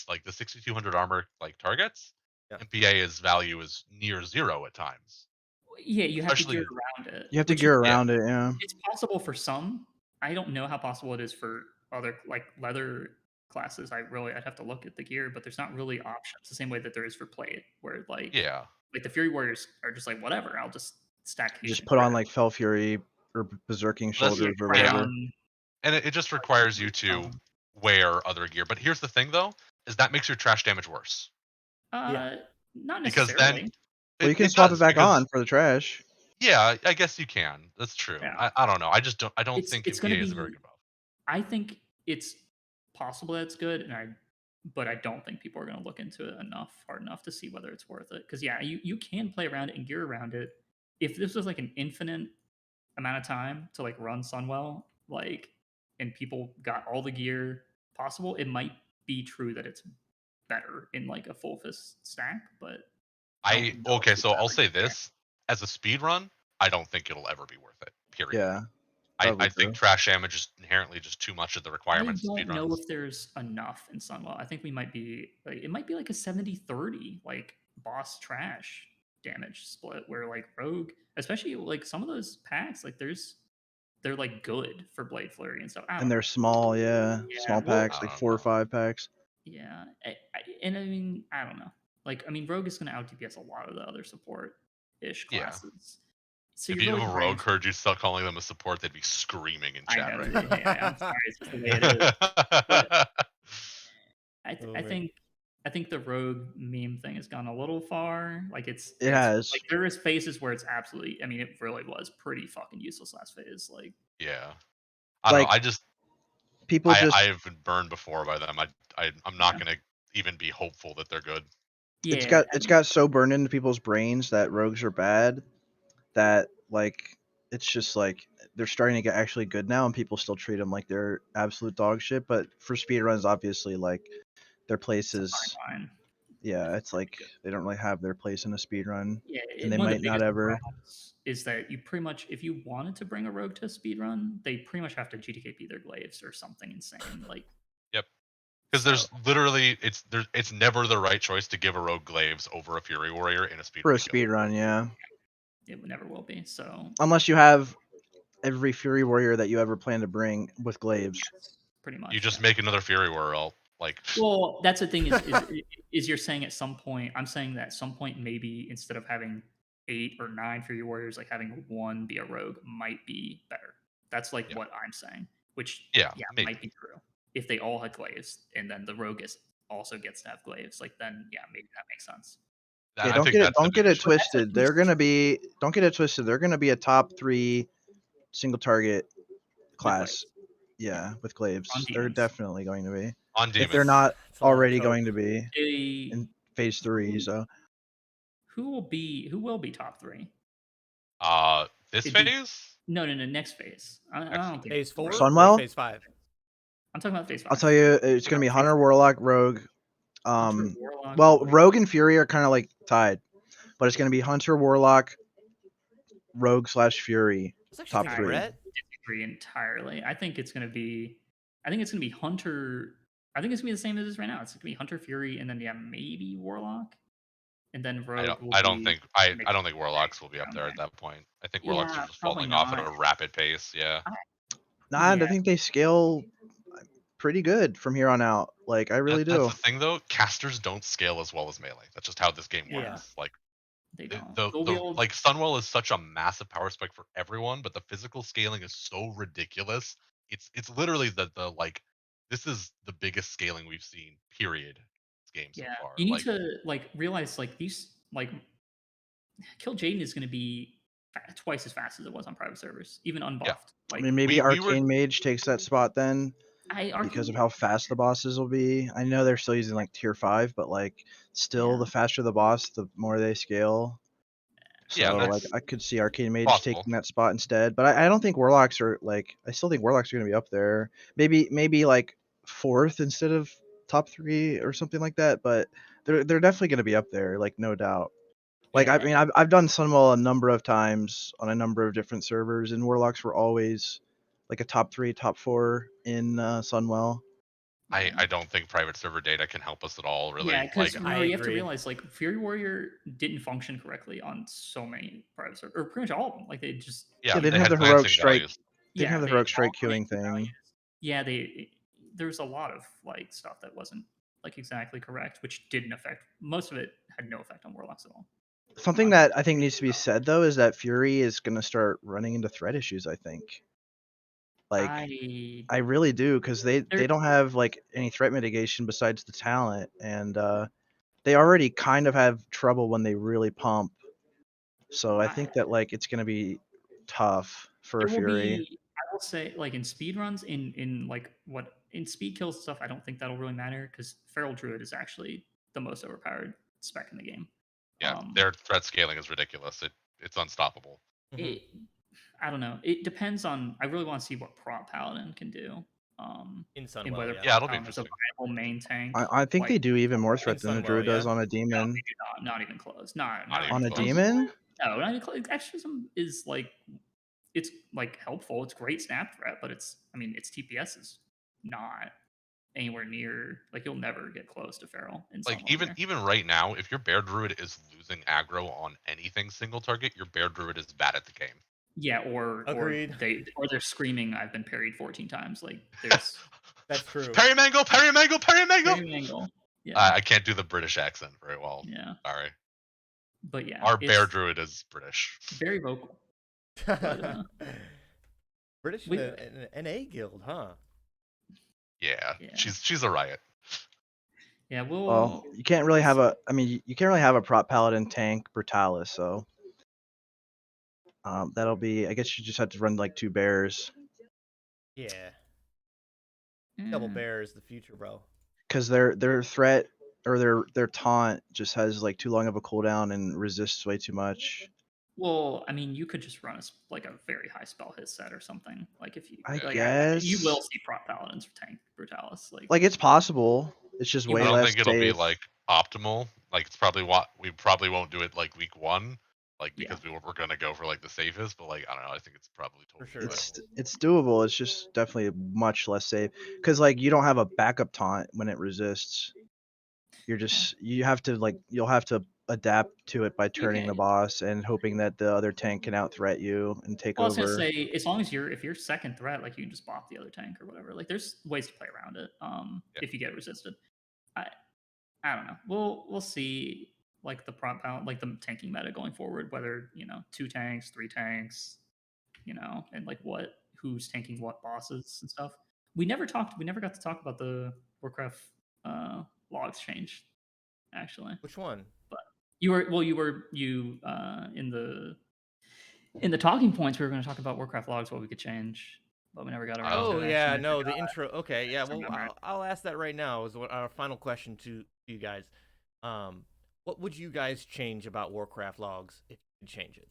like the 6200 armor like targets, MPA's value is near 0 at times. Yeah, you have to gear Especially- around it. You have to gear around it, yeah. It's possible for some. I don't know how possible it is for other like leather classes. I'd have to look at the gear, but there's not really options the same way that there is for plate, where like the Fury Warriors are just like whatever. I'll just stack. You just put on like Fell Fury or Berserking Shoulders or whatever. And it just requires you to wear other gear. But here's the thing, though, is that makes your trash damage worse. Not necessarily. Because then, well, you can swap it back on for the trash. Yeah, I guess you can. That's true. Yeah. I don't know. I just don't. I don't think MPA is a very good buff. I think it's possible that it's good, but I don't think people are going to look into it hard enough to see whether it's worth it. Because you can play around it and gear around it. If this was like an infinite amount of time to like run Sunwell, like, and people got all the gear possible, it might be true that it's better in like a full fist stack. But so I'll say this: as a speed run, I don't think it'll ever be worth it. Period. Yeah. I think trash damage is inherently just too much of the requirements. I don't know if there's enough in Sunwell. I think we might be like it might be like a 70-30 like boss trash damage split where like rogue, especially like some of those packs, like they're like good for Blade Flurry and stuff. And they're small, small packs, like 4 or 5 packs. Yeah, I mean I don't know. Like I mean rogue is going to out DPS a lot of the other support ish classes. Yeah. So if you have a rogue heard you start calling them a support, they'd be screaming in chat right now. Yeah, I'm sorry, it's just the way it is. But I think the rogue meme thing has gone a little far. Like it has. Like there is phases where it's absolutely. I mean, it really was pretty fucking useless last phase. Like I don't know. I just I've been burned before by them. I'm not gonna even be hopeful that they're good. Yeah, it's got so burned into people's brains that rogues are bad that like it's just like they're starting to get actually good now, and people still treat them like they're absolute dog shit. But for speedruns, obviously, like their place is, it's like they don't really have their place in a speedrun, and they might not ever. Is that you pretty much if you wanted to bring a rogue to a speedrun, they pretty much have to GTKP their glaives or something insane like. Yep. Because there's literally it's never the right choice to give a rogue glaives over a fury warrior in a speedrun. For a speedrun, yeah. It never will be. So unless you have every fury warrior that you ever plan to bring with glaives, pretty much. You just make another fury warrior. Well, that's the thing is you're saying at some point. I'm saying that at some point maybe instead of having 8 or 9 fury warriors, like having 1 be a rogue might be better. That's like what I'm saying. Which might be true if they all had glaives, and then the rogue also gets to have glaives. Like then maybe that makes sense. Yeah, don't get it twisted. They're gonna be don't get it twisted. They're gonna be a top 3 single target class. With glaives. They're definitely going to be. On demons. If they're not already going to be in phase 3, so who will be top 3? This phase? No, next phase. I don't think phase 4 Sunwell? Or phase 5. I'm talking about phase 5. I'll tell you, it's gonna be Hunter, Warlock, Rogue. Rogue and Fury are kind of like tied, but it's gonna be Hunter, Warlock, Rogue / Fury. Top 3. Disagree entirely. I think it's gonna be I think it's gonna be Hunter. I think it's gonna be the same as it is right now. It's gonna be Hunter, Fury, and then maybe Warlock, and then Rogue will I don't be. think I don't think Warlocks will be up there at that point. I think Warlocks are Yeah, just probably falling off at not. a rapid pace. Yeah. Nah, Yeah. I think they scale pretty good from here on out. Like I really That's do. the thing though. Casters don't scale as well as melee. That's just how this game Yeah. works. Like They don't. like Sunwell is such a massive power spike for everyone, but the physical scaling is so ridiculous. It's literally the like this is the biggest scaling we've seen. Period. This game so Yeah, far. you need Like to realize these Kill Jaden is going to be twice as fast as it was on private servers, even unbuffed. I mean, maybe we were Arcane Mage takes that spot then because Arcane of how fast the bosses will be. I know they're still using like tier 5, but like still, Yeah. the faster the boss, the more they scale. Yeah, So like that's I could see Arcane Mage possible. taking that spot instead, but I don't think Warlocks are like. I still think Warlocks are going to be up there. Maybe like 4th instead of top 3 or something like that. But they're definitely going to be up there, like no doubt. Like I Yeah. mean, I've done Sunwell a number of times on a number of different servers, and Warlocks were always like a top 3, top 4 in Sunwell. I don't think private server data can help us at all, really. Yeah, because I you have to agree. realize Fury Warrior didn't function correctly on so many private servers, or pretty much all of them. Like they just yeah, they they didn't have had the heroic glancing strike. values. Didn't have the they heroic had strike all queuing glancing thing. values. Yeah, there's a lot of stuff that wasn't exactly correct, which didn't affect. Most of it had no effect on Warlocks at all. Something that I think needs to be said though is that Fury is going to start running into threat issues. I think. Like I really do because they don't have like any threat mitigation besides the talent, and they already kind of have trouble when they really pump. So I think that like it's going to be tough for There will Fury. be, I will say, in speedruns, in speed kills and stuff, I don't think that'll really matter because Feral Druid is actually the most overpowered spec in the game. Yeah, their threat scaling is ridiculous. It's unstoppable. I don't know. It depends on. I really want to see what Prot Paladin can do. In Sunwell, and whether Yeah, it'll be Paladin is a interesting. viable main tank. I think they do even more threat than the Sunwell, Druid does yeah. on a No, demon. they do not even close. Not even On a close. demon? No, not even close. Exorcism is it's helpful. It's great snap threat, but its TPS is not anywhere near you'll never get close to Feral in Like Sunwell even right now, if your Bear Druid is losing aggro on anything single target, your Bear Druid is bad at the game. Yeah, or Agreed. they're screaming, "I've been parried 14 times." There's That's true. Parry Mangle, Parry Mangle, Parry Mangle. Parry Mangle. Yeah. I can't do the British accent very well. Yeah. Sorry. But yeah, Our Bear Druid is British. Very vocal. But, British in an A guild, huh? Yeah, she's a riot. Yeah, well, you can't really have a. I mean, you can't really have a Prot Paladin tank Brutalis, so that'll be. I guess you just have to run like 2 bears. Yeah. Double bear is the future, bro. Because their threat or their taunt just has like too long of a cooldown and resists way too much. Well, I mean, you could just run a very high spell hit set or something. If you, I guess you will see Prot Paladins tank Brutalis. Like it's possible. It's just way I don't less think it'll be safe. optimal. It's probably we probably won't do it week 1, because we're gonna go for the safest. But I don't know. I think it's probably totally For sure. It's doable. It's just definitely much less safe because you don't have a backup taunt when it resists. You're just you'll have to adapt to it by turning the boss and hoping that the other tank can out threat you and take Well, I was over. gonna say, as long as if you're second threat, you can just bop the other tank or whatever. There's ways to play around it. If you get resisted, I don't know. We'll see. The Prot Paladin, the tanking meta going forward, whether 2 tanks, 3 tanks, and who's tanking what bosses and stuff. We never got to talk about the Warcraft logs change, actually. Which one? But you were in the talking points. We were going to talk about Warcraft logs, what we could change, but we never got around to it. Yeah, actually. no, the intro. Okay, yeah. Well, I'll ask that right now. Is our final question to you guys. What would you guys change about Warcraft logs if you could change it?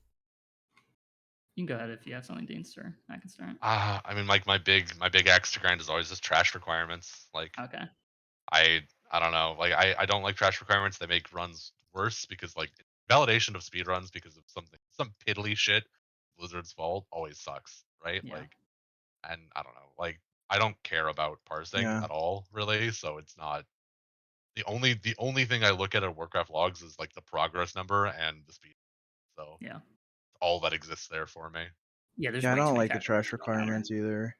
You can go ahead if you have something, Deance, or I can start. I mean, my big axe to grind is always just trash requirements. Okay. I don't know. I don't like trash requirements. They make runs worse because validation of speedruns because of some piddly shit. Blizzard's fault always sucks, right? Yeah. And I don't know. I don't care about parsing Yeah. at all, really. So it's not the only thing I look at Warcraft logs is like the progress number and the speed. So Yeah. all that exists there for me. Yeah, there's Yeah, I way too don't many like the categories trash that don't matter. requirements either.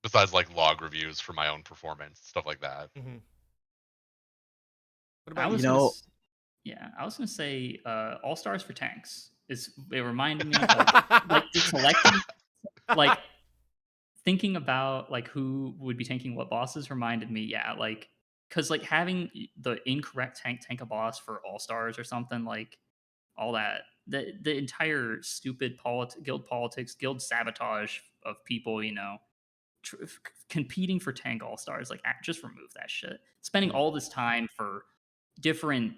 Besides like log reviews for my own performance, stuff like that. Mm-hmm. What I about was you? You gonna, know, yeah, I was gonna say All Stars for tanks. It reminded me like just selecting, like thinking about like who would be tanking what bosses reminded me, yeah, like because like having the incorrect tank a boss for All Stars or something, like all that, the entire stupid guild politics, guild sabotage of people, competing for tank All Stars, like just remove that shit. Spending all this time for different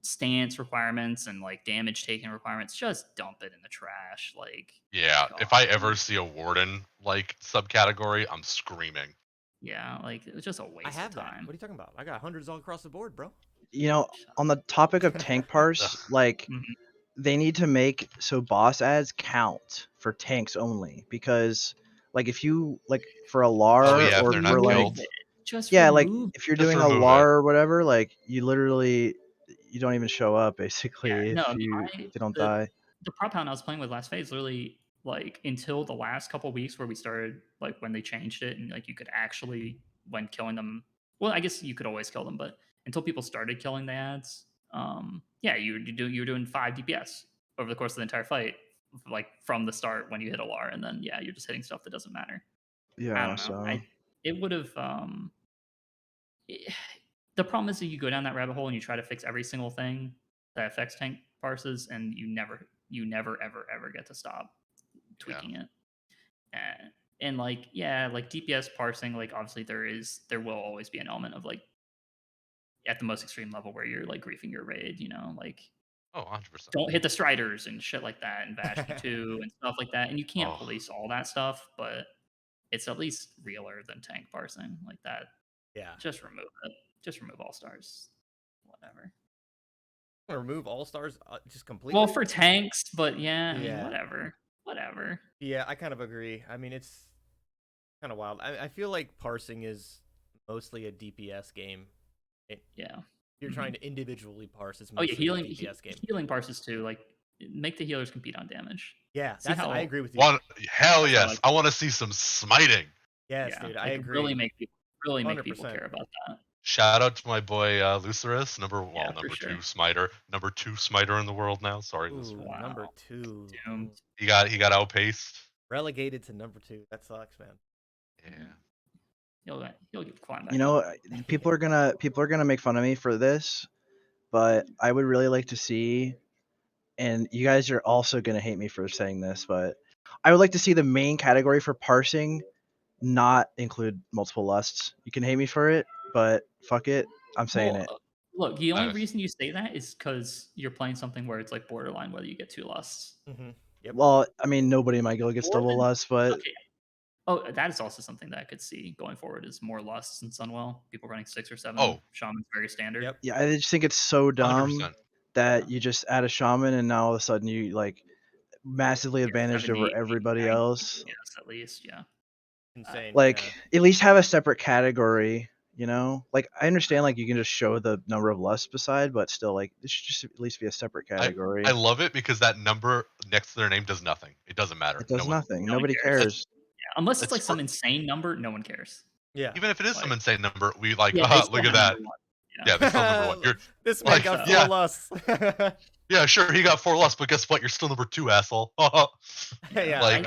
stance requirements and like damage taken requirements, just dump it in the trash. Like, Yeah, God, if I ever see a warden like subcategory, I'm screaming. yeah, like it was just a waste I have of that. time. What are you talking about? I got hundreds all across the board, bro. on the topic of tank parse, Ugh. like Mhm. they need to make so boss ads count for tanks only, because like if you like for a lar Oh yeah, if or they're for not like killed, Just yeah, like remove. if you're just doing a remove it. lar or whatever, like you don't even show up Yeah, basically no, if they don't the die. the prop hound I was playing with last phase literally like until the last couple weeks where we started like when they changed it and like you could actually when killing them. Well, I guess you could always kill them, but until people started killing the ads, yeah, you were doing 5 DPS over the course of the entire fight, like from the start when you hit a lar, and then yeah, you're just hitting stuff that doesn't matter. I Yeah, don't know. so It would have the problem is that you go down that rabbit hole and you try to fix every single thing that affects tank parses, and you never ever get to stop Yeah. tweaking it. And like yeah, like DPS parsing, like obviously there will always be an element of like at the most extreme level where you're like griefing your raid, like Oh, 100%. don't hit the striders and shit like that and bash P2 and stuff like that. And you can't Oh, police all that stuff, but it's at least realer than tank parsing like that. Yeah. Just remove it. Just remove all stars. Whatever. Remove all stars just completely. Well, for tanks, but yeah, I mean, Yeah. whatever. Yeah, I kind of agree. I mean, it's kind of wild. I feel like parsing is mostly a DPS game. Yeah. You're trying to individually parse. It's Oh yeah, mostly a DPS game. healing parses too. Like, make the healers compete on damage. Yeah, See how I agree with you. hell That's how yes! I want to see some smiting. Yes, yeah, dude, like, I agree. Really make people 100%. care about that. Shout out to my boy Lucerus, number for sure. 2 smiter, number 2 smiter in the world now. Sorry, Ooh, Lucerus. Wow. number 2. Doomed. He got outpaced. Relegated to number 2. That sucks, man. Yeah. He'll climb back you know, up. people are gonna make fun of me for this, but I would really like to see, and you guys are also gonna hate me for saying this, but I would like to see the main category for parsing not include multiple lusts. You can hate me for it, but fuck it, I'm saying it. Look, the only Nice. reason you say that is because you're playing something where it's like borderline whether you get 2 lusts. Mm-hmm. Yep. Well, I mean, nobody in my guild gets double lust, but Okay. Oh, that is also something that I could see going forward is more lusts in Sunwell. People running 6 or 7 shamans, very standard. Yep. yeah, I just think it's so dumb 100%. that you just add a shaman and now all of a sudden you like massively Yeah, advantaged 70, over 80, everybody 90 else. DPS at least, yeah. Insane. Like yeah. at least have a separate category, like I understand like you can just show the number of lusts beside, but still like it should just at least be a separate category. I love it because that number next to their name does nothing. It doesn't matter. It does No one, nothing. No one Nobody cares. cares. Yeah, unless it's It's like some for- insane number, no one cares. Yeah. even if it is some Like- insane number, we like Yeah, they still look at have that. number 1. Yeah, they still number 1. You're This man like, got 4 yeah. lusts. yeah, sure, he got 4 lusts, but guess what? You're still number 2, asshole. Yeah, like,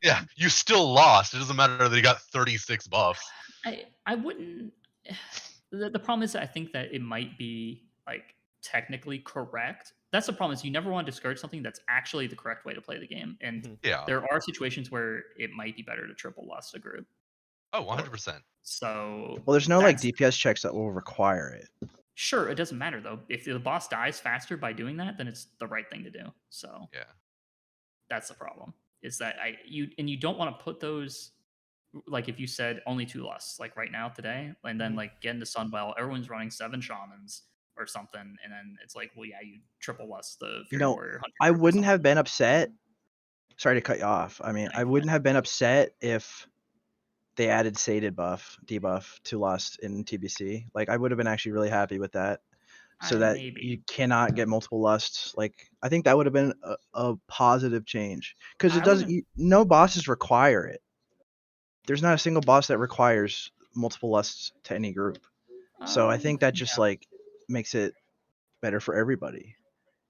yeah, you still lost. It doesn't matter that he got 36 buffs. I wouldn't. The problem is that I think that it might be like technically correct. That's the problem is you never want to discourage something that's actually the correct way to play the game. And Yeah. there are situations where it might be better to triple lust a group. Oh, 100%. So Well, there's no like that's- DPS checks that will require it. Sure, it doesn't matter though. If the boss dies faster by doing that, then it's the right thing to do. So Yeah. that's the problem. Is that you don't want to put those like if you said only 2 lusts like right now today, and then like get into Sunwell, everyone's running 7 shamans or something, and then it's like, well, yeah, you triple lust the Fury Warrior Hunter. I wouldn't have been upset. Sorry to cut you off. I mean, I wouldn't have been upset if they added sated debuff to Lust in TBC. Like I would have been actually really happy with that. So that Maybe. you cannot get multiple lusts. Like I think that would have been a positive change because it I doesn't. wouldn't- No bosses require it. There's not a single boss that requires multiple lusts to any group. So I think that just Yeah. like makes it better for everybody.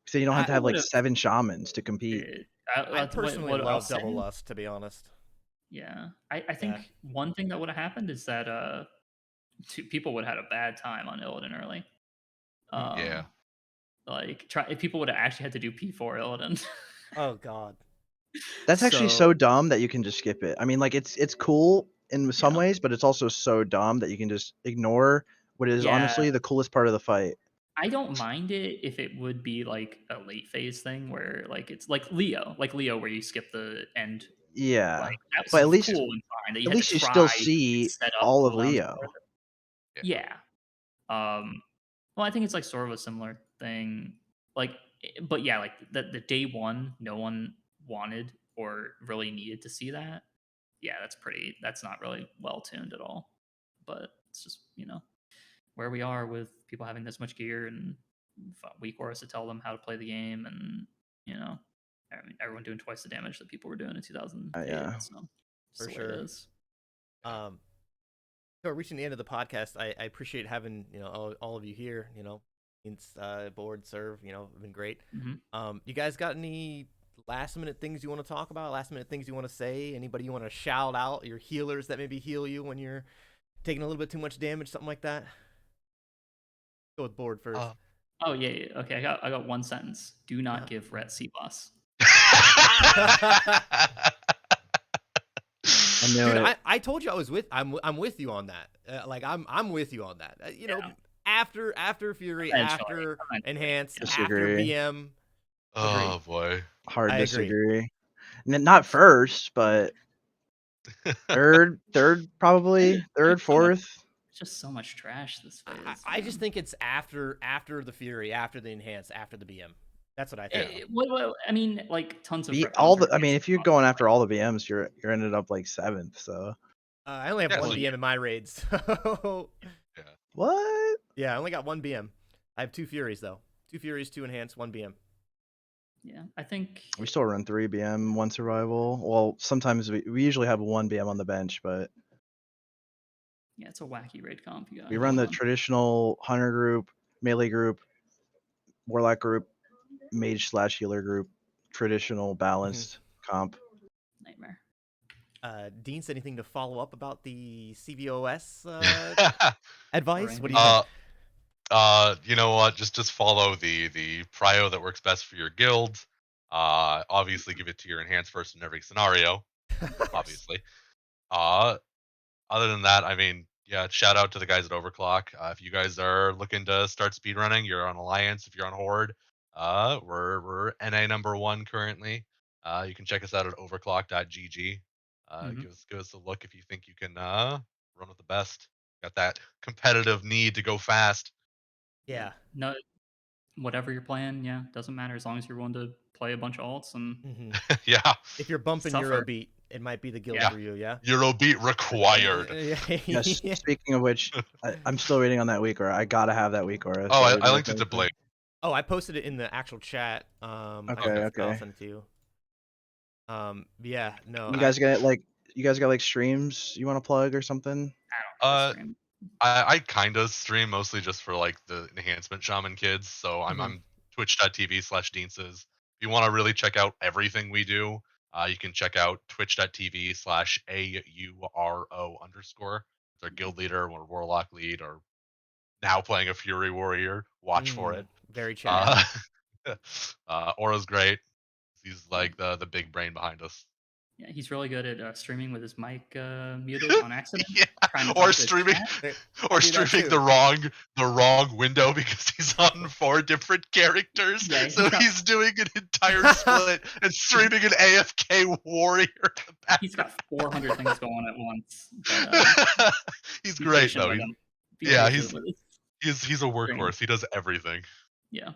So you don't have to I have like would've 7 shamans to compete. I personally what I'll love double say- lust, to be honest. Yeah, I think one thing that would have happened is that people would have had a bad time on Illidan early. Yeah. Like if people would have actually had to do P4 Illidan. Oh god. That's actually so dumb that you can just skip it. I mean, like it's cool in some Yeah. ways, but it's also so dumb that you can just ignore what is Yeah. honestly the coolest part of the fight. I don't mind it if it would be like a late phase thing where like it's like Leo where you skip the end. Yeah, Like that but was cool and fine that you at had least to you try still and see set up all of cooldowns Leo. for it. Yeah. Well, I think it's like sort of a similar thing. Like, but yeah, like the day one, no one wanted or really needed to see that. Yeah, that's not really well tuned at all. But it's just, where we are with people having this much gear and weak auras to tell them how to play the game, and I mean, everyone doing twice the damage that people were doing in 2008. Yeah. So For the way sure. it is. So reaching the end of the podcast, I appreciate having all of you here. It's Bored, Serve, have been great. Mhm. You guys got any last minute things you want to talk about? Last minute things you want to say? Anybody you want to shout out? Your healers that maybe heal you when you're taking a little bit too much damage, something like that. Go with Bored first. Oh yeah. Okay, I got one sentence. Do not give Ret C-Boss. I knew Dude, it. I told you I'm with you on that. I'm with you on that. After Fury, after Enhanced, after Disagree. BM. Oh boy. Hard I agree. disagree. Not first, but third probably, third, fourth. It's just so much trash this phase. I just think it's after the Fury, after the Enhanced, after the BM. That's what I think. I mean, like tons of I mean, if you're going after all the BMs, you're ended up like 7th. So I only have Yeah, one so- BM in my raids. So what? yeah, I only got one BM. I have 2 Furies though. 2 Furies, 2 Enhanced, 1 BM. Yeah, I think We still run 3 BM, 1 survival. Well, sometimes we usually have 1 BM on the bench, but yeah, it's a wacky raid comp. You we run the traditional hunter group, melee group, warlock group, mage/healer group, traditional balanced comp. nightmare. Deance, anything to follow up about the CVOS advice? What do you think? You know what? Just follow the prio that works best for your guild. Obviously give it to your enhanced first in every scenario. Obviously. Other than that, I mean, yeah, shout out to the guys at Overclock. If you guys are looking to start speedrunning, you're on Alliance. If you're on Horde, we're NA #1 currently. You can check us out at overclock.gg. Give us a look if you think you can run with the best. Got that competitive need to go fast. Yeah. No, whatever you're playing, yeah, doesn't matter as long as you're willing to play a bunch of alts and Yeah. If you're bumping Suffer. Eurobeat, it might be the guild Yeah. for you, yeah? Eurobeat required. Yes. Speaking of which, I'm still waiting on that week aura. I gotta have that week aura. Oh, I linked it to Blake. Oh, I posted it in the actual chat. Okay. I'll send it to you. Yeah, no. You guys got like streams you want to plug or something? I don't stream. I kind of stream mostly just for like the enhancement shaman kids. So I'm twitch.tv/Deances. If you want to really check out everything we do, you can check out twitch.tv/AURO_. It's our guild leader or warlock lead or now playing a fury warrior. Watch for it. Very chatty. Aura's great. He's like the big brain behind us. Yeah, he's really good at streaming with his mic muted on accident. Yeah. Trying to Or talk to streaming chat. or streaming the wrong window because he's on 4 different characters. Yeah, so he's doing an entire split and streaming an AFK warrior in the background. He's got 400 things going on at once. But, he's be great patient though. with him. Be Yeah, patient with us. he's a workhorse. He does everything. Yeah.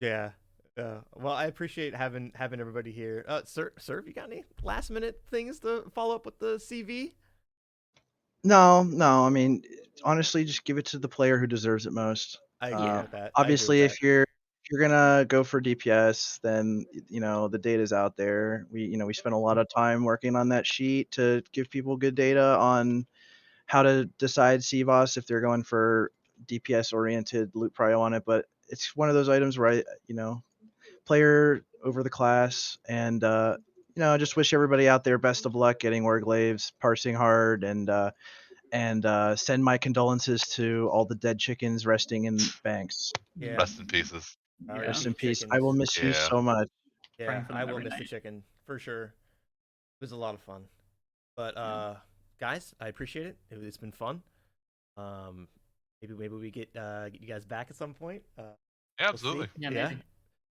Yeah. Well, I appreciate having everybody here. Sir, you got any last minute things to follow up with the CV? No, no. I mean, honestly, just give it to the player who deserves it most. I agree Yeah. with that. Obviously, I agree with if you're gonna go for DPS, then the data's out there. We spent a lot of time working on that sheet to give people good data on how to decide CVOS if they're going for DPS oriented loot prio on it. But it's one of those items where player over the class, and I just wish everybody out there best of luck getting Boredw Glaives, parsing hard, and send my condolences to all the dead chickens resting in banks. Yeah. Rest in pieces. Yeah. Rest RIP in peace. I chickens. will miss you Yeah. so much. Yeah, Praying for I them will every miss the night. chicken for sure. It was a lot of fun. But guys, I appreciate it. It's been fun. Maybe we get you guys back at some point. Yeah, We'll absolutely. see. Yeah, maybe.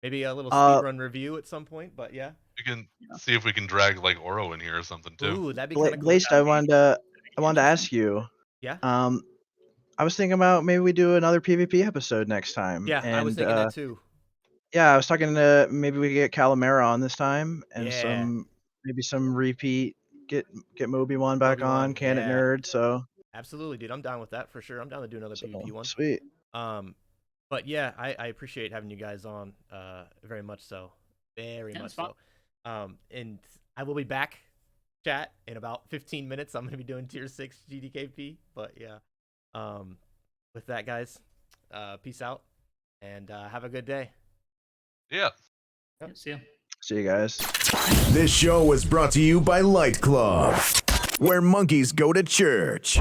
Maybe a little Uh, speedrun review at some point. But yeah. We can Yeah. see if we can drag like Oro in here or something too. Ooh, that'd be kind of cool. Glazed, I wanted to Interesting. ask you. Yeah. I was thinking about maybe we do another PvP episode next time. Yeah, I was And thinking that too. yeah, I was talking to maybe we could get Calamera on this time, and Yeah. maybe some repeat. Get Moby one back Moby-Wan, on, Can It yeah. Nerd. So Absolutely, dude. I'm down with that for sure. I'm down to do another PvP one. sweet. But yeah, I appreciate having you guys on very much so. Very Yeah, much it's fun. so. And I will be back, chat, in about 15 minutes. I'm going to be doing tier 6 GDKP. But yeah. With that, guys, peace out and have a good day. Yeah. Yeah, see ya. See you guys. This show was brought to you by Light Club, where monkeys go to church.